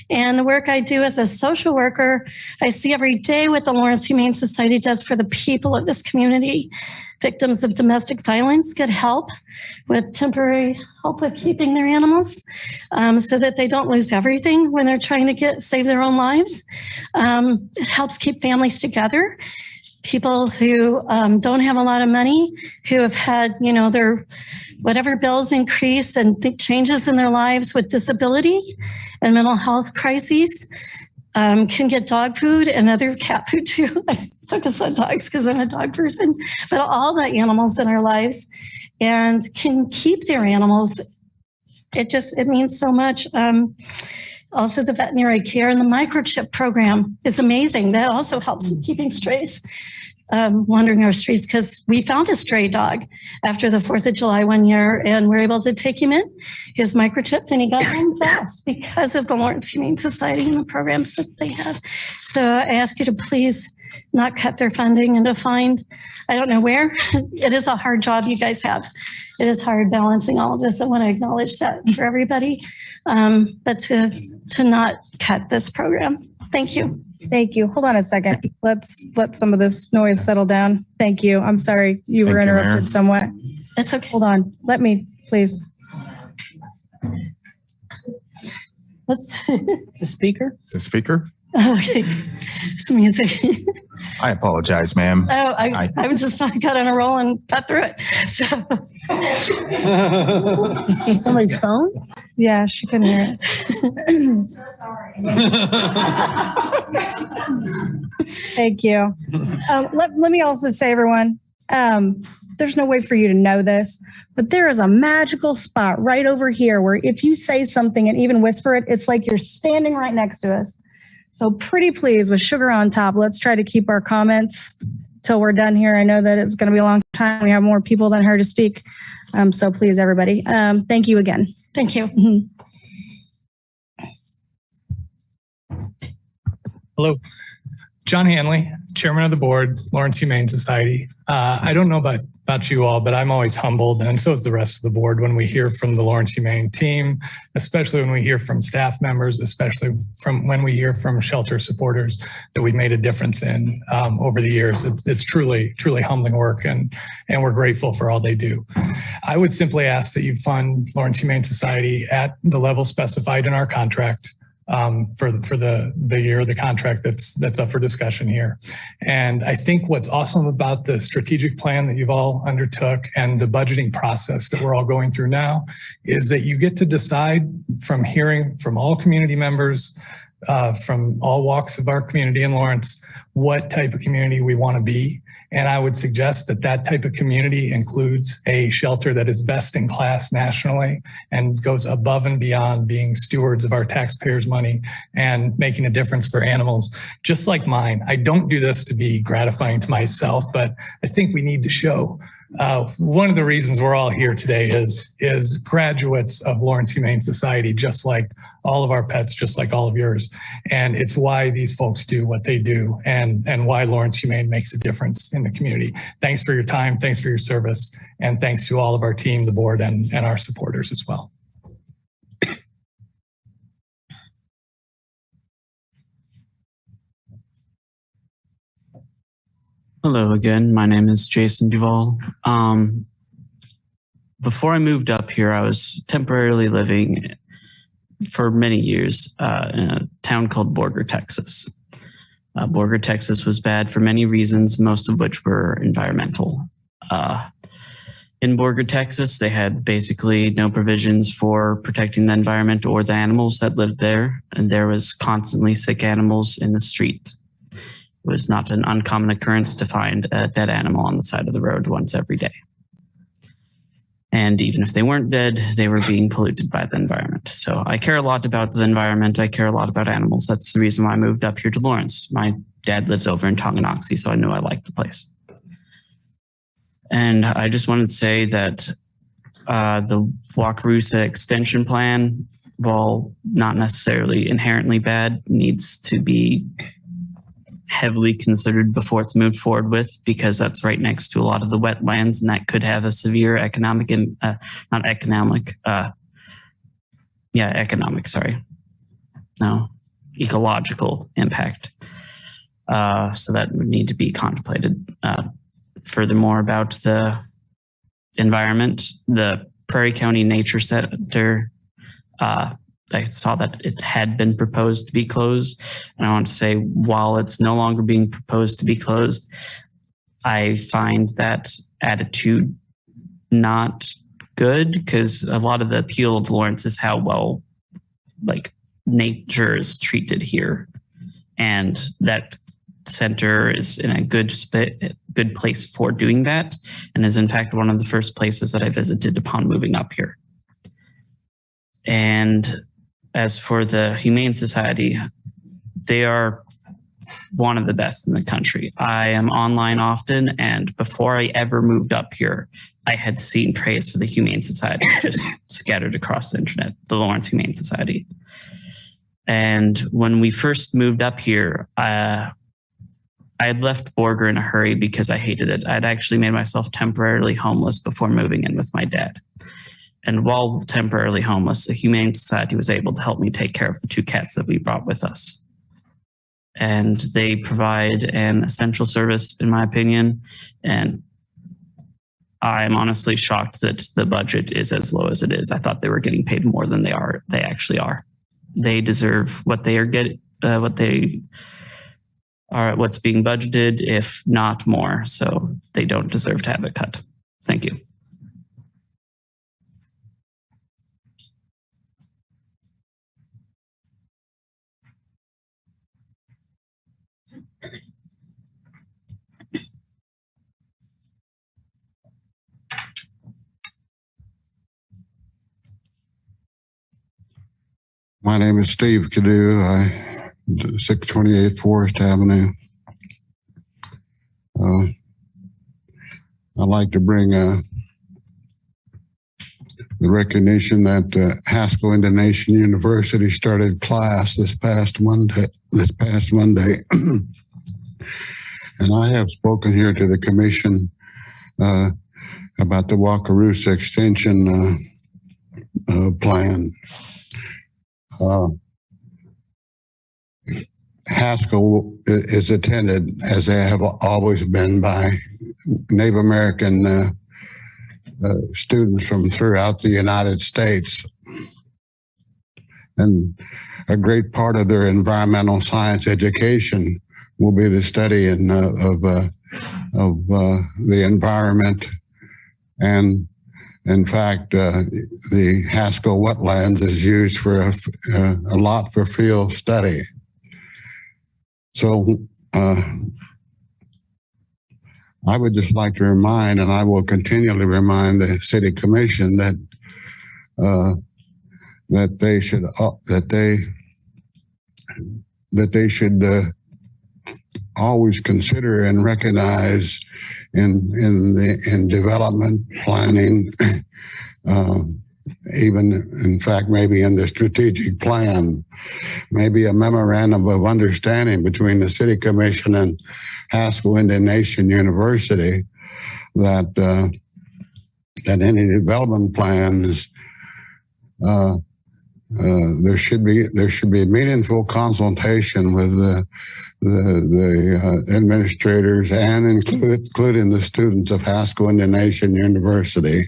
P: And the work I do as a social worker, I see every day what the Lawrence Humane Society does for the people of this community. Victims of domestic violence get help with temporary help with keeping their animals, so that they don't lose everything when they're trying to save their own lives. It helps keep families together. People who don't have a lot of money, who have had, their whatever bills increase and changes in their lives with disability and mental health crises, can get dog food and other cat food too. I focus on dogs because I'm a dog person, but all the animals in our lives, and can keep their animals. It means so much. Also, the veterinary care and the microchip program is amazing. That also helps in keeping strays wandering our streets, because we found a stray dog after the 4th of July one year, and we're able to take him in. He was microchipped, and he got home fast because of the Lawrence Humane Society and the programs that they have. So I ask you to please not cut their funding, and to find, I don't know where. It is a hard job you guys have. It is hard balancing all of this. I want to acknowledge that for everybody, but to not cut this program. Thank you.
C: Thank you. Hold on a second. Let's let some of this noise settle down. Thank you. I'm sorry you were interrupted somewhat.
P: It's okay.
C: Hold on. Let me, please.
P: Let's,
Q: The speaker?
H: The speaker?
P: oh, okay. Some music.
H: I apologize, ma'am.
P: Oh, I'm just, I got on a roll and got through it. So.
Q: Somebody's phone?
C: Yeah, she couldn't hear it. Thank you. Let me also say, everyone, there's no way for you to know this, but there is a magical spot right over here where if you say something and even whisper it, it's like you're standing right next to us. So pretty please, with sugar on top, let's try to keep our comments till we're done here. I know that it's going to be a long time. We have more people than her to speak. So please, everybody, thank you again.
P: Thank you.
C: Mhm.
S: Hello, John Hanley, Chairman of the Board, Lawrence Humane Society. I don't know about you all, but I'm always humbled, and so is the rest of the board, when we hear from the Lawrence Humane team, especially when we hear from staff members, especially from when we hear from shelter supporters that we made a difference in over the years. It's truly humbling work, and we're grateful for all they do. I would simply ask that you fund Lawrence Humane Society at the level specified in our contract. For the year of the contract that's up for discussion here. And I think what's awesome about the strategic plan that you've all undertook and the budgeting process that we're all going through now is that you get to decide, from hearing from all community members, from all walks of our community in Lawrence, what type of community we want to be. And I would suggest that that type of community includes a shelter that is best in class nationally and goes above and beyond being stewards of our taxpayers' money and making a difference for animals, just like mine. I don't do this to be gratifying to myself, but I think we need to show. One of the reasons we're all here today is graduates of Lawrence Humane Society, just like all of our pets, just like all of yours. And it's why these folks do what they do and why Lawrence Humane makes a difference in the community. Thanks for your time. Thanks for your service. And thanks to all of our team, the board, and our supporters as well.
W: Hello again, my name is Jason Duvall. Before I moved up here, I was temporarily living for many years in a town called Borger, Texas. Borger, Texas was bad for many reasons, most of which were environmental. In Borger, Texas, they had basically no provisions for protecting the environment or the animals that lived there, and there was constantly sick animals in the street. It was not an uncommon occurrence to find a dead animal on the side of the road once every day. And even if they weren't dead, they were being polluted by the environment. So I care a lot about the environment. I care a lot about animals. That's the reason why I moved up here to Lawrence. My dad lives over in Tonganoxie, so I knew I liked the place. And I just wanted to say that the Wakarusa extension plan, while not necessarily inherently bad, needs to be heavily considered before it's moved forward with, because that's right next to a lot of the wetlands, and that could have a severe economic, ecological impact. So that would need to be contemplated. Furthermore, about the environment, the Prairie County Nature Center, I saw that it had been proposed to be closed. And I want to say, while it's no longer being proposed to be closed, I find that attitude not good, because a lot of the appeal of Lawrence is how well nature is treated here. And that center is in a good place for doing that, and is in fact one of the first places that I visited upon moving up here. And as for the Humane Society, they are one of the best in the country. I am online often, and before I ever moved up here, I had seen praise for the Humane Society just scattered across the internet, the Lawrence Humane Society. And when we first moved up here, I had left Borger in a hurry because I hated it. I'd actually made myself temporarily homeless before moving in with my dad. And while temporarily homeless, the Humane Society was able to help me take care of the 2 cats that we brought with us. And they provide an essential service, in my opinion. And I'm honestly shocked that the budget is as low as it is. I thought they were getting paid more than they actually are. they deserve what they are getting, what's being budgeted, if not more. So they don't deserve to have it cut. Thank you.
G: My name is Steve Cadu. 628 Forest Avenue. I'd like to bring the recognition that Haskell Indian University started class this past Monday. And I have spoken here to the commission about the Wakarusa extension plan. Haskell is attended, as they have always been, by Native American students from throughout the United States. And a great part of their environmental science education will be the study of the environment. And in fact, the Haskell wetlands is used for a lot for field study. So I would just like to remind, and I will continually remind the City Commission that they should always consider and recognize in development planning, even in fact maybe in the strategic plan, maybe a memorandum of understanding between the City Commission and Haskell Indian Nation University that any development plans there should be meaningful consultation with the administrators and including the students of Haskell Indian Nation University.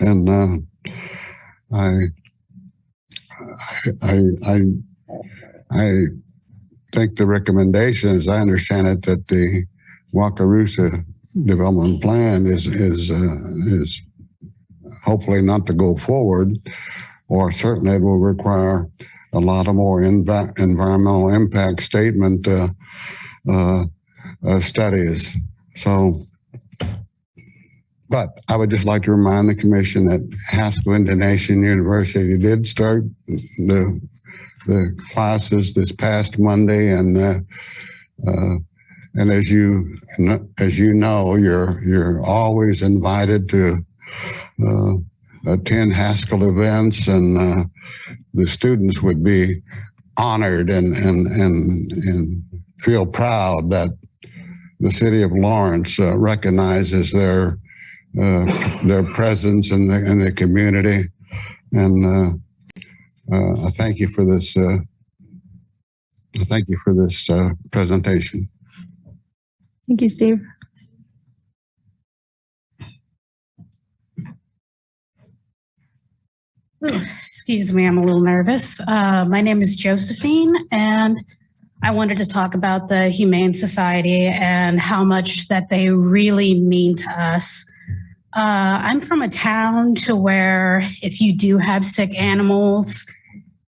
G: And I think the recommendation, as I understand it, that the Wakarusa development plan is hopefully not to go forward, or certainly it will require a lot of more environmental impact statement studies. So, but I would just like to remind the commission that Haskell Indian Nation University did start the classes this past Monday, and as you know, you're always invited to attend Haskell events, and the students would be honored and feel proud that the city of Lawrence recognizes their presence in the community. And I thank you for this. Thank you for this presentation.
V: Thank you, Steve.
R: Excuse me, I'm a little nervous. My name is Josephine, and I wanted to talk about the Humane Society and how much that they really mean to us. I'm from a town to where if you do have sick animals,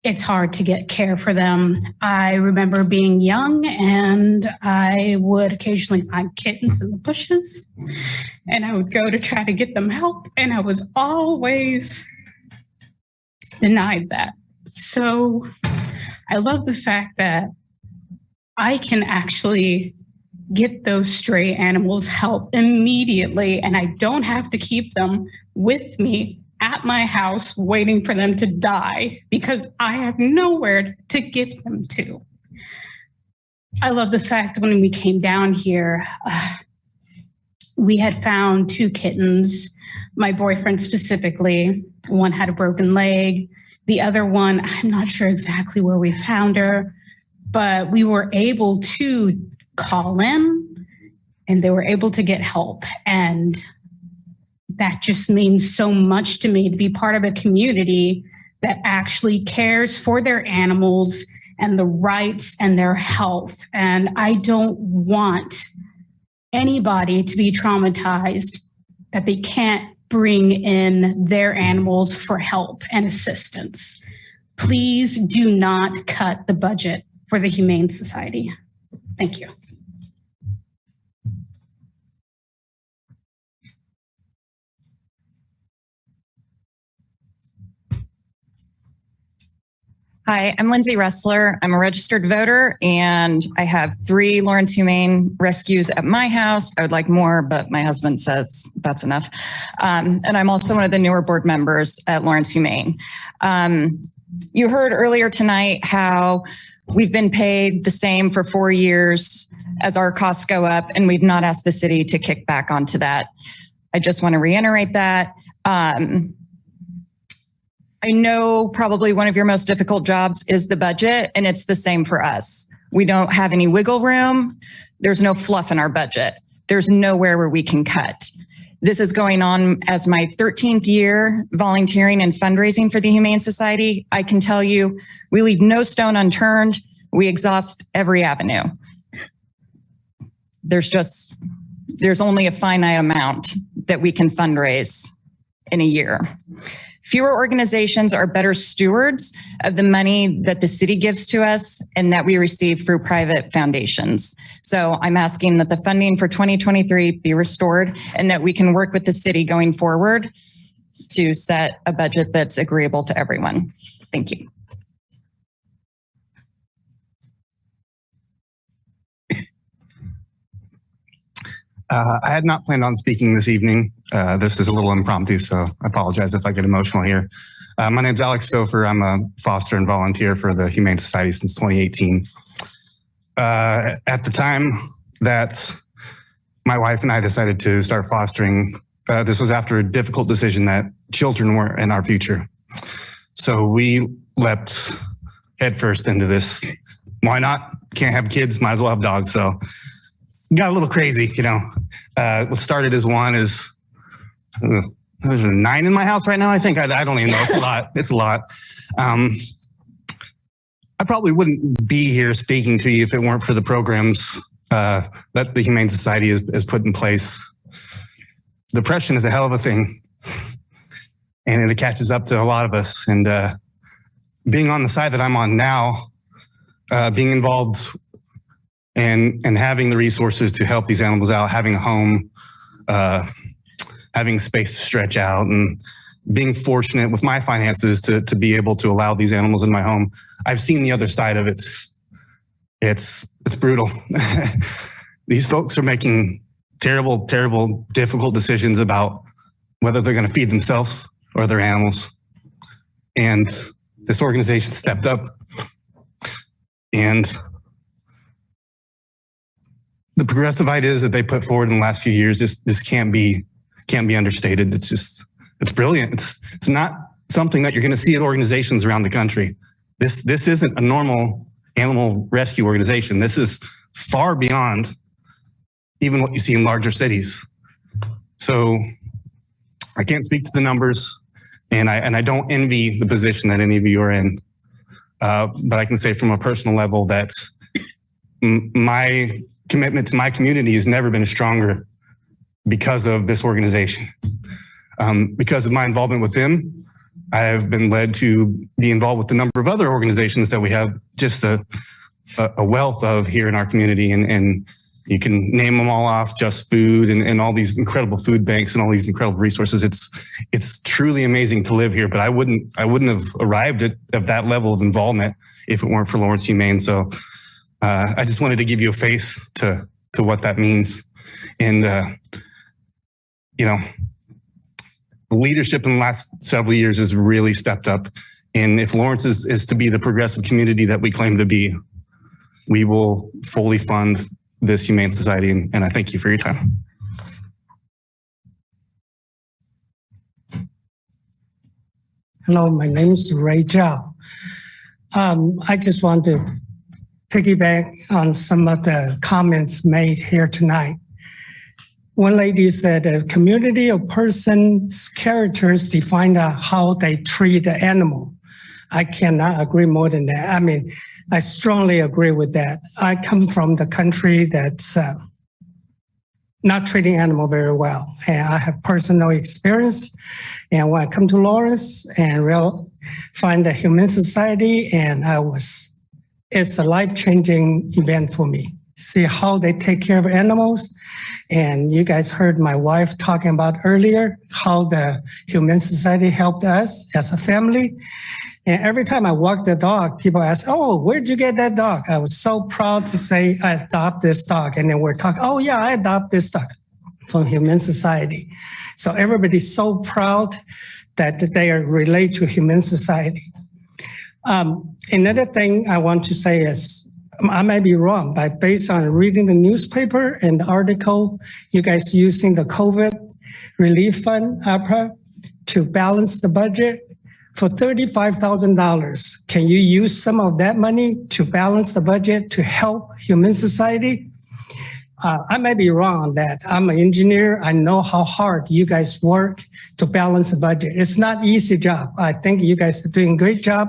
R: it's hard to get care for them. I remember being young, and I would occasionally find kittens in the bushes, and I would go to try to get them help, and I was always denied that. So I love the fact that I can actually get those stray animals help immediately, and I don't have to keep them with me at my house waiting for them to die because I have nowhere to give them to. I love the fact that when we came down here, we had found 2 kittens. My boyfriend specifically, one had a broken leg. The other one, I'm not sure exactly where we found her, but we were able to call in and they were able to get help. And that just means so much to me, to be part of a community that actually cares for their animals and the rights and their health. And I don't want anybody to be traumatized that they can't bring in their animals for help and assistance. Please do not cut the budget for the Humane Society. Thank you.
A: Hi, I'm Lindsay Ressler. I'm a registered voter and I have 3 Lawrence Humane rescues at my house. I would like more, but my husband says that's enough. And I'm also one of the newer board members at Lawrence Humane. You heard earlier tonight how we've been paid the same for 4 years as our costs go up, and we've not asked the city to kick back onto that. I just want to reiterate that. I know probably one of your most difficult jobs is the budget, and it's the same for us. We don't have any wiggle room. There's no fluff in our budget. There's nowhere where we can cut. This is going on as my 13th year volunteering and fundraising for the Humane Society. I can tell you, we leave no stone unturned. We exhaust every avenue. There's only a finite amount that we can fundraise in a year. Fewer organizations are better stewards of the money that the city gives to us and that we receive through private foundations. So I'm asking that the funding for 2023 be restored and that we can work with the city going forward to set a budget that's agreeable to everyone. Thank you.
I: I had not planned on speaking this evening. This is a little impromptu, so I apologize if I get emotional here. My name's Alex Stouffer. I'm a foster and volunteer for the Humane Society since 2018. At the time that my wife and I decided to start fostering, this was after a difficult decision that children were in our future. So we leapt headfirst into this. Why not? Can't have kids, might as well have dogs. So got a little crazy, you know. What started as one is there's a 9 in my house right now. I think I don't even know. It's a lot. It's a lot. I probably wouldn't be here speaking to you if it weren't for the programs that the Humane Society has put in place. Depression is a hell of a thing, and it catches up to a lot of us. And being on the side that I'm on now, being involved and having the resources to help these animals out, having a home, having space to stretch out, and being fortunate with my finances to be able to allow these animals in my home. I've seen the other side of it. It's brutal. These folks are making terrible, terrible, difficult decisions about whether they're going to feed themselves or their animals. And this organization stepped up, and the progressive ideas that they put forward in the last few years, this can't be understated. It's brilliant. It's not something that you're going to see at organizations around the country. This isn't a normal animal rescue organization. This is far beyond even what you see in larger cities. So I can't speak to the numbers, and I don't envy the position that any of you are in. But I can say from a personal level that my commitment to my community has never been stronger because of this organization. Because of my involvement with them, I have been led to be involved with a number of other organizations that we have just a wealth of here in our community. And you can name them all off, Just Food and all these incredible food banks and all these incredible resources. It's truly amazing to live here, but I wouldn't have arrived at that level of involvement if it weren't for Lawrence Humane. So I just wanted to give you a face to what that means. And, leadership in the last several years has really stepped up. And if Lawrence is to be the progressive community that we claim to be, we will fully fund this Humane Society. And I thank you for your time.
T: Hello, my name is Ray Zhao. I just want to piggyback on some of the comments made here tonight. One lady said a community of persons' characters define how they treat the animal. I cannot agree more than that. I mean, I strongly agree with that. I come from the country that's not treating animal very well, and I have personal experience. And when I come to Lawrence and find the Humane Society, and it's a life-changing event for me. See how they take care of animals. And you guys heard my wife talking about earlier, how the Humane Society helped us as a family. And every time I walk the dog, people ask, oh, where'd you get that dog? I was so proud to say I adopt this dog. And then we're talking, oh yeah, I adopt this dog from Humane Society. So everybody's so proud that they are related to Humane Society. Another thing I want to say is, I might be wrong, but based on reading the newspaper and the article, you guys using the COVID relief fund, APRA, to balance the budget for $35,000. Can you use some of that money to balance the budget to help Humane Society? I might be wrong on that. I'm an engineer. I know how hard you guys work to balance the budget. It's not an easy job. I think you guys are doing a great job.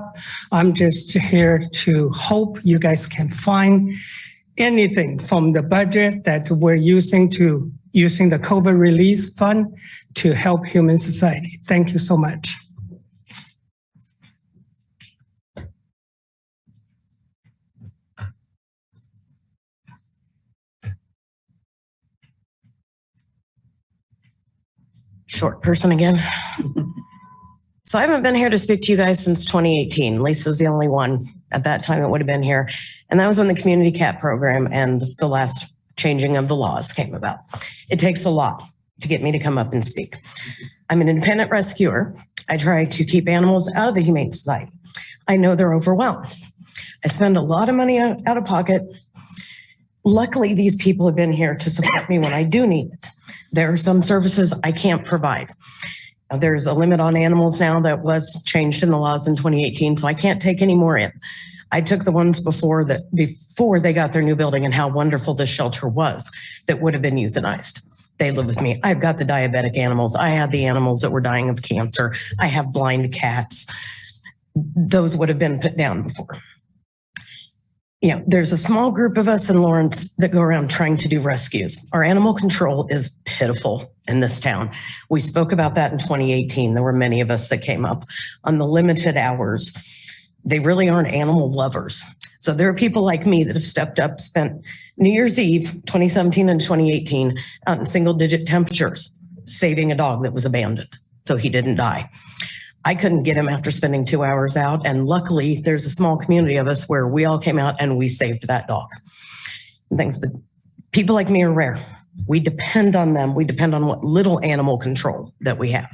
T: I'm just here to hope you guys can find anything from the budget that we're using the COVID relief fund to help Humane Society. Thank you so much.
B: Short person again. So I haven't been here to speak to you guys since 2018. Lisa's the only one at that time that would have been here. And that was when the community cat program and the last changing of the laws came about. It takes a lot to get me to come up and speak. I'm an independent rescuer. I try to keep animals out of the Humane Society. I know they're overwhelmed. I spend a lot of money out of pocket. Luckily, these people have been here to support me when I do need it. There are some services I can't provide. There's a limit on animals now that was changed in the laws in 2018, so I can't take any more in. I took the ones before they got their new building, and how wonderful this shelter was that would have been euthanized. They live with me. I've got the diabetic animals. I had the animals that were dying of cancer. I have blind cats. Those would have been put down before. You know, there's a small group of us in Lawrence that go around trying to do rescues. Our animal control is pitiful in this town. We spoke about that in 2018. There were many of us that came up on the limited hours. They really aren't animal lovers. So there are people like me that have stepped up, spent New Year's Eve, 2017 and 2018, out in single-digit temperatures, saving a dog that was abandoned so he didn't die. I couldn't get him after spending 2 hours out. And luckily, there's a small community of us where we all came out and we saved that dog. Thanks, but people like me are rare. We depend on them. We depend on what little animal control that we have.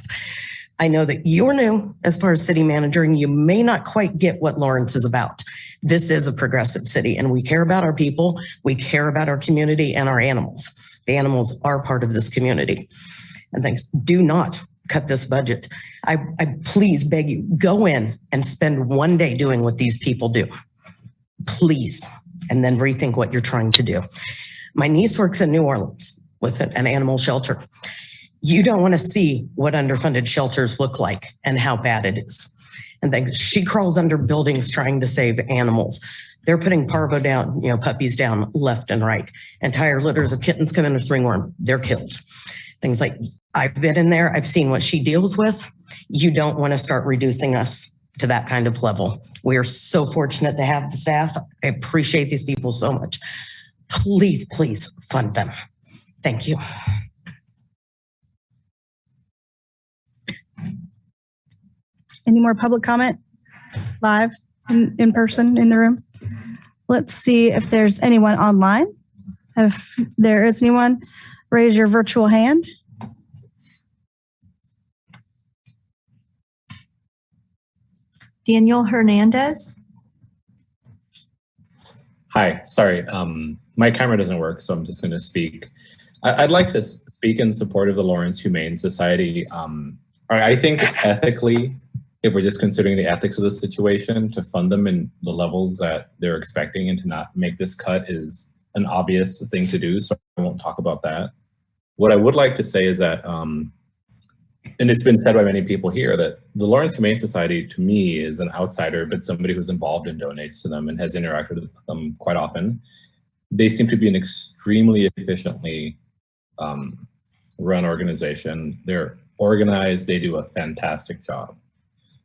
B: I know that you're new as far as city manager, and you may not quite get what Lawrence is about. This is a progressive city, and we care about our people. We care about our community and our animals. The animals are part of this community. And thanks, do not cut this budget. I please beg you, go in and spend one day doing what these people do. Please. And then rethink what you're trying to do. My niece works in New Orleans with an animal shelter. You don't want to see what underfunded shelters look like and how bad it is. And then she crawls under buildings trying to save animals. They're putting parvo down, puppies down left and right. Entire litters of kittens come in with ringworm. They're killed. Things like, I've been in there. I've seen what she deals with. You don't want to start reducing us to that kind of level. We are so fortunate to have the staff. I appreciate these people so much. Please, please fund them. Thank you.
C: Any more public comment live in person in the room? Let's see if there's anyone online. If there is anyone, raise your virtual hand.
E: Daniel Hernandez.
D: Hi, sorry, my camera doesn't work, so I'm just going to speak. I'd like to speak in support of the Lawrence Humane Society. I think ethically, if we're just considering the ethics of the situation, to fund them in the levels that they're expecting and to not make this cut is an obvious thing to do, so I won't talk about that. What I would like to say is that and it's been said by many people here that the Lawrence Humane Society, to me, is an outsider, but somebody who's involved and donates to them and has interacted with them quite often. They seem to be an extremely efficiently run organization. They're organized. They do a fantastic job.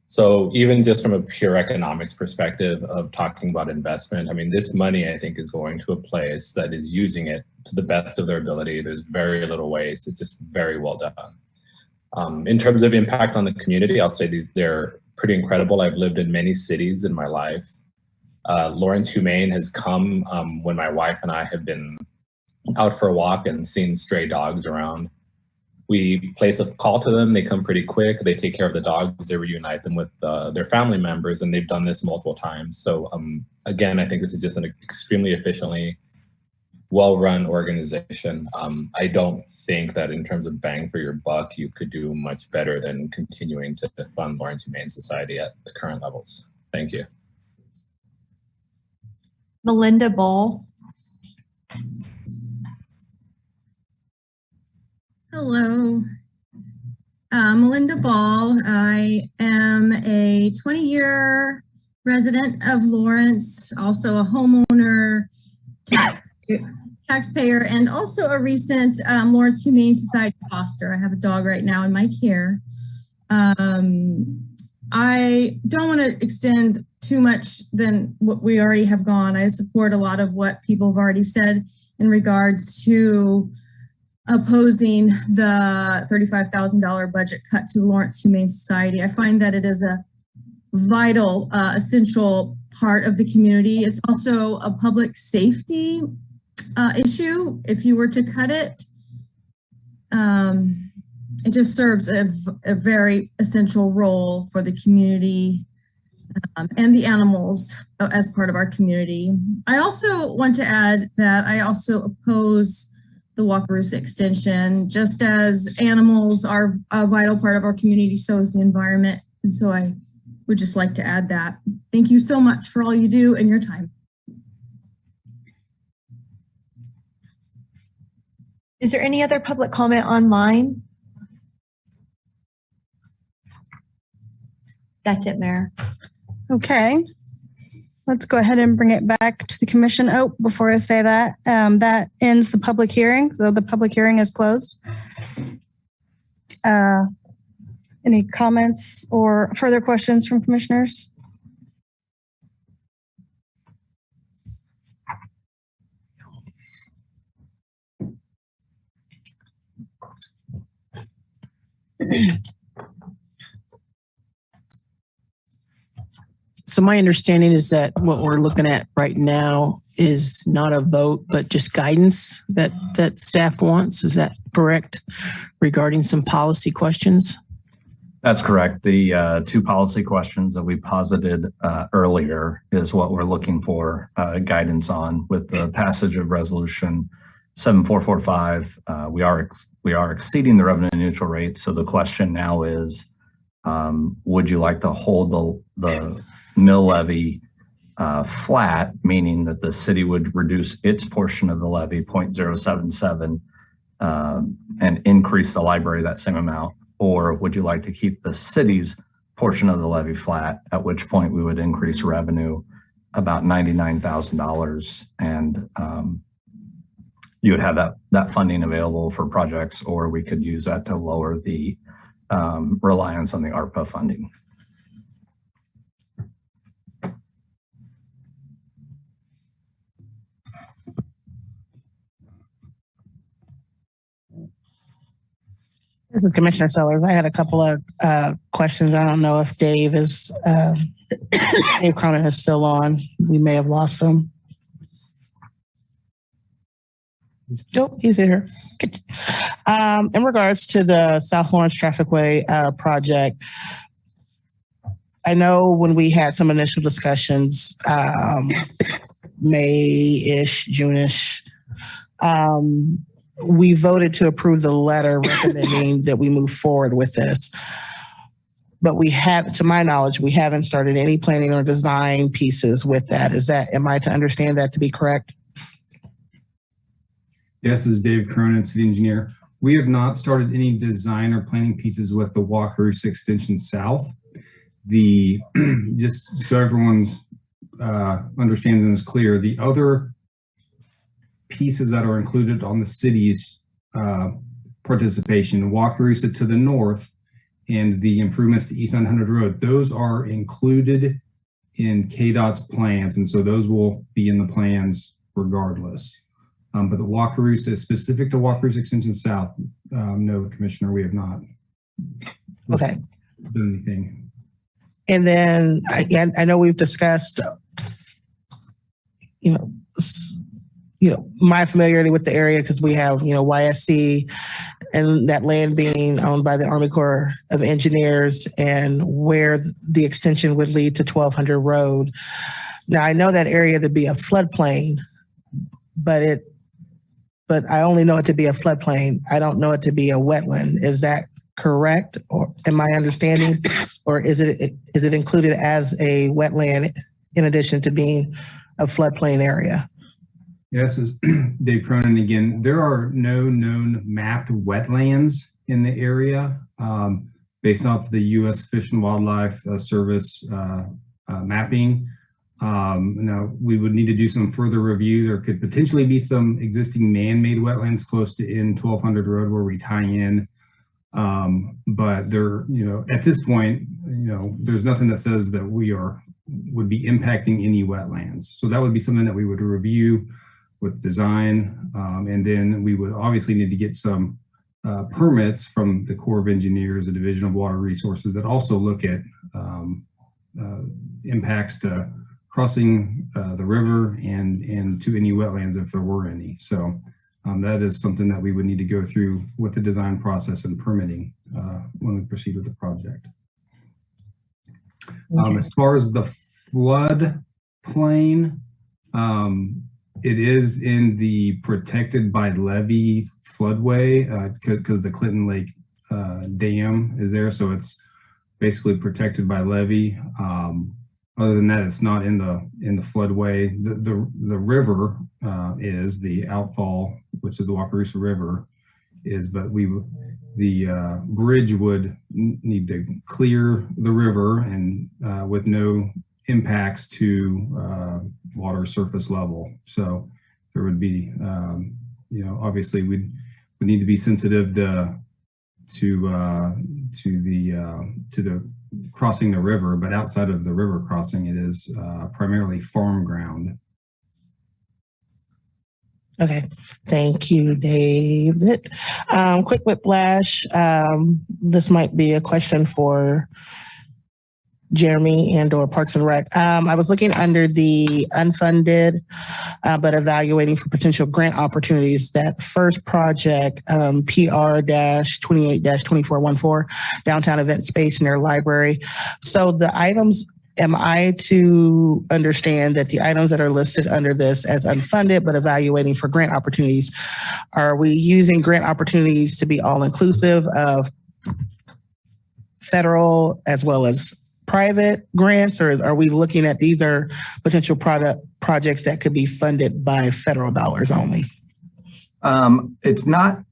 D: So even just from a pure economics perspective of talking about investment, I mean, this money, I think, is going to a place that is using it to the best of their ability. There's very little waste. It's just very well done. In terms of impact on the community, I'll say they're pretty incredible. I've lived in many cities in my life. Lawrence Humane has come when my wife and I have been out for a walk and seen stray dogs around. We place a call to them. They come pretty quick. They take care of the dogs. They reunite them with their family members, and they've done this multiple times. So again, I think this is just an extremely efficiently well-run organization. I don't think that in terms of bang for your buck, you could do much better than continuing to fund Lawrence Humane Society at the current levels. Thank you.
E: Melinda Ball.
F: Hello, Melinda Ball. I am a 20-year resident of Lawrence, also a homeowner, taxpayer, and also a recent Lawrence Humane Society foster. I have a dog right now in my care. I don't want to extend too much than what we already have gone. I support a lot of what people have already said in regards to opposing the $35,000 budget cut to the Lawrence Humane Society. I find that it is a vital, essential part of the community. It's also a public safety issue. If you were to cut it, it just serves a very essential role for the community and the animals as part of our community. I also want to add that I also oppose the Wakarusa extension. Just as animals are a vital part of our community, so is the environment. And so I would just like to add that. Thank you so much for all you do and your time.
E: Is there any other public comment online? That's it, Mayor.
C: Okay. Let's go ahead and bring it back to the commission. Oh, before I say that, that ends the public hearing, though the public hearing is closed. Any comments or further questions from commissioners?
Q: So my understanding is that what we're looking at right now is not a vote, but just guidance that staff wants. Is that correct regarding some policy questions?
N: That's correct. The two policy questions that we posited earlier is what we're looking for guidance on. With the passage of resolution 7445, we are exceeding the revenue neutral rate. So the question now is, would you like to hold the mill levy flat, meaning that the city would reduce its portion of the levy 0.077 and increase the library that same amount? Or would you like to keep the city's portion of the levy flat, at which point we would increase revenue about $99,000 and you would have that funding available for projects, or we could use that to lower the reliance on the ARPA funding.
K: This is Commissioner Sellers. I had a couple of questions. I don't know if Dave Cronin is still on. We may have lost him. Nope, he's here. In regards to the South Lawrence Trafficway project, I know when we had some initial discussions, May-ish, June-ish, we voted to approve the letter recommending that we move forward with this. But we have, to my knowledge, we haven't started any planning or design pieces with that. Am I to understand that to be correct?
U: Yes, this is Dave Cronin, city engineer.
J: We have not started any design or planning pieces with the Wakarusa extension south. Just so everyone's understands and is clear, the other pieces that are included on the city's participation, Wakarusa to the north and the improvements to East 900 Road, those are included in KDOT's plans, and so those will be in the plans regardless. But the Wakarusa, specific to Wakarusa Extension South, no, Commissioner, we have not done anything.
O: And then I know we've discussed, my familiarity with the area because we have, YSC and that land being owned by the Army Corps of Engineers and where the extension would lead to 1200 Road. Now I know that area to be a floodplain, but I only know it to be a floodplain. I don't know it to be a wetland. Is that correct? Or am I understanding? Or is it included as a wetland in addition to being a floodplain area?
J: Yeah, this is Dave Cronin again. There are no known mapped wetlands in the area based off the U.S. Fish and Wildlife Service mapping. Now, we would need to do some further review. There could potentially be some existing man-made wetlands close to in 1200 Road where we tie in. But there, at this point, there's nothing that says that would be impacting any wetlands. So that would be something that we would review with design. And then we would obviously need to get some permits from the Corps of Engineers, the Division of Water Resources that also look at impacts to crossing the river and to any wetlands if there were any. So that is something that we would need to go through with the design process and permitting when we proceed with the project. As far as the flood plain, it is in the protected by levee floodway because the Clinton Lake Dam is there. So it's basically protected by levee. Other than that, it's not in the floodway. The river is the outfall, which is the Wakarusa River, but the bridge would need to clear the river and with no impacts to water surface level. So there would be, obviously we need to be sensitive to the crossing the river, but outside of the river crossing, it is primarily farm ground.
O: Okay, thank you, David. Quick whiplash. This might be a question for Jeremy and or Parks and Rec. I was looking under the unfunded, but evaluating for potential grant opportunities. That first project, PR-28-2414, downtown event space near library. So the items, am I to understand that the items that are listed under this as unfunded, but evaluating for grant opportunities, are we using grant opportunities to be all inclusive of federal as well as private grants, or are we looking at these are potential projects that could be funded by federal dollars only?
N: It's not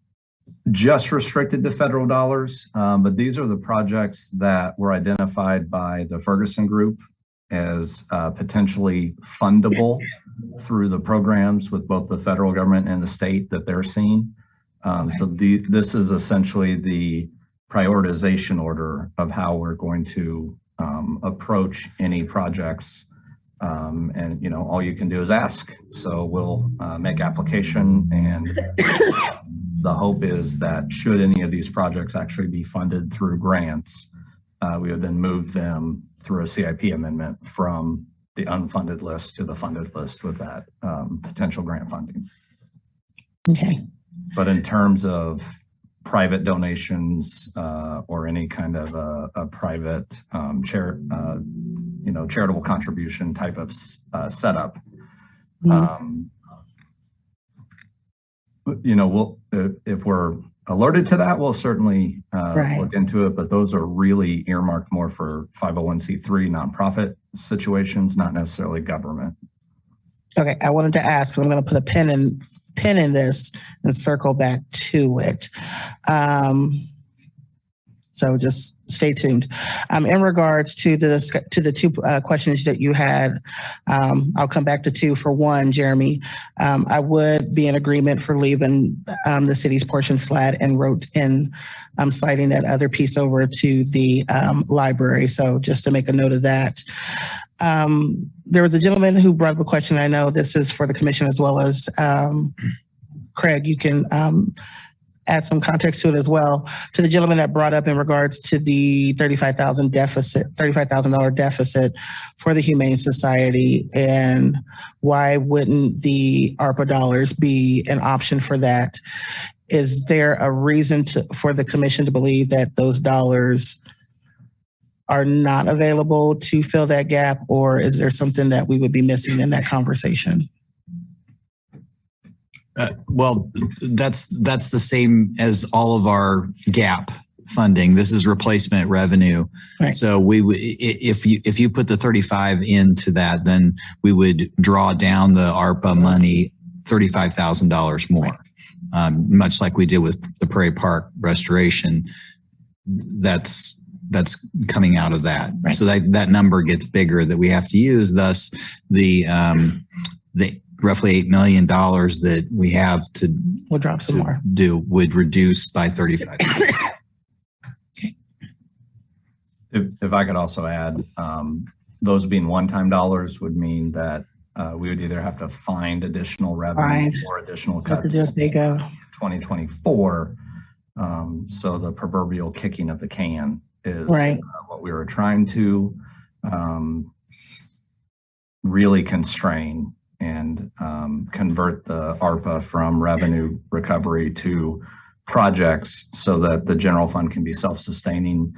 N: just restricted to federal dollars, but these are the projects that were identified by the Ferguson Group as potentially fundable through the programs with both the federal government and the state that they're seeing. So this is essentially the prioritization order of how we're going to approach any projects. And all you can do is ask. So we'll make application, and the hope is that should any of these projects actually be funded through grants, we would then move them through a CIP amendment from the unfunded list to the funded list with that potential grant funding.
O: Okay.
N: But in terms of private donations or any kind of a private charitable contribution type of setup, we'll if we're alerted to that, we'll certainly look into it. But those are really earmarked more for 501c3 nonprofit situations, not necessarily government.
O: Okay, I wanted to ask, I'm going to put a pin pin in this and circle back to it. So just stay tuned. In regards to the two questions that you had, I'll come back to two. For one, Jeremy, I would be in agreement for leaving the city's portion flat and sliding that other piece over to the library. So just to make a note of that. There was a gentleman who brought up a question. I know this is for the commission as well as Craig. You can add some context to it as well. To the gentleman that brought up in regards to the $35,000 deficit for the Humane Society, and why wouldn't the ARPA dollars be an option for that? Is there a reason for the commission to believe that those dollars are not available to fill that gap, or is there something that we would be missing in that conversation?
H: Well, that's the same as all of our gap funding. This is replacement revenue.
O: Right.
H: So we would, if you put the 35 into that, then we would draw down the ARPA money $35,000 more, much like we did with the Prairie Park restoration. That's coming out of that.
O: Right.
H: So that number gets bigger that we have to use. Thus, the roughly $8 million that we have to
O: we'll drop some more
H: would reduce by 35.
O: Okay.
N: If I could also add, those being one-time dollars would mean that we would either have to find additional revenue or additional cuts in 2024. So the proverbial kicking of the can is what we were trying to really constrain and convert the ARPA from revenue recovery to projects so that the general fund can be self-sustaining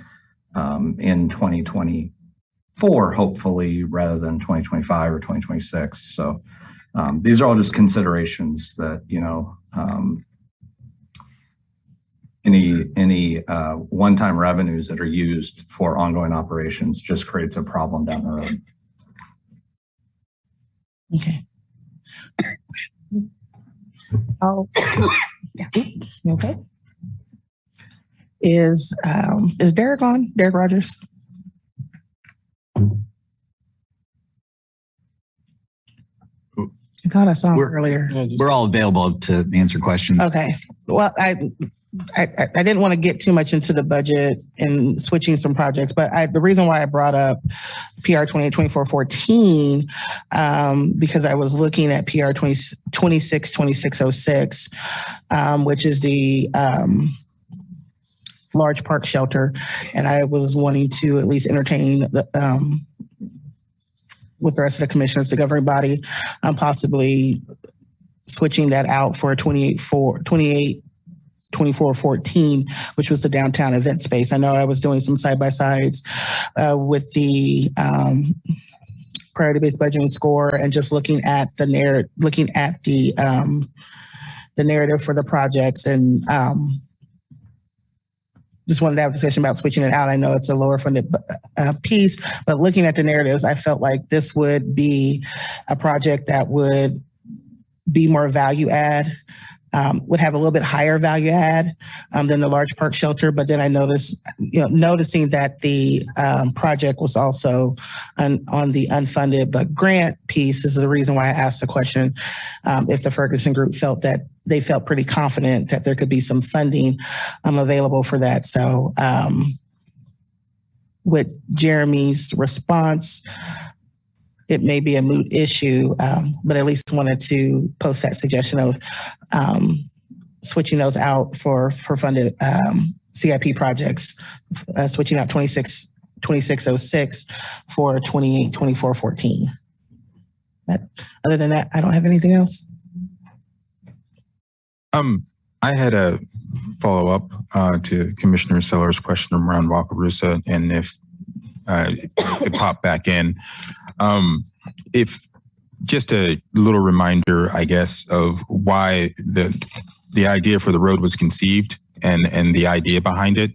N: in 2024, hopefully, rather than 2025 or 2026. So these are all just considerations that, any one-time revenues that are used for ongoing operations just creates a problem down the road.
O: Okay. Oh, yeah. Okay. Is Derek on? Derek Rogers? I thought I saw him earlier.
H: We're all available to answer questions.
O: Okay. Well, I didn't want to get too much into the budget and switching some projects, but the reason why I brought up PR 282414 because I was looking at PR 262606, which is the large park shelter, and I was wanting to at least entertain with the rest of the commissioners, the governing body, possibly switching that out for 2414, which was the downtown event space. I know I was doing some side-by-sides with the priority-based budgeting score and just looking at the narrative for the projects, and just wanted to have a discussion about switching it out. I know it's a lower funded piece, but looking at the narratives, I felt like this would be a project that would be more value add, would have a little bit higher value add than the large park shelter. But then I noticed, noticing that the project was also on the unfunded but grant piece is the reason why I asked the question if the Ferguson group felt that they felt pretty confident that there could be some funding available for that. So with Jeremy's response, it may be a moot issue, but at least wanted to post that suggestion of switching those out for funded CIP projects, switching out 2606 for 282414. But other than that, I don't have anything else.
L: I had a follow-up to Commissioner Seller's question around Wakarusa, and if it could pop back in. If just a little reminder, I guess, of why the idea for the road was conceived and the idea behind it,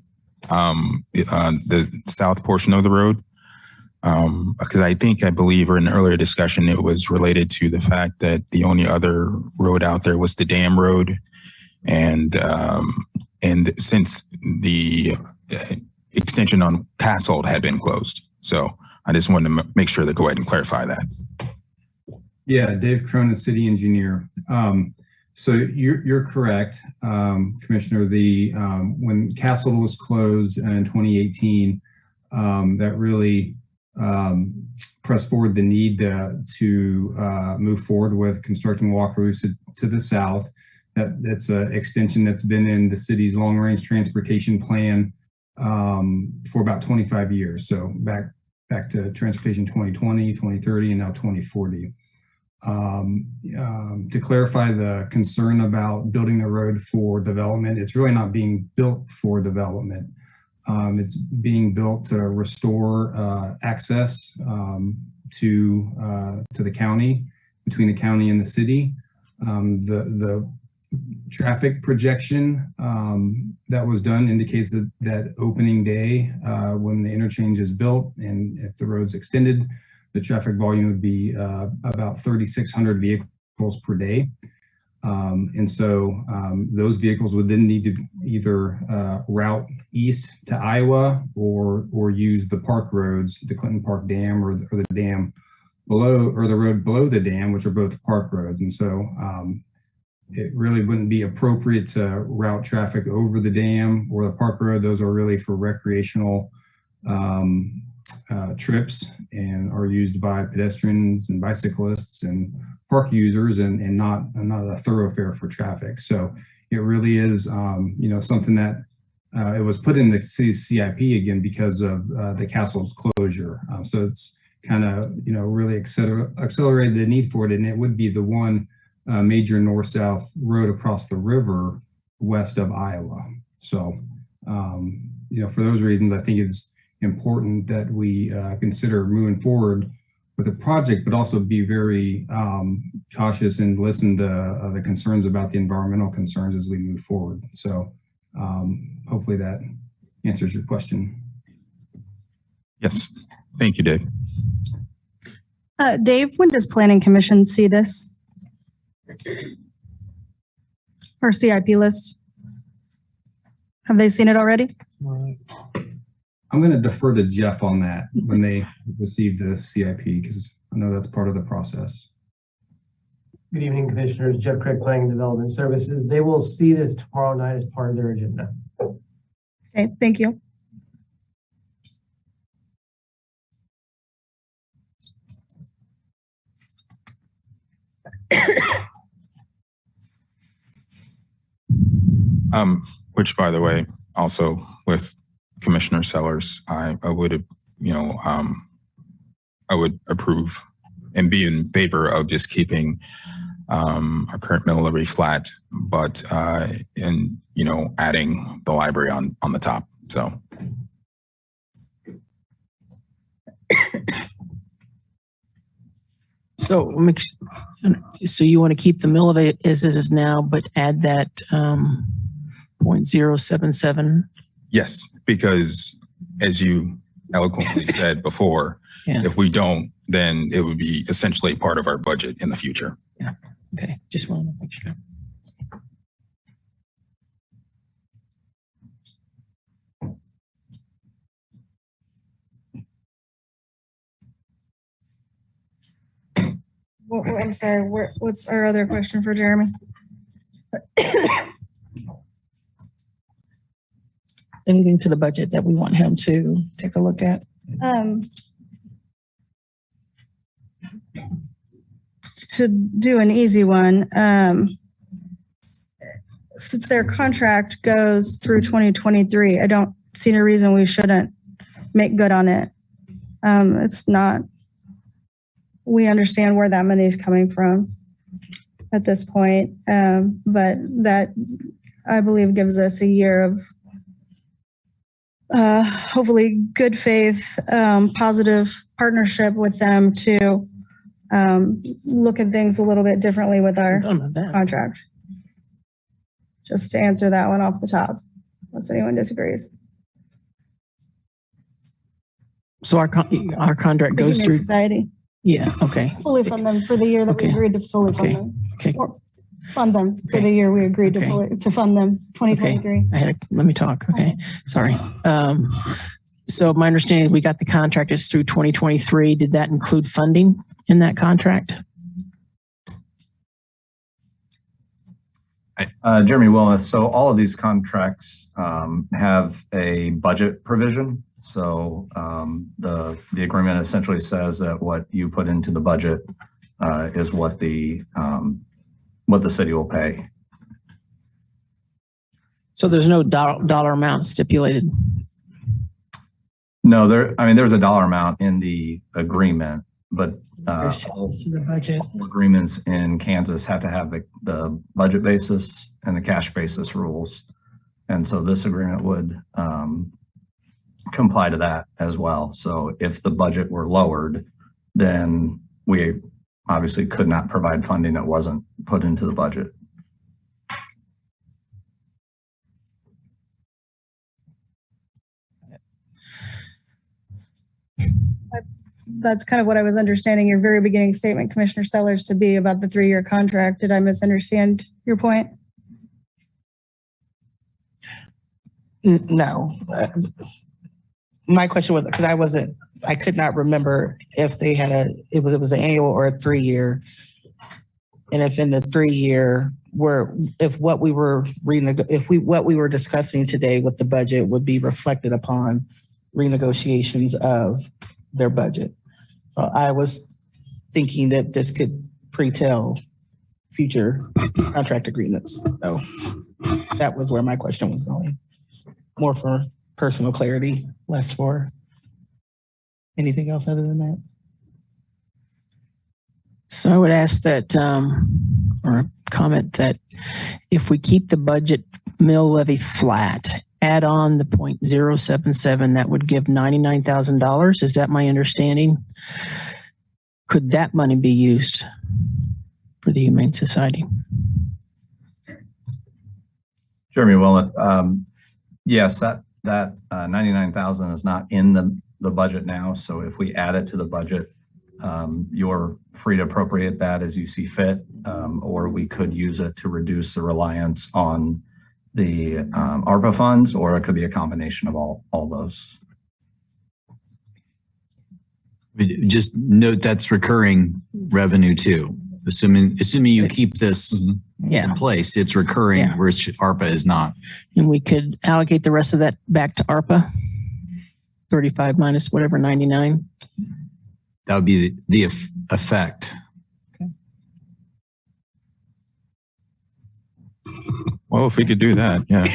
L: the south portion of the road. Because I believe, or in an earlier discussion, it was related to the fact that the only other road out there was the dam road. And since the extension on Castle had been closed. So I just wanted to make sure to go ahead and clarify that.
J: Yeah, Dave Cronin, city engineer. So you're correct, Commissioner. When Castle was closed in 2018, that really pressed forward the need to move forward with constructing Wakarusa to the south. That's an extension that's been in the city's long-range transportation plan for about 25 years. So back to transportation 2020, 2030, and now 2040. To clarify the concern about building the road for development, it's really not being built for development. It's being built to restore access to the county, between the county and the city. The traffic projection that was done indicates that opening day, when the interchange is built and if the road's extended, the traffic volume would be about 3,600 vehicles per day. And so those vehicles would then need to either route east to Iowa or use the park roads, the Clinton Park Dam or the dam below, or the road below the dam, which are both park roads. And so it really wouldn't be appropriate to route traffic over the dam or the park road. Those are really for recreational trips and are used by pedestrians and bicyclists and park users and not a thoroughfare for traffic. So it really is, something that it was put in the city's CIP again because of the Castle's closure. So it's kind of, really accelerated the need for it. And it would be the one major north-south road across the river west of Iowa. So, for those reasons, I think it's important that we consider moving forward with the project, but also be very cautious and listen to the concerns about the environmental concerns as we move forward. So hopefully that answers your question.
L: Yes, thank you, Dave.
C: Dave, when does Planning Commission see this? Or CIP list? Have they seen it already?
J: I'm going to defer to Jeff on that when they receive the CIP, because I know that's part of the process.
M: Good evening, Commissioners. Jeff Craig, Planning and Development Services. They will see this tomorrow night as part of their agenda.
C: Okay, thank you.
L: Which, by the way, also with Commissioner Sellers, I would, I would approve and be in favor of just keeping our current mill levy flat, but and adding the library on the top. So.
Q: So you want to keep the mill levy as it is now, but add that 0.077?
L: Yes, because as you eloquently said before, if we don't, then it would be essentially part of our budget in the future.
Q: Yeah. Okay. Just wanted to make sure.
C: I'm sorry, what's our other question for Jeremy?
O: Anything to the budget that we want him to take a look at?
C: To do an easy one, since their contract goes through 2023, I don't see any reason we shouldn't make good on it. It's not, we understand where that money is coming from at this point, but that I believe gives us a year of hopefully good faith, positive partnership with them to look at things a little bit differently with our contract. Just to answer that one off the top, unless anyone disagrees.
Q: So our contract
C: The
Q: goes
C: Humane
Q: through,
C: Society,
Q: yeah, okay.
C: fully fund them for the year that we
Q: Okay.
C: agreed to fully
Q: Okay.
C: fund them.
Q: Okay.
C: Or fund them for
Q: Okay.
C: the year we agreed
Q: Okay.
C: to fund them, 2023.
Q: Let me talk. Okay. Sorry. So my understanding, we got the contract is through 2023. Did that include funding in that contract?
N: Jeremy Willis. So all of these contracts have a budget provision. So the agreement essentially says that what you put into the budget is what the city will pay.
Q: So there's no dollar amount stipulated.
N: No, there's a dollar amount in the agreement, but all
O: the budget.
N: agreements in Kansas have to have the budget basis and the cash basis rules. And so this agreement would comply to that as well. So if the budget were lowered, then we obviously could not provide funding that wasn't put into the budget.
C: That's kind of what I was understanding your very beginning statement, Commissioner Sellers, to be about the 3-year contract. Did I misunderstand your point?
O: No. My question was, because I could not remember if they had it was an annual or a 3-year. And if in the 3-year what we were discussing today with the budget would be reflected upon renegotiations of their budget. So I was thinking that this could pre-tell future contract agreements. So that was where my question was going. More for personal clarity, less for anything else other than that.
Q: So I would ask that, or comment that if we keep the budget mill levy flat, add on the 0.077, that would give $99,000. Is that my understanding? Could that money be used for the Humane Society?
N: Jeremy Willett, yes, that 99,000 is not in the budget now. So if we add it to the budget, you're free to appropriate that as you see fit, or we could use it to reduce the reliance on the ARPA funds, or it could be a combination of all those.
H: Just note that's recurring revenue too. Assuming you keep this in place, it's recurring, whereas ARPA is not.
Q: And we could allocate the rest of that back to ARPA, 35 minus whatever, 99.
H: That would be the effect.
L: Well, if we could do that, yeah.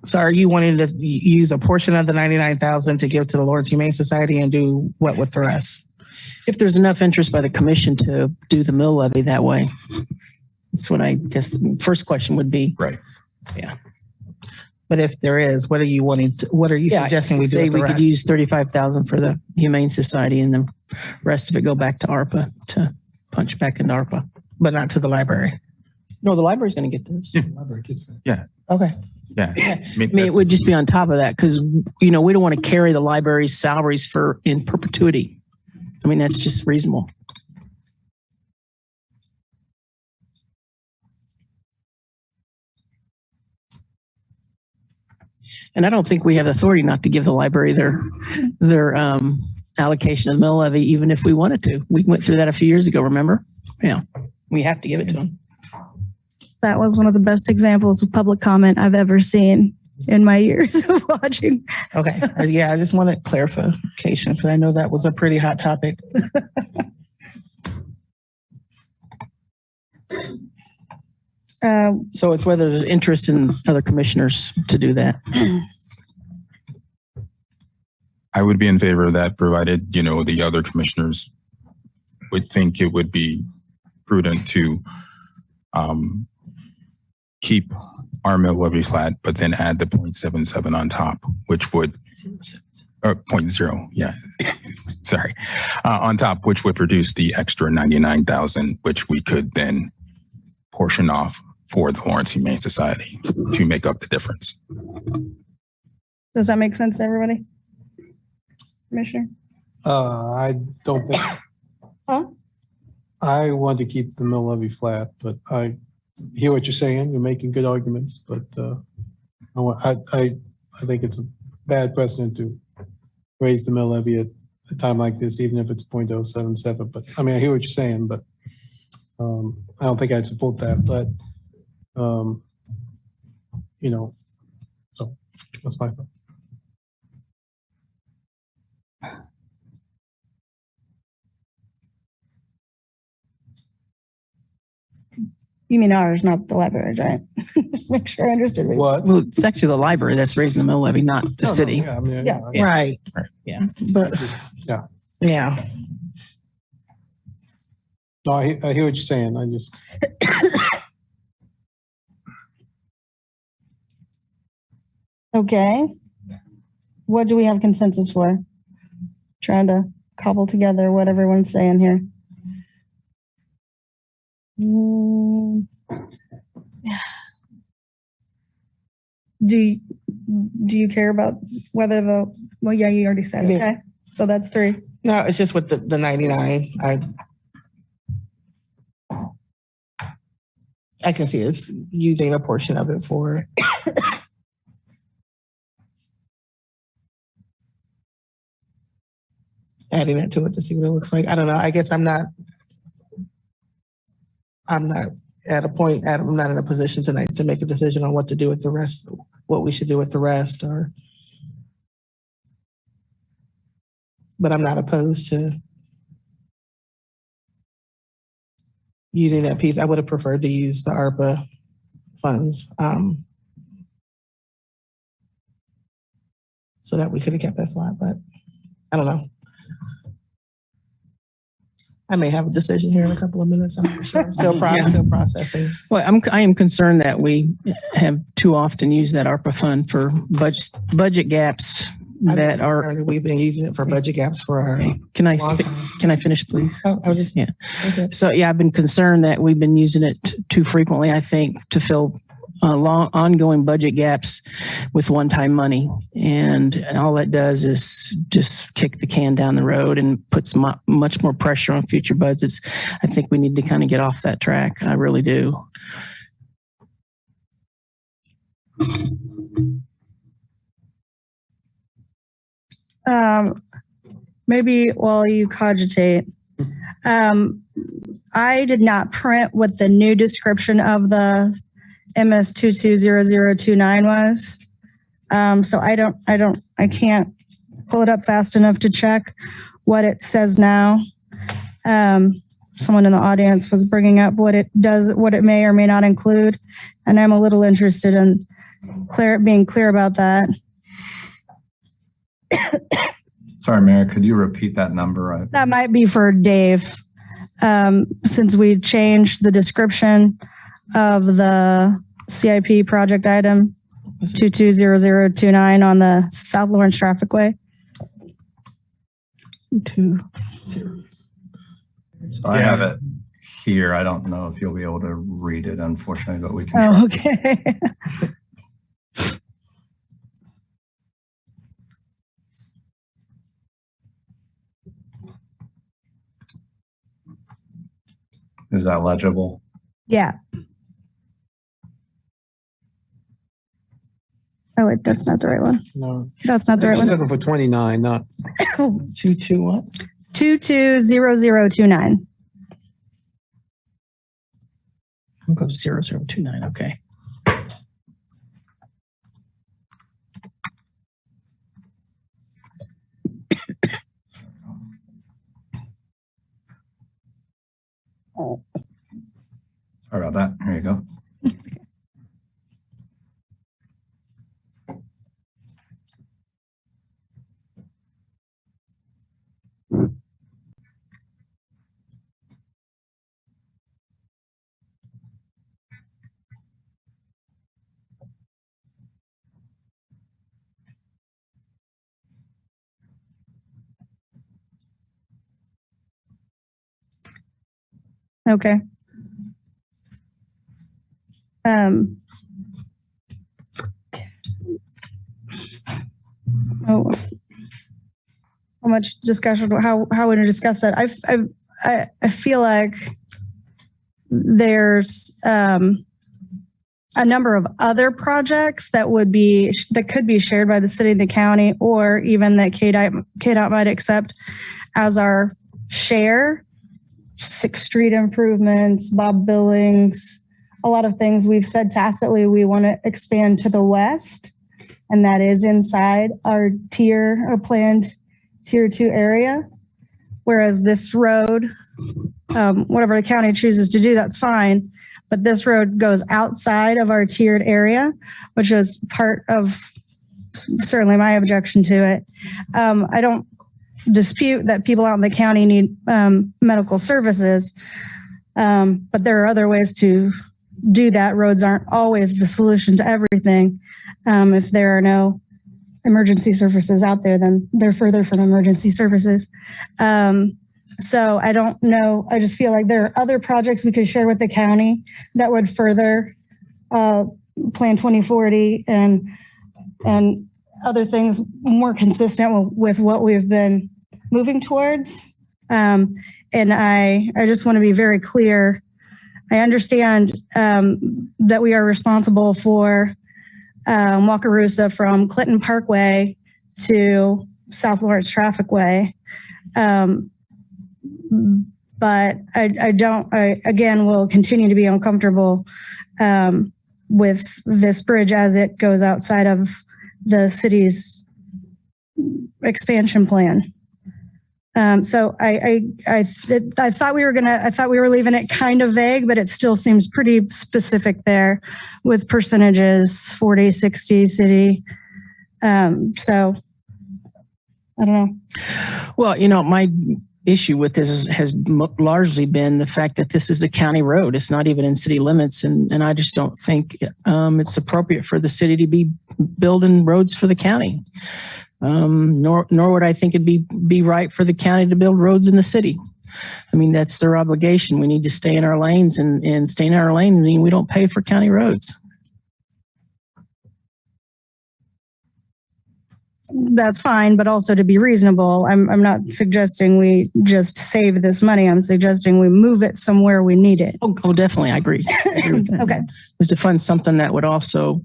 O: So are you wanting to use a portion of the 99,000 to give to the Lawrence Humane Society and do what with the rest?
Q: If there's enough interest by the commission to do the mill levy that way. That's what I guess the first question would be.
L: Right.
Q: Yeah.
O: But if there is, what are you suggesting we do with the
Q: we
O: rest?
Q: could use 35,000 for the Humane Society and the rest of it go back to ARPA, to punch back into ARPA.
O: But not to the library.
Q: No, the library's going to get theirs.
L: Yeah.
Q: The library gets that.
L: Yeah.
O: Okay.
L: Yeah.
Q: I mean, it would just be on top of that because, we don't want to carry the library's salaries in perpetuity. I mean, that's just reasonable. And I don't think we have authority not to give the library their allocation of the mill levy, even if we wanted to. We went through that a few years ago, remember? Yeah, we have to give it to them.
C: That was one of the best examples of public comment I've ever seen in my years of watching.
O: Okay. Yeah, I just wanted clarification because I know that was a pretty hot topic.
Q: So it's whether there's interest in other commissioners to do that.
L: I would be in favor of that, provided, the other commissioners would think it would be prudent to keep our mill levy flat, but then add the 0.77 on top, which would, or 0.0, yeah, sorry, on top, which would produce the extra 99,000, which we could then portion off for the Lawrence Humane Society to make up the difference.
C: Does that make sense to everybody? Commissioner?
P: I don't think.
C: Huh?
P: I want to keep the mill levy flat, but I hear what you're saying. You're making good arguments, but I think it's a bad precedent to raise the mill levy at a time like this, even if it's 0.077. But I mean, I hear what you're saying, but I don't think I'd support that. But you know, so that's my thought.
C: You mean ours, not the library, right? Just make sure I understood.
P: What?
Q: Well, it's actually the library that's raising the mill levy, not the city.
P: Yeah, I mean,
C: Yeah.
P: yeah.
O: Right.
Q: Yeah.
O: But
P: Yeah.
O: yeah.
P: No, I hear what you're saying. I just.
C: Okay. What do we have consensus for? Trying to cobble together what everyone's saying here. Do you care about whether well, yeah, you already said,
O: Yeah.
C: okay. So that's 3.
O: No, it's just with the 99. I can see us using a portion of it for adding it to it to see what it looks like. I don't know. I guess I'm not at a point, I'm not in a position tonight to make a decision on what to do with the rest, what we should do with the rest, but I'm not opposed to using that piece. I would have preferred to use the ARPA funds so that we could have kept it flat, but I don't know. I may have a decision here in a couple of minutes. I'm not sure. Still processing.
Q: Well, I am concerned that we have too often used that ARPA fund for budget gaps that are.
O: We've been using it for budget gaps for our.
Q: Can I finish, please?
O: Oh, I was just,
Q: yeah.
O: Okay.
Q: So yeah, I've been concerned that we've been using it too frequently, I think, to fill ongoing budget gaps with one-time money. And all that does is just kick the can down the road and puts much more pressure on future budgets. I think we need to kind of get off that track. I really do.
C: Maybe while you cogitate, I did not print what the new description of the MS220029 was. So I can't pull it up fast enough to check what it says now. Someone in the audience was bringing up what it does, what it may or may not include. And I'm a little interested in being clear about that.
N: Sorry, Mayor, could you repeat that number?
C: That might be for Dave. Since we changed the description of the CIP project item 220029 on the South Lawrence Traffic Way.
Q: 20.
N: So I have it here. I don't know if you'll be able to read it, unfortunately, but we can.
C: Oh, okay.
N: Is that legible?
C: Yeah. Oh, wait, that's not the right one.
P: No.
C: That's not the right
P: I'm
C: one.
P: looking for 29, not
O: 22 what?
C: 220029.
Q: I'll go 0029. Okay.
N: Sorry about that. Here you go.
C: Okay. Oh, how much discussion? How would I discuss that? I feel like there's a number of other projects that could be shared by the city and the county, or even that KDOT might accept as our share. 6th Street improvements, Bob Billings, a lot of things we've said tacitly we want to expand to the west, and that is inside our planned tier 2 area. Whereas this road, whatever the county chooses to do, that's fine. But this road goes outside of our tiered area, which is part of certainly my objection to it. I don't dispute that people out in the county need medical services, but there are other ways to do that. Roads aren't always the solution to everything. If there are no emergency services out there, then they're further from emergency services. So I don't know. I just feel like there are other projects we could share with the county that would further Plan 2040 and other things more consistent with what we've been moving towards. And I just want to be very clear. I understand that we are responsible for Wakarusa from Clinton Parkway to South Lawrence Traffic Way. But I again will continue to be uncomfortable with this bridge as it goes outside of the city's expansion plan. So I thought we were leaving it kind of vague, but it still seems pretty specific there with percentages, 40, 60 city. So I don't know.
Q: Well, my issue with this has largely been the fact that this is a county road. It's not even in city limits. And I just don't think it's appropriate for the city to be building roads for the county. Nor would I think it'd be right for the county to build roads in the city. I mean, that's their obligation. We need to stay in our lanes and stay in our lane. I mean, we don't pay for county roads.
C: That's fine, but also to be reasonable. I'm not suggesting we just save this money. I'm suggesting we move it somewhere we need it.
Q: Oh definitely. I agree.
C: Okay.
Q: Was to fund something that would also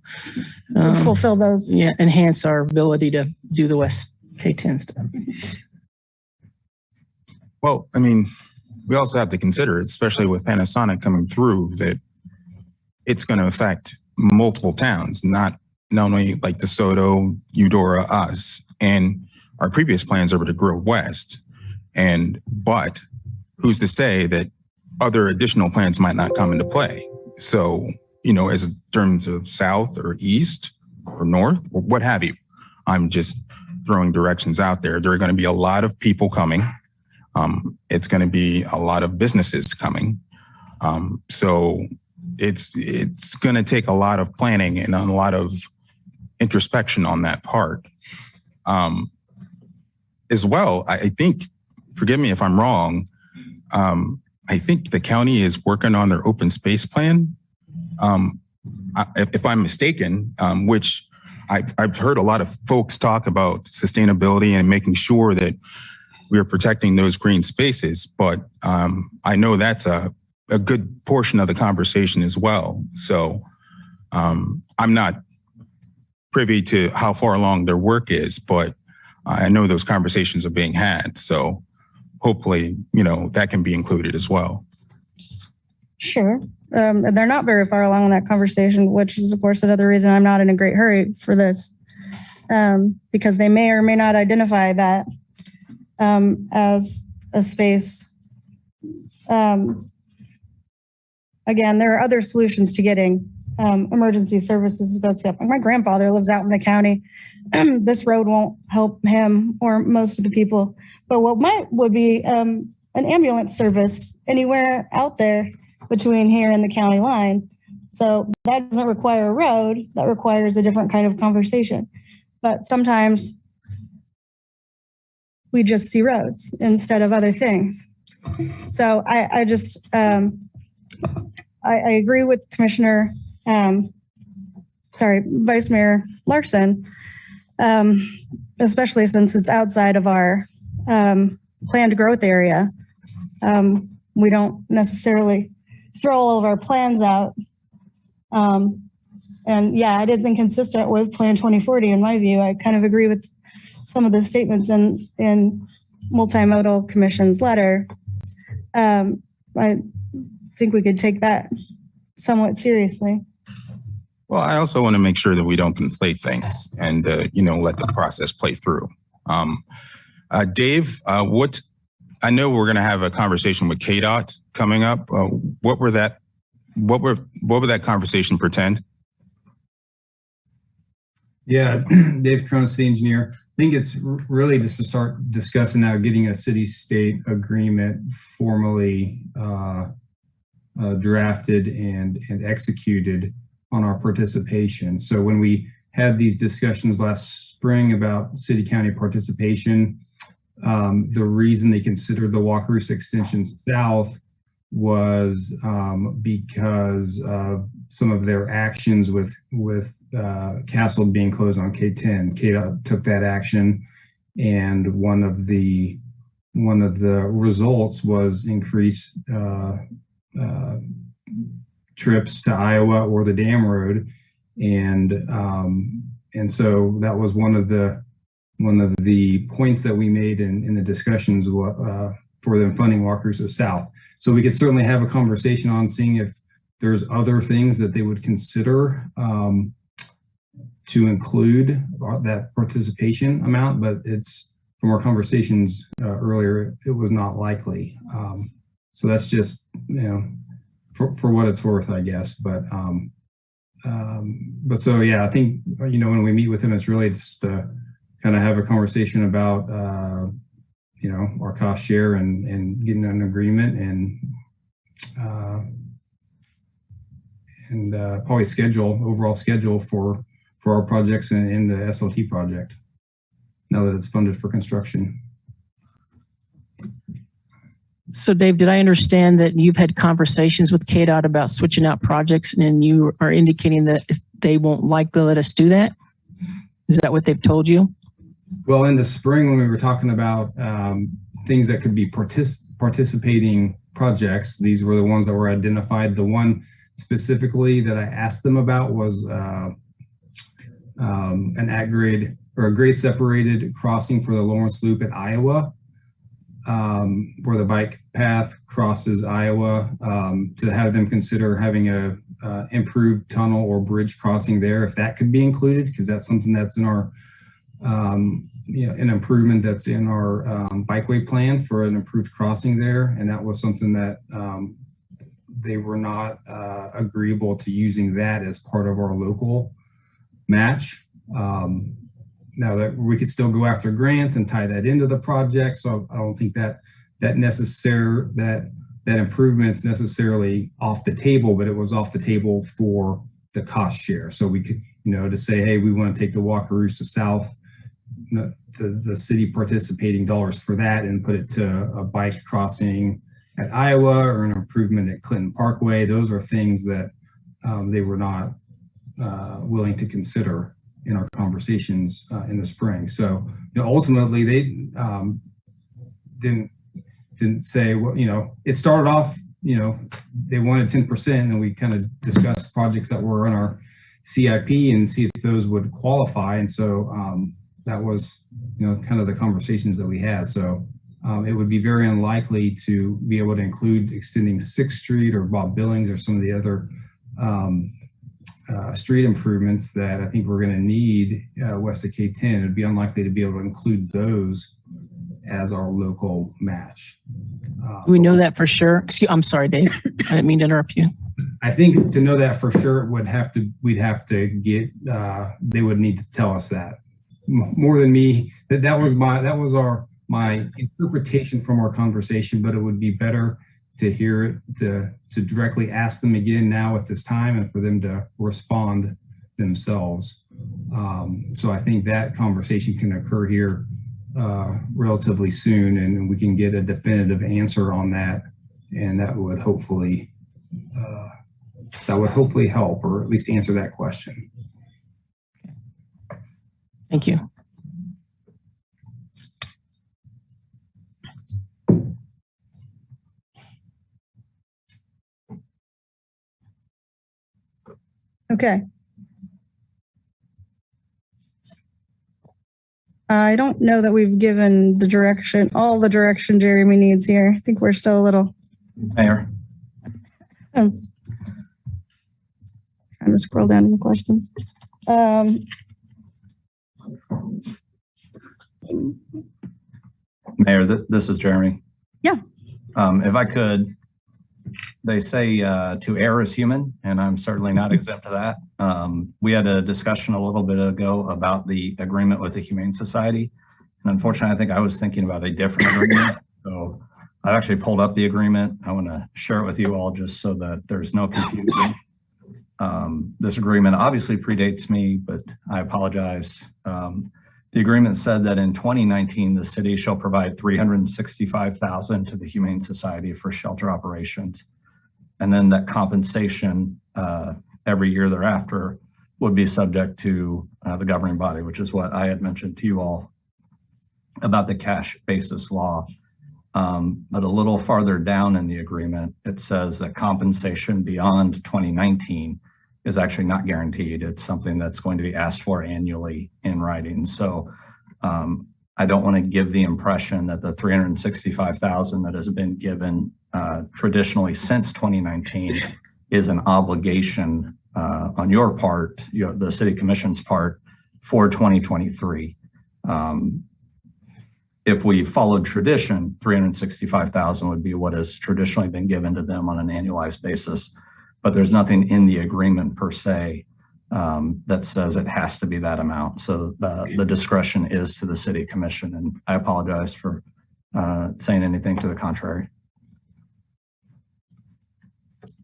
C: fulfill those.
Q: Yeah, enhance our ability to do the West K10 stuff.
L: Well, I mean, we also have to consider, especially with Panasonic coming through, that it's going to affect multiple towns, not only like DeSoto, Eudora, us, and our previous plans are to grow west. But who's to say that other additional plans might not come into play? So, as in terms of south or east or north or what have you, I'm just throwing directions out there. There are going to be a lot of people coming. It's going to be a lot of businesses coming. So it's going to take a lot of planning and a lot of introspection on that part. As well, I think, forgive me if I'm wrong, I think the county is working on their open space plan. If I'm mistaken, which I've heard a lot of folks talk about sustainability and making sure that we are protecting those green spaces, but I know that's a good portion of the conversation as well. So I'm not privy to how far along their work is, but I know those conversations are being had. So hopefully, that can be included as well.
C: Sure. They're not very far along in that conversation, which is, of course, another reason I'm not in a great hurry for this, because they may or may not identify that as a space. Again, there are other solutions to getting emergency services to those people. My grandfather lives out in the county. This road won't help him or most of the people, but what would be an ambulance service anywhere out there between here and the county line. So that doesn't require a road. That requires a different kind of conversation. But sometimes we just see roads instead of other things. So I just, I agree with Vice Mayor Larsen especially since it's outside of our planned growth area. We don't necessarily throw all of our plans out. And yeah, it is inconsistent with Plan 2040 in my view. I kind of agree with some of the statements in Multimodal Commission's letter. I think we could take that somewhat seriously.
L: Well, I also want to make sure that we don't conflate things and, let the process play through. Dave, I know we're going to have a conversation with KDOT coming up. What would that conversation pretend?
J: Yeah, Dave Cronin, city engineer. I think it's really just to start discussing now getting a city-state agreement formally drafted and executed on our participation. So when we had these discussions last spring about city-county participation, the reason they considered the Wakarusa extension south was because of some of their actions with Castle being closed on K10. KDOT took that action, and one of the results was increased trips to Iowa or the dam road, and so that was one of the points that we made in the discussions for them funding Wakarusa South. So we could certainly have a conversation on seeing if there's other things that they would consider to include that participation amount, but it's from our conversations earlier, it was not likely. So that's just, for what it's worth, I guess. But so, yeah, I think, when we meet with them, it's really just to kind of have a conversation about, our cost share and getting an agreement and probably overall schedule for our projects in the SLT project now that it's funded for construction.
Q: So Dave, did I understand that you've had conversations with KDOT about switching out projects and you are indicating that they won't likely let us do that? Is that what they've told you?
J: Well, in the spring when we were talking about things that could be participating projects, these were the ones that were identified. The one specifically that I asked them about was an at-grade or a grade separated crossing for the Lawrence Loop at Iowa, where the bike path crosses Iowa, to have them consider having a improved tunnel or bridge crossing there, if that could be included, because that's something that's in our an improvement that's in our bikeway plan for an improved crossing there. And that was something that they were not agreeable to using that as part of our local match. Now that we could still go after grants and tie that into the project. So I don't think that improvement's necessarily off the table, but it was off the table for the cost share. So we could, to say, hey, we want to take the Wakarusa South, the city participating dollars for that and put it to a bike crossing at Iowa or an improvement at Clinton Parkway. Those are things that they were not willing to consider in our conversations in the spring. So ultimately they didn't say, well, it started off, they wanted 10%, and we kind of discussed projects that were on our CIP and see if those would qualify. And so that was, kind of the conversations that we had. So it would be very unlikely to be able to include extending 6th Street or Bob Billings or some of the other street improvements that I think we're going to need west of K10. It'd be unlikely to be able to include those as our local match.
Q: We know that for sure. I'm sorry, Dave. I didn't mean to interrupt you.
J: I think to know that for sure, we'd have to get, they would need to tell us that more than me. That was my interpretation from our conversation, but it would be better to hear it, to directly ask them again now at this time and for them to respond themselves. So I think that conversation can occur here relatively soon, and we can get a definitive answer on that, and that would hopefully help, or at least answer that question.
Q: Thank you.
C: Okay. I don't know that we've given the direction, all the direction Jeremy needs here. I think we're still a little
N: Mayor.
C: trying to scroll down to the questions.
N: Mayor, this is Jeremy.
C: Yeah.
N: If I could, they say to err is human, and I'm certainly not exempt to that. We had a discussion a little bit ago about the agreement with the Humane Society. And unfortunately, I think I was thinking about a different agreement. So I actually pulled up the agreement. I want to share it with you all just so that there's no confusion. This agreement obviously predates me, but I apologize. The agreement said that in 2019, the city shall provide $365,000 to the Humane Society for shelter operations. And then that compensation every year thereafter would be subject to the governing body, which is what I had mentioned to you all about the cash basis law. But a little farther down in the agreement, it says that compensation beyond 2019 is actually not guaranteed. It's something that's going to be asked for annually in writing. So I don't want to give the impression that the $365,000 that has been given traditionally since 2019 is an obligation on your part, the city commission's part, for 2023. If we followed tradition, $365,000 would be what has traditionally been given to them on an annualized basis. But there's nothing in the agreement per se that says it has to be that amount. So the discretion is to the city commission, and I apologize for saying anything to the contrary.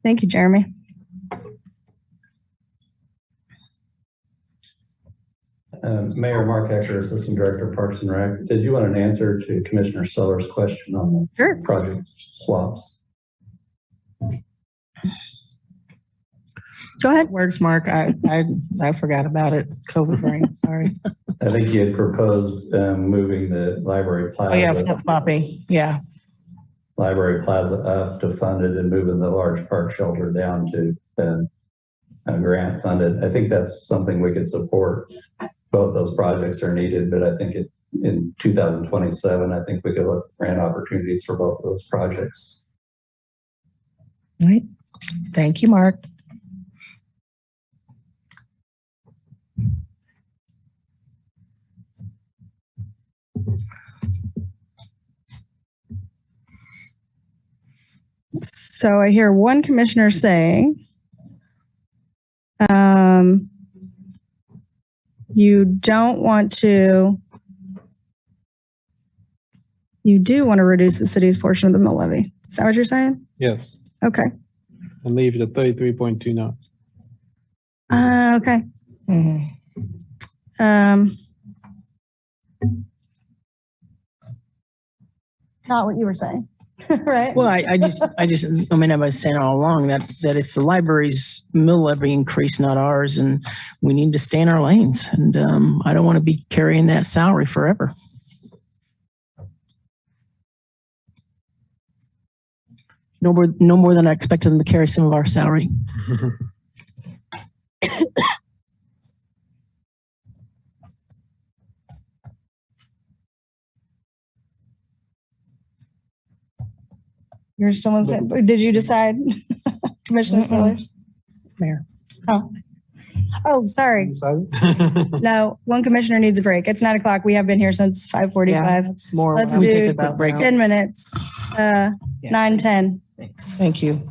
C: Thank you, Jeremy.
S: Mayor Mark Ecker, Assistant Director of Parks and Rec. Did you want an answer to Commissioner Seller's question on the project swaps?
C: Go ahead.
O: Where's Mark? I forgot about it. COVID brain. Sorry.
S: I think you had proposed moving the library plaza.
O: Oh yeah, flip-flopping. Yeah.
S: Library plaza up to fund it and moving the large park shelter down to grant funded. I think that's something we could support. Both those projects are needed, but I think in 2027, I think we could look at grant opportunities for both of those projects.
O: All right. Thank you, Mark.
C: So I hear one commissioner saying, you do want to reduce the city's portion of the mill levy. Is that what you're saying?
P: Yes.
C: Okay.
P: And leave it at 33.2 now.
C: Okay. Not what you were saying, right?
Q: Well, I mean, I was saying all along that it's the library's mill levy increase, not ours, and we need to stay in our lanes. And I don't want to be carrying that salary forever. No more than I expected them to carry some of our salary.
C: You're still in the same. Did you decide, Commissioner Sellers?
O: Mayor.
C: Oh, sorry. No, one commissioner needs a break. It's 9 o'clock. We have been here since 5:45.
O: Yeah, that's more.
C: Let's
O: I'm
C: do
O: taking a break.
C: 10 minutes. 9:10.
O: Thank you.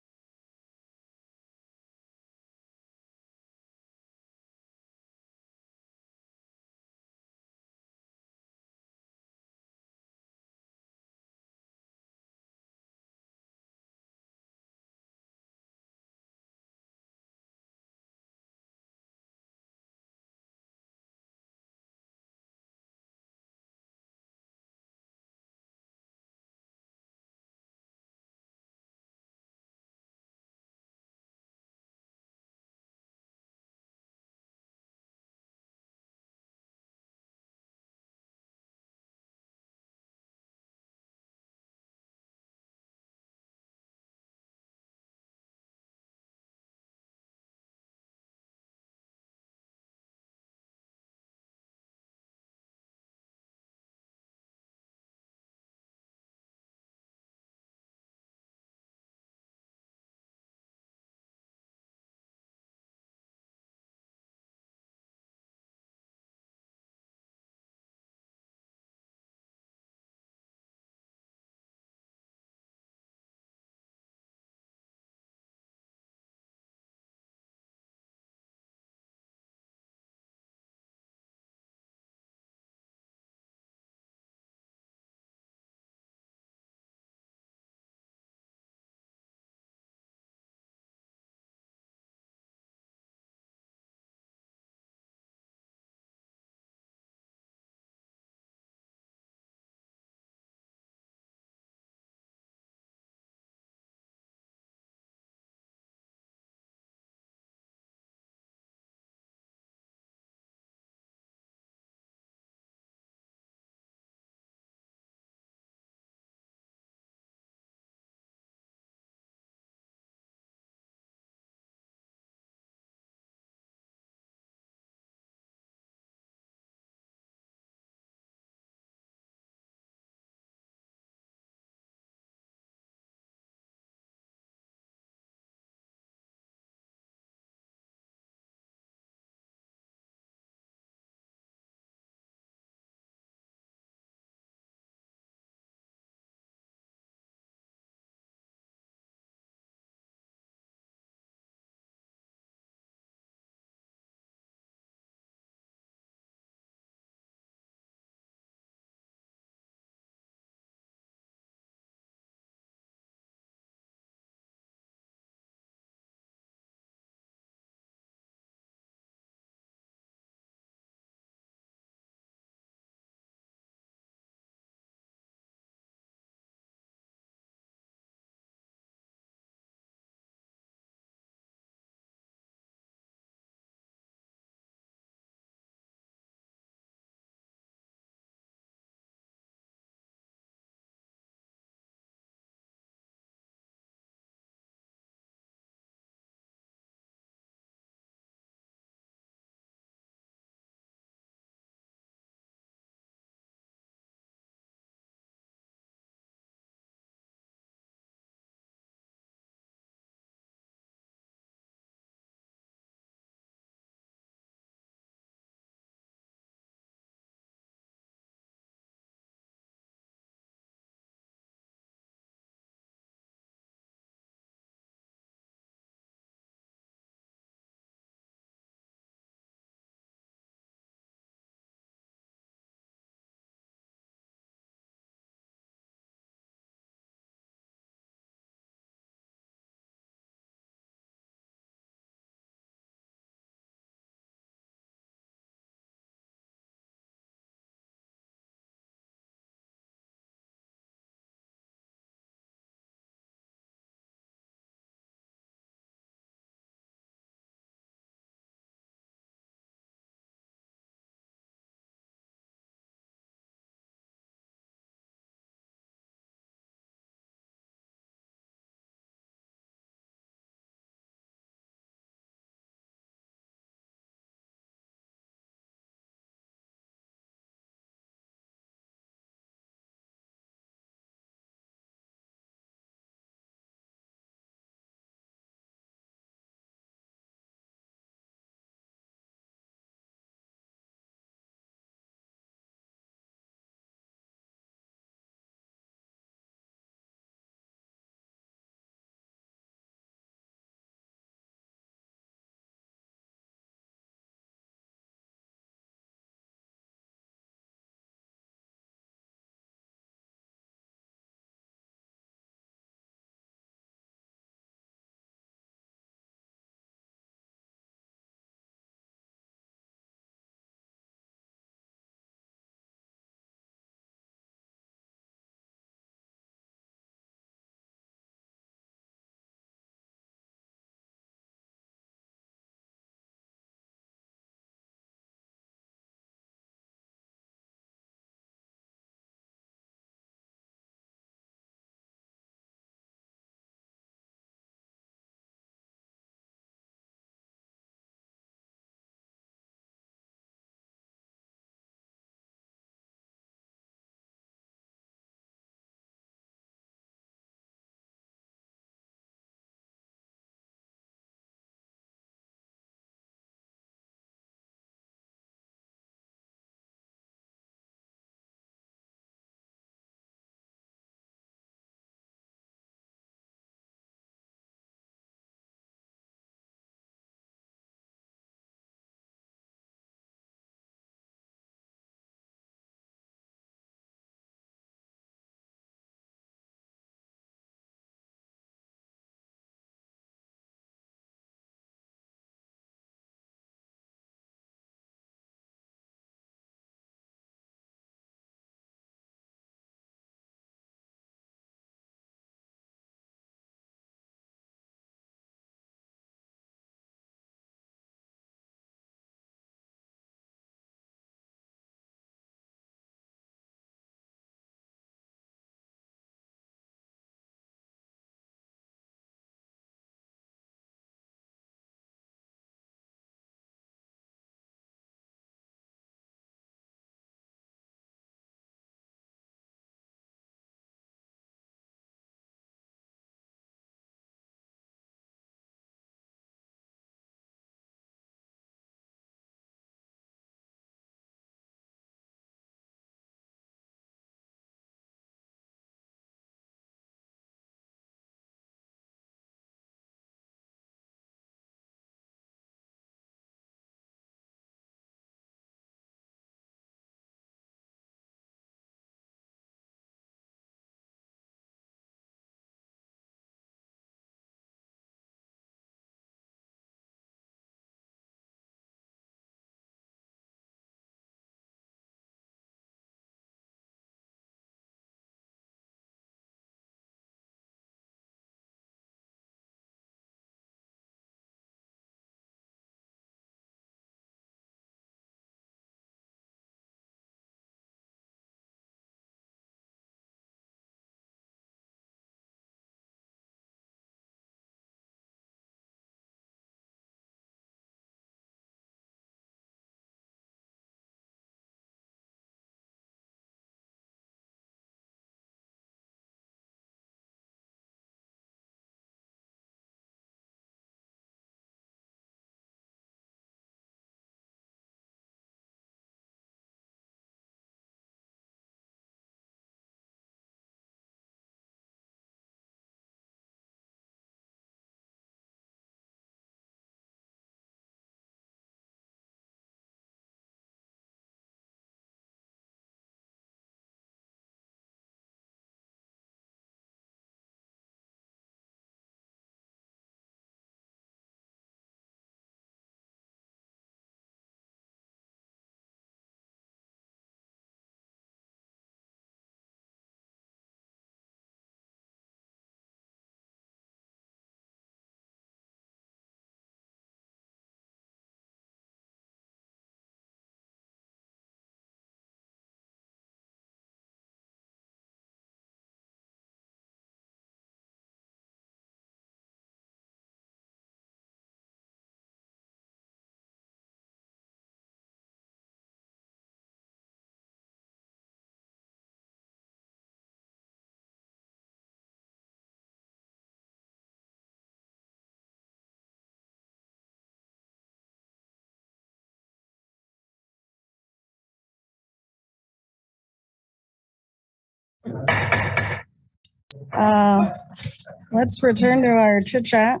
C: Let's return to our chit chat.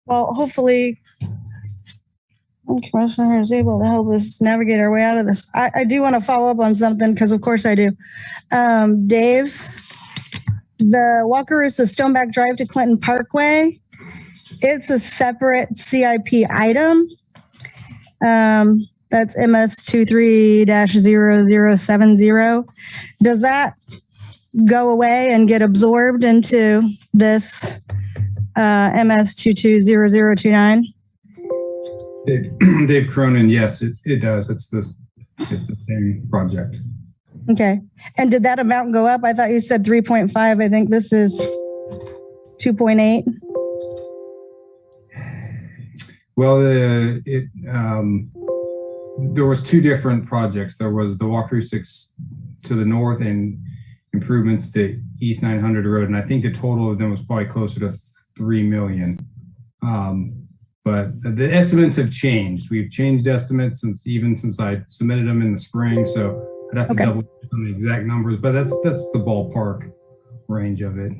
C: Well, hopefully, one commissioner is able to help us navigate our way out of this. I do want to follow up on something because, of course, I do. Dave, the Wakarusa Stoneback Drive to Clinton Parkway, it's a separate CIP item. That's MS 23-0070. Does that go away and get absorbed into this MS 220029?
J: Dave Cronin, yes, it does. It's the same project.
C: Okay. And did that amount go up? I thought you said 3.5. I think this is 2.8.
J: Well, there was two different projects. There was the Walkthrough 6 to the north and improvements to East 900 Road, and I think the total of them was probably closer to 3 million. But the estimates have changed. We've changed estimates since I submitted them in the spring, so I'd have to double check on the exact numbers, but that's the ballpark range of it.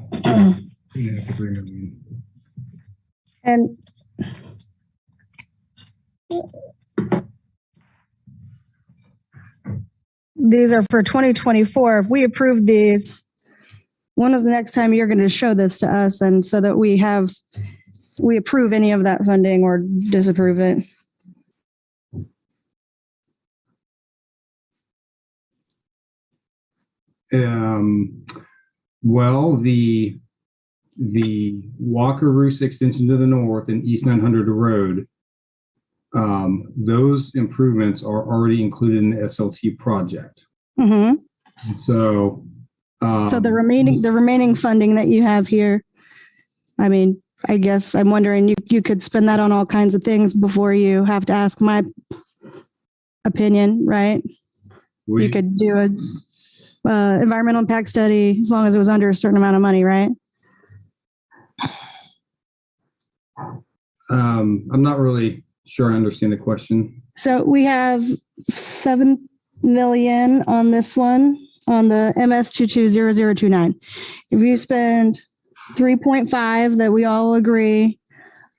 J: 3 million.
C: And these are for 2024. If we approve these, when is the next time you're going to show this to us, and so that we approve any of that funding or disapprove it?
J: Well, the Wakarusa extension to the north and East 900 Road, those improvements are already included in the SLT project.
C: Mm-hmm.
J: So
C: the remaining funding that you have here, I mean, I guess I'm wondering, you could spend that on all kinds of things before you have to ask my opinion, right? You could do a environmental impact study as long as it was under a certain amount of money, right?
J: I'm not really sure I understand the question.
C: So we have 7 million on this one, on the MS 220029. If you spend 3.5 that we all agree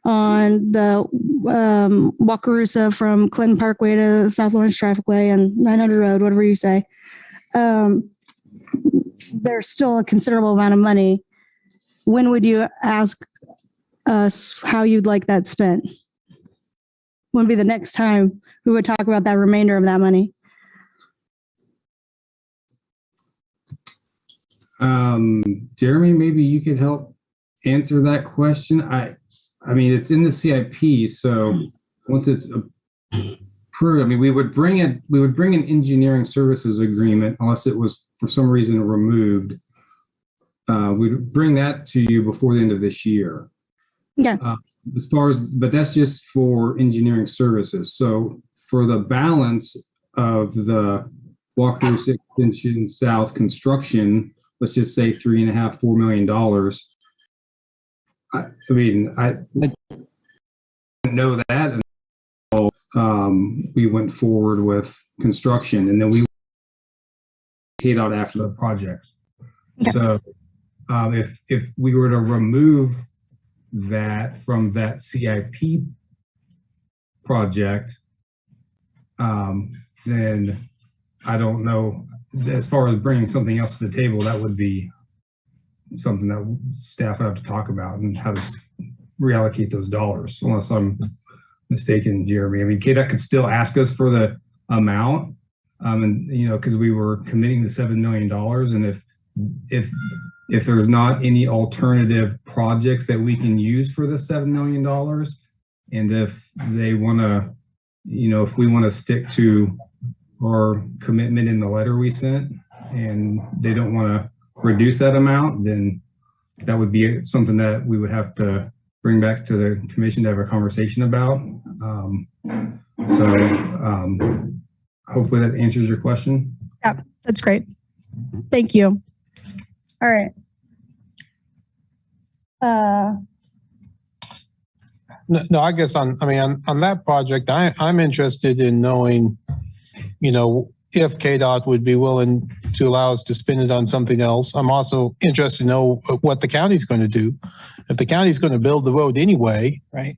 C: on the Wakarusa from Clinton Parkway to South Lawrence Trafficway and 900 Road, whatever you say, there's still a considerable amount of money. When would you ask us how you'd like that spent? When would be the next time we would talk about that remainder of that money?
J: Jeremy, maybe you could help answer that question. I mean, it's in the CIP, so once it's approved, I mean, we would bring an engineering services agreement unless it was for some reason removed. We'd bring that to you before the end of this year.
C: Yeah.
J: But that's just for engineering services. So for the balance of the Walkthrough Extension South construction, let's just say $3.5–4 million. I didn't know that until we went forward with construction, and then we paid out after the project. Okay. So if we were to remove that from that CIP project, then I don't know. As far as bringing something else to the table, that would be something that staff would have to talk about and how to reallocate those dollars, unless I'm mistaken, Jeremy. I mean, KDOT could still ask us for the amount, and because we were committing the $7 million, and if there's not any alternative projects that we can use for the $7 million, and if they want to, if we want to stick to our commitment in the letter we sent, and they don't want to reduce that amount, then that would be something that we would have to bring back to the commission to have a conversation about. Hopefully that answers your question.
C: Yeah, that's great. Thank you. All right.
P: No, I guess on that project, I'm interested in knowing if KDOT would be willing to allow us to spend it on something else. I'm also interested to know what the county's going to do. If the county's going to build the road anyway,
Q: Right.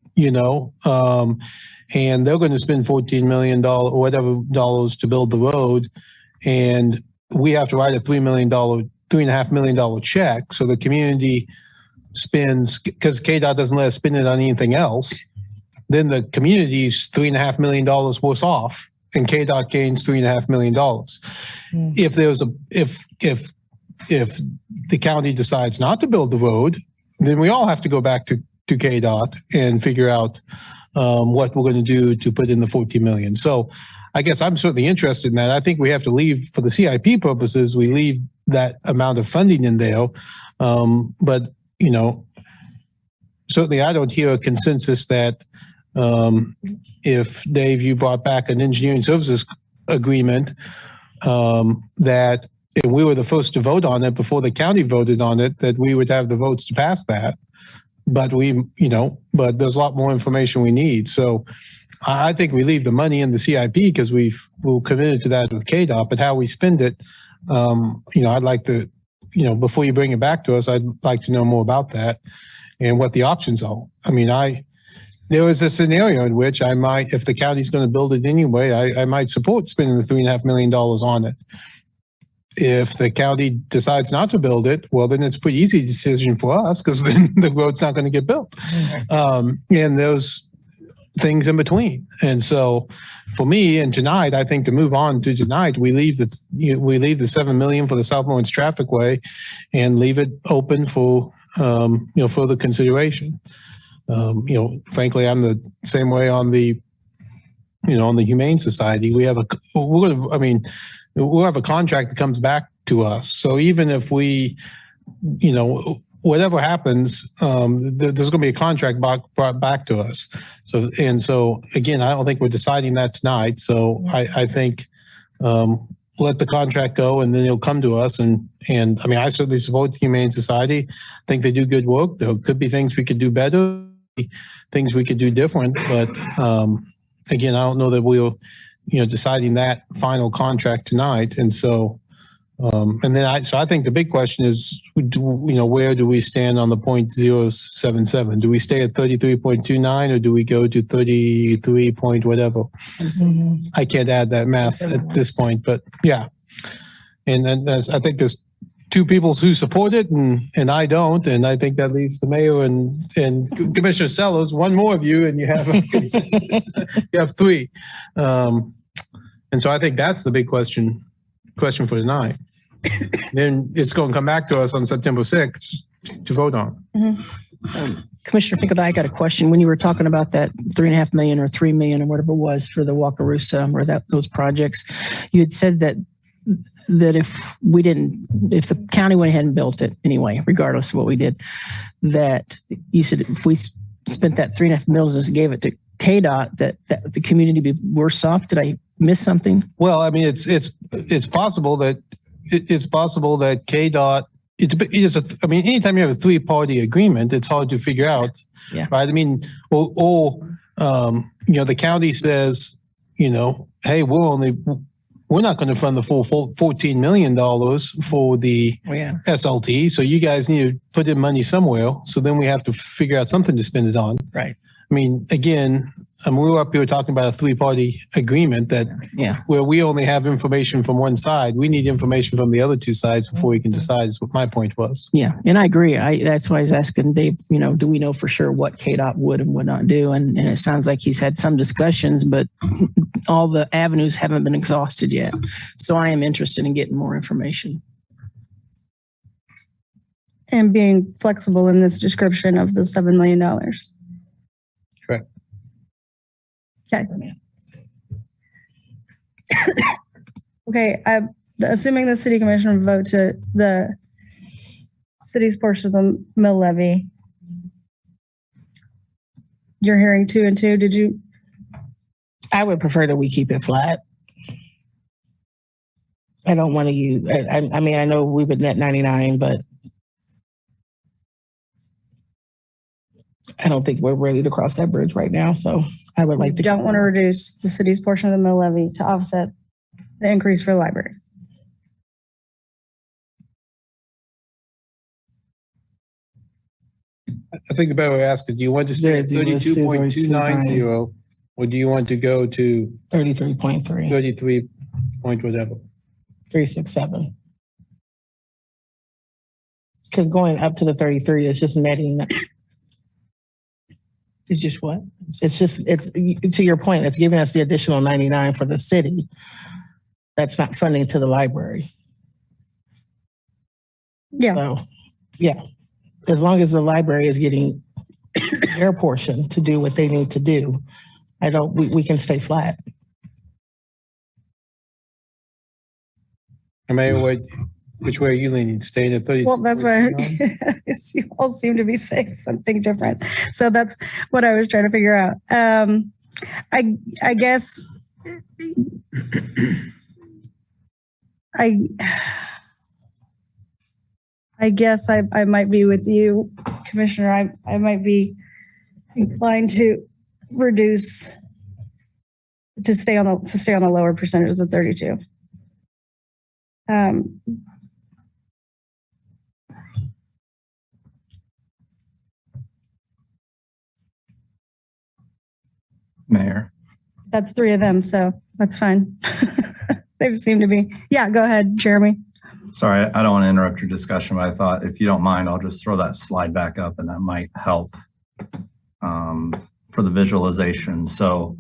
P: And they're going to spend $14 million or whatever dollars to build the road, and we have to write a $3.5 million check. So the community spends, because KDOT doesn't let us spend it on anything else, then the community's $3.5 million worse off, and KDOT gains $3.5 million. If the county decides not to build the road, then we all have to go back to KDOT and figure out what we're going to do to put in the 14 million. So I guess I'm certainly interested in that. I think we have to leave, for the CIP purposes, we leave that amount of funding in there. But, certainly I don't hear a consensus that if, Dave, you brought back an engineering services agreement, that if we were the first to vote on it before the county voted on it, that we would have the votes to pass that. But but there's a lot more information we need. So I think we leave the money in the CIP because we're committed to that with KDOT, but how we spend it, I'd like to, before you bring it back to us, I'd like to know more about that and what the options are. I mean, there was a scenario in which I might, if the county's going to build it anyway, I might support spending the $3.5 million on it. If the county decides not to build it, well, then it's a pretty easy decision for us because then the road's not going to get built. And those things in between. And so for me, and tonight, I think to move on to tonight, we leave the $7 million for the South Lawrence Trafficway and leave it open for, further consideration. Frankly, I'm the same way on the Humane Society. We'll have a contract that comes back to us. So even if we, whatever happens, there's going to be a contract brought back to us. So again, I don't think we're deciding that tonight. So I think let the contract go and then it'll come to us. And I certainly support the Humane Society. I think they do good work. There could be things we could do better, things we could do different. But again, I don't know that we'll, deciding that final contract tonight. And so, I think the big question is, where do we stand on the 0.077? Do we stay at 33.29 or do we go to 33 point whatever? I can't add that math at this point, but yeah. And then I think there's two people who support it and I don't. And I think that leaves the mayor and Commissioner Sellers, one more of you, and you have a consensus. You have three. And so I think that's the big question for tonight. Then it's going to come back to us on September 6th to vote on.
Q: Commissioner Finkel, I got a question. When you were talking about that $3.5 million or $3 million or whatever it was for the Wakarusa or those projects, you had said that if the county went ahead and built it anyway, regardless of what we did, that you said if we spent that $3.5 million and gave it to KDOT, that the community would be worse off. Did I miss something?
P: Well, I mean, it's possible that KDOT. Anytime you have a three-party agreement, it's hard to figure out, right? I mean, the county says, hey, we're not going to fund the full $14 million for the SLT, so you guys need to put in money somewhere. So then we have to figure out something to spend it on.
Q: Right.
P: I mean, again, we're up here talking about a three-party agreement where we only have information from one side. We need information from the other two sides before we can decide, is what my point was.
Q: Yeah, and I agree. That's why I was asking Dave, do we know for sure what KDOT would and would not do? And it sounds like he's had some discussions, but all the avenues haven't been exhausted yet. So I am interested in getting more information.
C: And being flexible in this description of the $7 million.
P: Correct.
C: Okay. Okay. Assuming the city commission vote to the city's portion of the mill levy, you're hearing 2 and 2. Did you?
O: I would prefer that we keep it flat. I don't want to use. I mean, I know we've been net 99, but I don't think we're ready to cross that bridge right now. So I would like to.
C: Don't want to reduce the city's portion of the mill levy to offset The increase for the library.
P: I think the better way to ask it, do you want to stay at
O: Yeah, let's do
P: 32.290 or do you want to go to
O: 33.3,
P: 33 point whatever?
O: 367? Because going up to the 33 is just netting.
Q: It's just what?
O: It's just, it's to your point, it's giving us the additional 99 for the city. That's not funding to the library.
C: Yeah.
O: So, yeah, as long as the library is getting their portion to do what they need to do, we can stay flat.
P: Mayor, which way are you leaning? Staying at 30?
C: Well, that's why you all seem to be saying something different. So that's what I was trying to figure out. I guess I might be with you, Commissioner. I might be inclined to stay on the lower percentages of 32.
N: Mayor.
C: That's 3 of them, so that's fine. They seem to be. Yeah, go ahead, Jeremy.
N: Sorry, I don't want to interrupt your discussion, but I thought if you don't mind, I'll just throw that slide back up and that might help for the visualization. So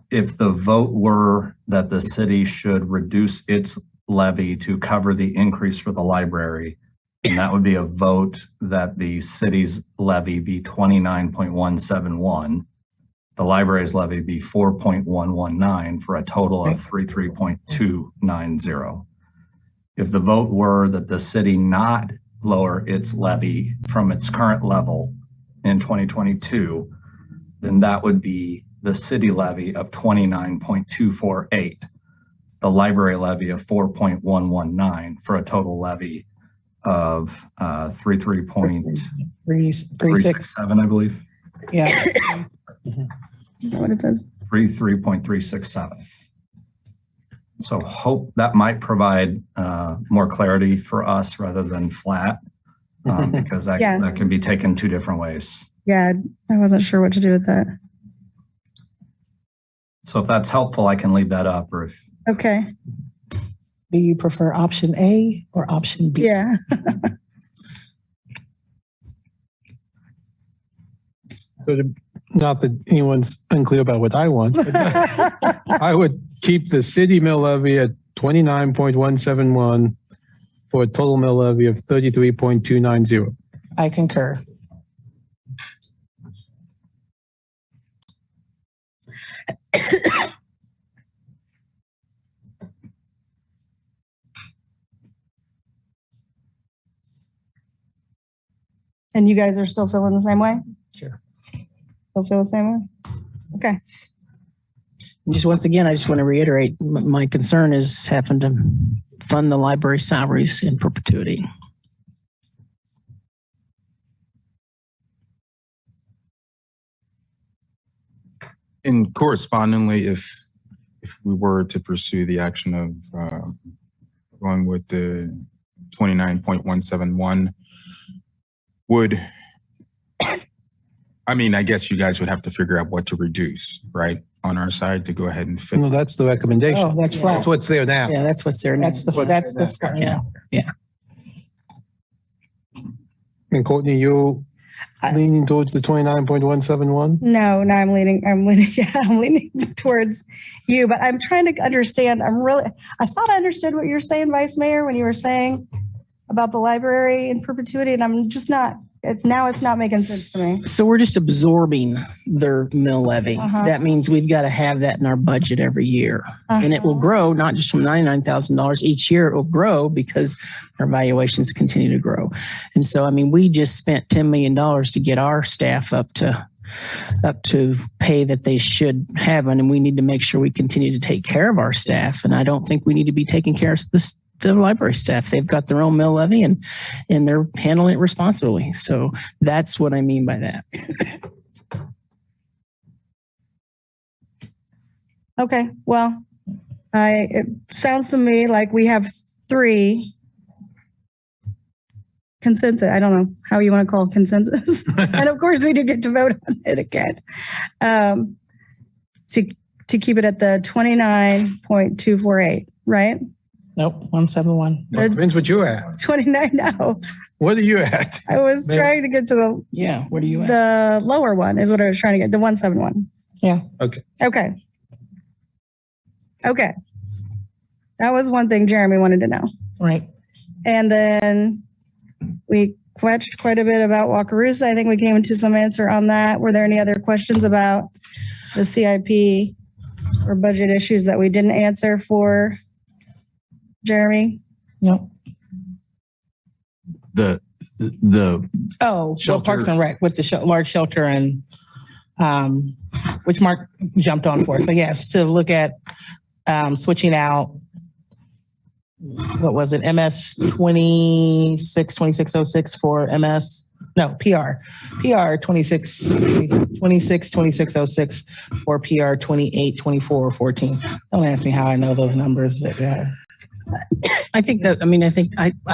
N: if the vote were that the city should reduce its levy to cover the increase for the library, and that would be a vote that the city's levy be 29.171, the library's levy be 4.119 for a total of 33.290. If the vote were that the city not lower its levy from its current level in 2022, then that would be the city levy of 29.248, the library levy of 4.119 for a total levy of 3.367, I believe.
O: Yeah.
C: What it says?
N: 3.367. So hope that might provide more clarity for us rather than flat, because that can be taken 2 different ways.
C: Yeah, I wasn't sure what to do with that.
N: So if that's helpful, I can leave that up. Or if
C: okay.
O: Do you prefer option A or option B?
C: Yeah.
P: So not that anyone's unclear about what I want, but I would keep the city mill levy at 29.171 for a total mill levy of 33.290.
O: I concur.
C: And you guys are still feeling the same way?
O: Sure.
C: Still feel the same way? Okay.
Q: Just once again, I just want to reiterate, my concern is having to fund the library salaries in perpetuity.
L: And correspondingly, if we were to pursue the action of going with the 29.171, I mean, I guess you guys would have to figure out what to reduce, right? On our side to go ahead and fit.
P: No, that's the recommendation.
O: Oh, that's right.
P: That's what's there now.
Q: Yeah, that's what's there now.
O: That's the
Q: yeah.
P: And Courtney, you leaning towards the 29.171?
C: No, I'm leaning towards you, but I'm trying to understand. I thought I understood what you're saying, Vice Mayor, when you were saying about the library in perpetuity, and I'm just not, it's not making sense to me.
Q: So we're just absorbing their mill levy. That means we've got to have that in our budget every year. And it will grow, not just from $99,000 each year, it will grow because our valuations continue to grow. And so, I mean, we just spent $10 million to get our staff up to pay that they should have. And we need to make sure we continue to take care of our staff. And I don't think we need to be taking care of the library staff. They've got their own mill levy and they're handling it responsibly. So that's what I mean by that.
C: Okay, well, It sounds to me like we have 3 consensus. I don't know how you want to call it consensus. And of course, we do get to vote on it again. To keep it at the 29.248, right?
O: Nope, 171.
P: Well, depends what you're at.
C: 29 now.
P: What are you at?
C: I was trying to get to the
O: What are you at?
C: the lower one is what I was trying to get, the 171.
O: Yeah.
P: Okay.
C: Okay. That was one thing Jeremy wanted to know.
O: Right.
C: And then we questioned quite a bit about Wakarusa. I think we came into some answer on that. Were there any other questions about the CIP or budget issues that we didn't answer for Jeremy?
O: No.
H: The
O: Well, Parks and Rec with the large shelter and which Mark jumped on for. So yes, to look at switching out, what was it, MS 2606 for MS, no, PR 2606 for PR 282414. Don't ask me how I know those numbers. I think I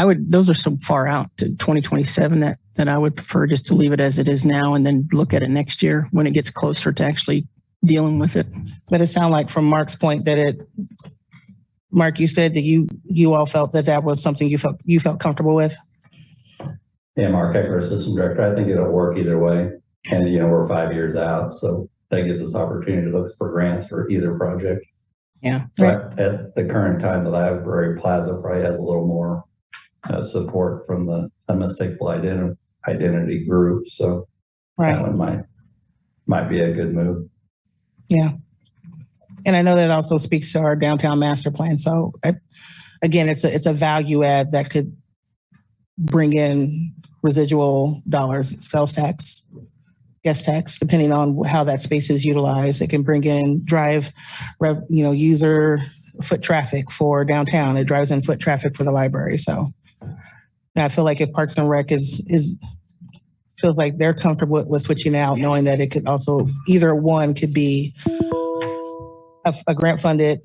O: would, those are so far out to 2027 that I would prefer just to leave it as it is now and then look at it next year when it gets closer to actually dealing with it. But it sounded like from Mark's point that Mark, you said that you all felt that was something you felt comfortable with.
S: Yeah, Mark Ecker, Assistant Director. I think it'll work either way. And, we're 5 years out, so that gives us opportunity to look for grants for either project.
O: Yeah.
S: But at the current time, the Library Plaza probably has a little more support from the unmistakable identity group. So that one might be a good move.
O: Yeah. And I know that also speaks to our downtown master plan. So again, it's a value add that could bring in residual dollars, sales tax, guest tax, depending on how that space is utilized. It can bring in user foot traffic for downtown. It drives in foot traffic for the library. So I feel like if Parks and Rec feels like they're comfortable with switching out, knowing that it could also, either one could be a grant funded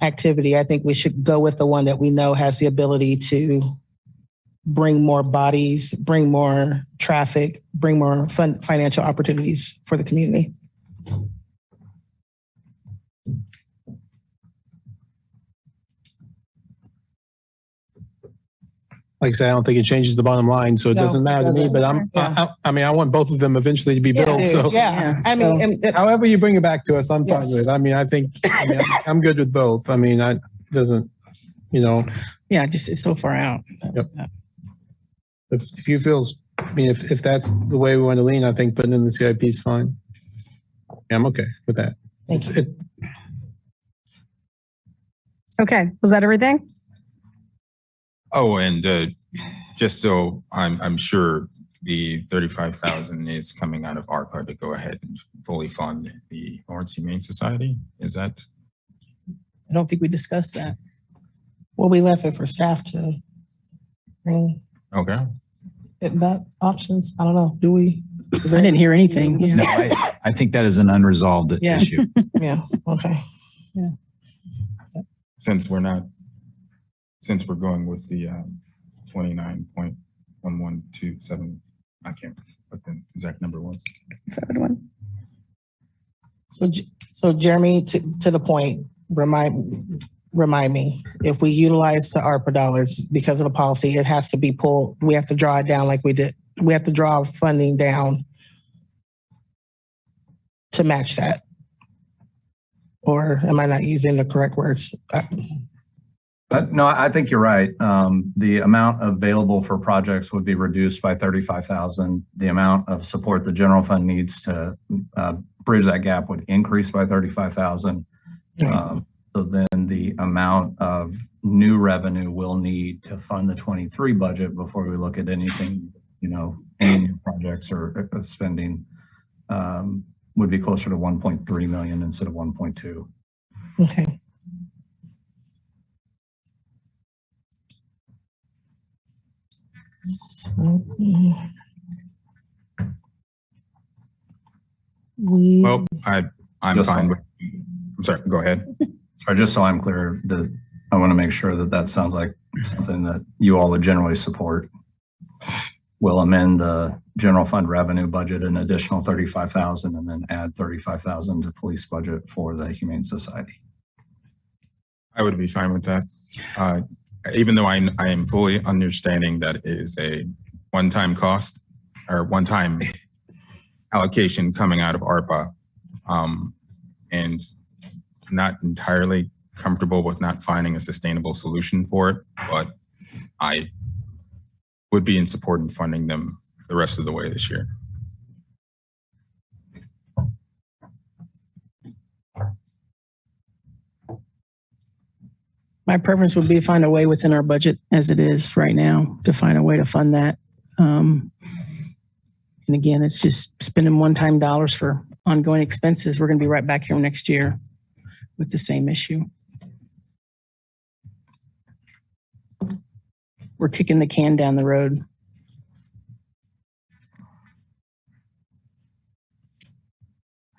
O: activity. I think we should go with the one that we know has the ability to bring more bodies, bring more traffic, bring more financial opportunities for the community.
P: Like I said, I don't think it changes the bottom line, so it doesn't matter to me. But I want both of them eventually to be built. So however you bring it back to us, I'm fine with. I'm good with both. It's
O: so far out.
P: Yep. If you feel, if that's the way we want to lean, I think putting in the CIP is fine. Yeah, I'm okay with that.
O: Thank you.
C: Okay, was that everything?
L: Oh, and just so I'm sure the 35,000 is coming out of ARPA to go ahead and fully fund the Lawrence Humane Society. Is that?
O: I don't think we discussed that. Well, we left it for staff to bring.
L: Okay.
O: Back options. I don't know. Do we? I didn't hear anything.
H: No, I think that is an unresolved issue.
O: Yeah. Okay. Yeah.
L: Since we're going with the 29.1127, I can't remember what the exact number was.
C: 71.
O: So Jeremy, to the point, remind me, if we utilize the ARPA dollars because of the policy, it has to be pulled. We have to draw it down like we did. We have to draw funding down to match that. Or am I not using the correct words?
N: No, I think you're right. The amount available for projects would be reduced by 35,000. The amount of support the general fund needs to bridge that gap would increase by 35,000. So then the amount of new revenue we'll need to fund the 23 budget before we look at anything, any new projects or spending would be closer to 1.3 million instead of 1.2.
O: Okay.
L: Well, I'm fine with. I'm sorry. Go ahead.
N: Sorry, just so I'm clear, I want to make sure that that sounds like something that you all would generally support. We'll amend the general fund revenue budget an additional 35,000 and then add 35,000 to police budget for the Humane Society.
L: I would be fine with that. Even though I am fully understanding that it is a one-time cost or one-time allocation coming out of ARPA, and not entirely comfortable with not finding a sustainable solution for it, but I would be in support in funding them the rest of the way this year.
Q: My preference would be to find a way within our budget as it is right now to find a way to fund that. And again, it's just spending one-time dollars for ongoing expenses. We're going to be right back here next year with the same issue. We're kicking the can down the road.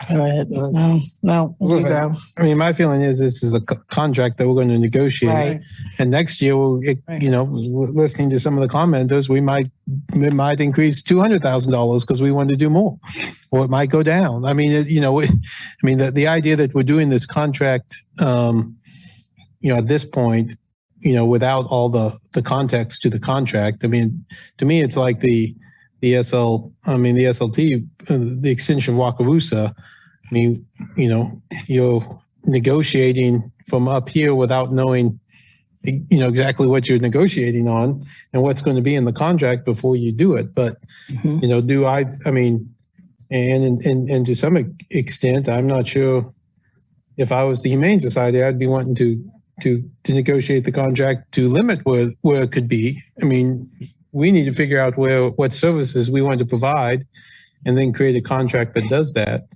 O: Go ahead. No.
P: I mean, my feeling is this is a contract that we're going to negotiate.
O: Right.
P: And next year, listening to some of the commenters, it might increase $200,000 because we want to do more, or it might go down. I mean, the idea that we're doing this contract, at this point, without all the context to the contract. I mean, to me, it's like the SLT, the extension of Wakarusa. I mean, you're negotiating from up here without knowing, exactly what you're negotiating on and what's going to be in the contract before you do it. But, and to some extent, I'm not sure if I was the Humane Society, I'd be wanting to negotiate the contract to limit where it could be. I mean, we need to figure out what services we want to provide and then create a contract that does that.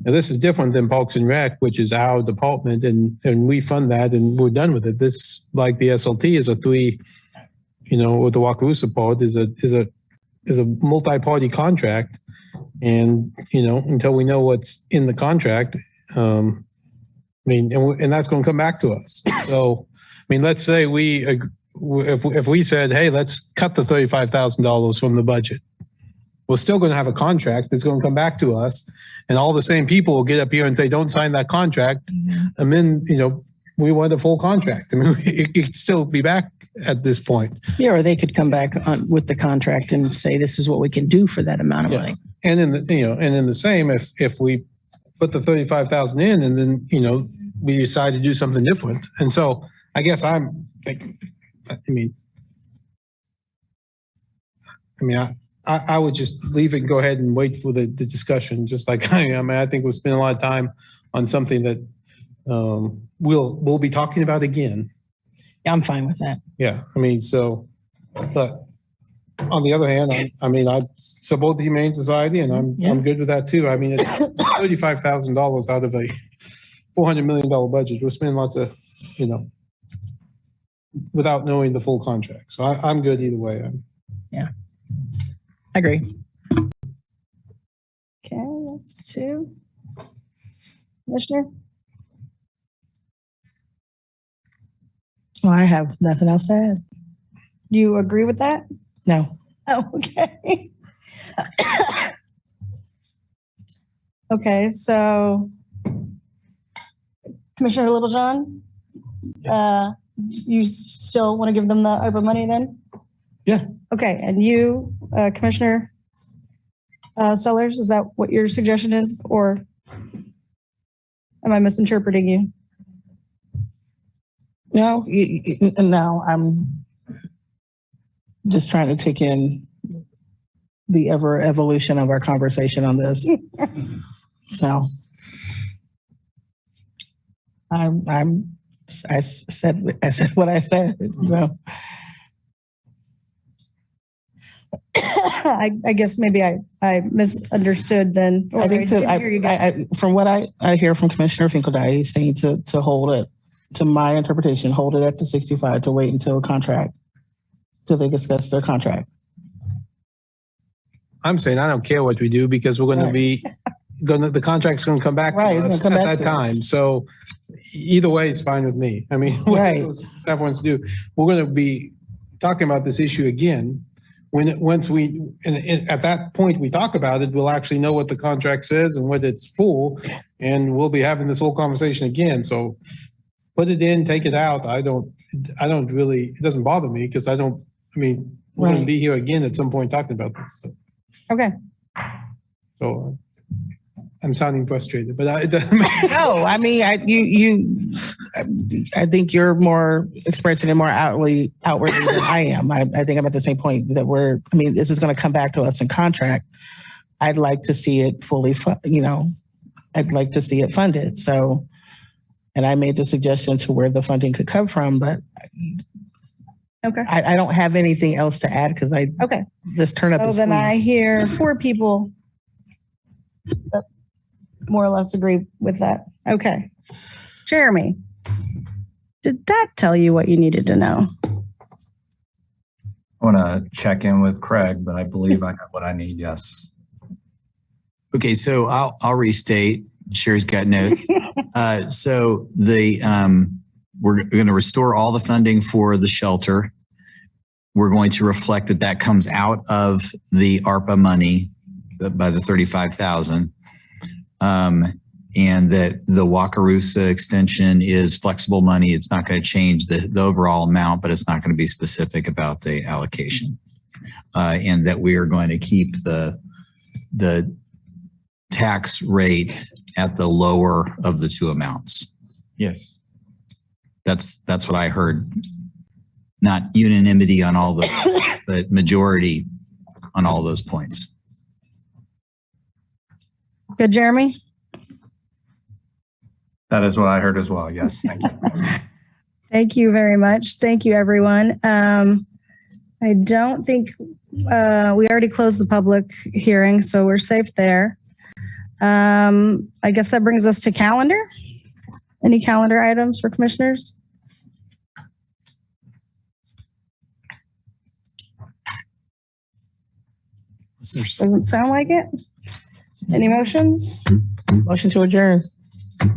P: Now, this is different than Parks and Rec, which is our department, and we fund that and we're done with it. This, like the SLT, is a with the Wakarusa part, is a multi-party contract. And, until we know what's in the contract, and that's going to come back to us. So, let's say if we said, hey, let's cut the $35,000 from the budget, we're still going to have a contract that's going to come back to us, and all the same people will get up here and say, don't sign that contract. And then, we want a full contract. I mean, it could still be back at this point.
Q: Yeah, or they could come back with the contract and say, this is what we can do for that amount of money.
P: And in the same, if we put the 35,000 in and then, we decide to do something different. And so I guess I would just leave it and go ahead and wait for the discussion, just like I am. I think we'll spend a lot of time on something that we'll be talking about again.
Q: Yeah, I'm fine with that.
P: Yeah, but on the other hand, I support the Humane Society, and I'm good with that too. I mean, it's $35,000 out of a $400 million budget. We're spending lots of, without knowing the full contract. So I'm good either way.
Q: Yeah, I agree.
C: Okay, that's 2. Commissioner?
O: Well, I have nothing else to add.
C: You agree with that?
O: No.
C: Oh, okay. Okay, so Commissioner Littlejohn, you still want to give them the ARPA money then?
P: Yeah.
C: Okay, and you, Commissioner Sellers, is that what your suggestion is, or am I misinterpreting you?
O: No, I'm just trying to take in the evolution of our conversation on this. So I said what I said. So.
C: I guess maybe I misunderstood then.
O: I think from what I hear from Commissioner Finkeldine, he's saying to hold it, to my interpretation, hold it at the 65 to wait until they discuss their contract.
P: I'm saying I don't care what we do because we're going to be, the contract's gonna come back to
O: Right, it's
P: us
O: gonna
P: at
O: come back
P: that
O: to us.
P: time. So either way is fine with me. I mean, whatever staff wants to do, we're gonna be talking about this issue again. Once we, and at that point we talk about it, we'll actually know what the contract says and whether it's full, and we'll be having this whole conversation again. So put it in, take it out. I don't really, it doesn't bother me because we're going to be here again at some point talking about this. So.
C: Okay.
P: So I'm sounding frustrated, but
O: No, I mean, I think you're more expressing it more outwardly than I am. I think I'm at the same point that this is going to come back to us in contract. I'd like to see it fully, I'd like to see it funded. So, and I made the suggestion to where the funding could come from, but
C: okay.
O: I don't have anything else to add because this turned up.
C: So then I hear 4 people that more or less agree with that. Okay. Jeremy, did that tell you what you needed to know?
N: I want to check in with Craig, but I believe I got what I need. Yes.
H: Okay, so I'll restate. Sherry's got notes. So we're going to restore all the funding for the shelter. We're going to reflect that comes out of the ARPA money by the $35,000. And that the Wakarusa extension is flexible money. It's not going to change the overall amount, but it's not going to be specific about the allocation. And that we are going to keep the tax rate at the lower of the 2 amounts.
L: Yes.
H: That's what I heard. Not unanimity on all but majority on all those points.
C: Good, Jeremy?
N: That is what I heard as well. Yes. Thank you.
C: Thank you very much. Thank you, everyone. I don't think we already closed the public hearing, so we're safe there. I guess that brings us to calendar. Any calendar items for commissioners? Doesn't sound like it. Any motions?
O: Motion to adjourn.
C: I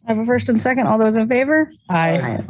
C: have a first and second. All those in favor?
O: Aye.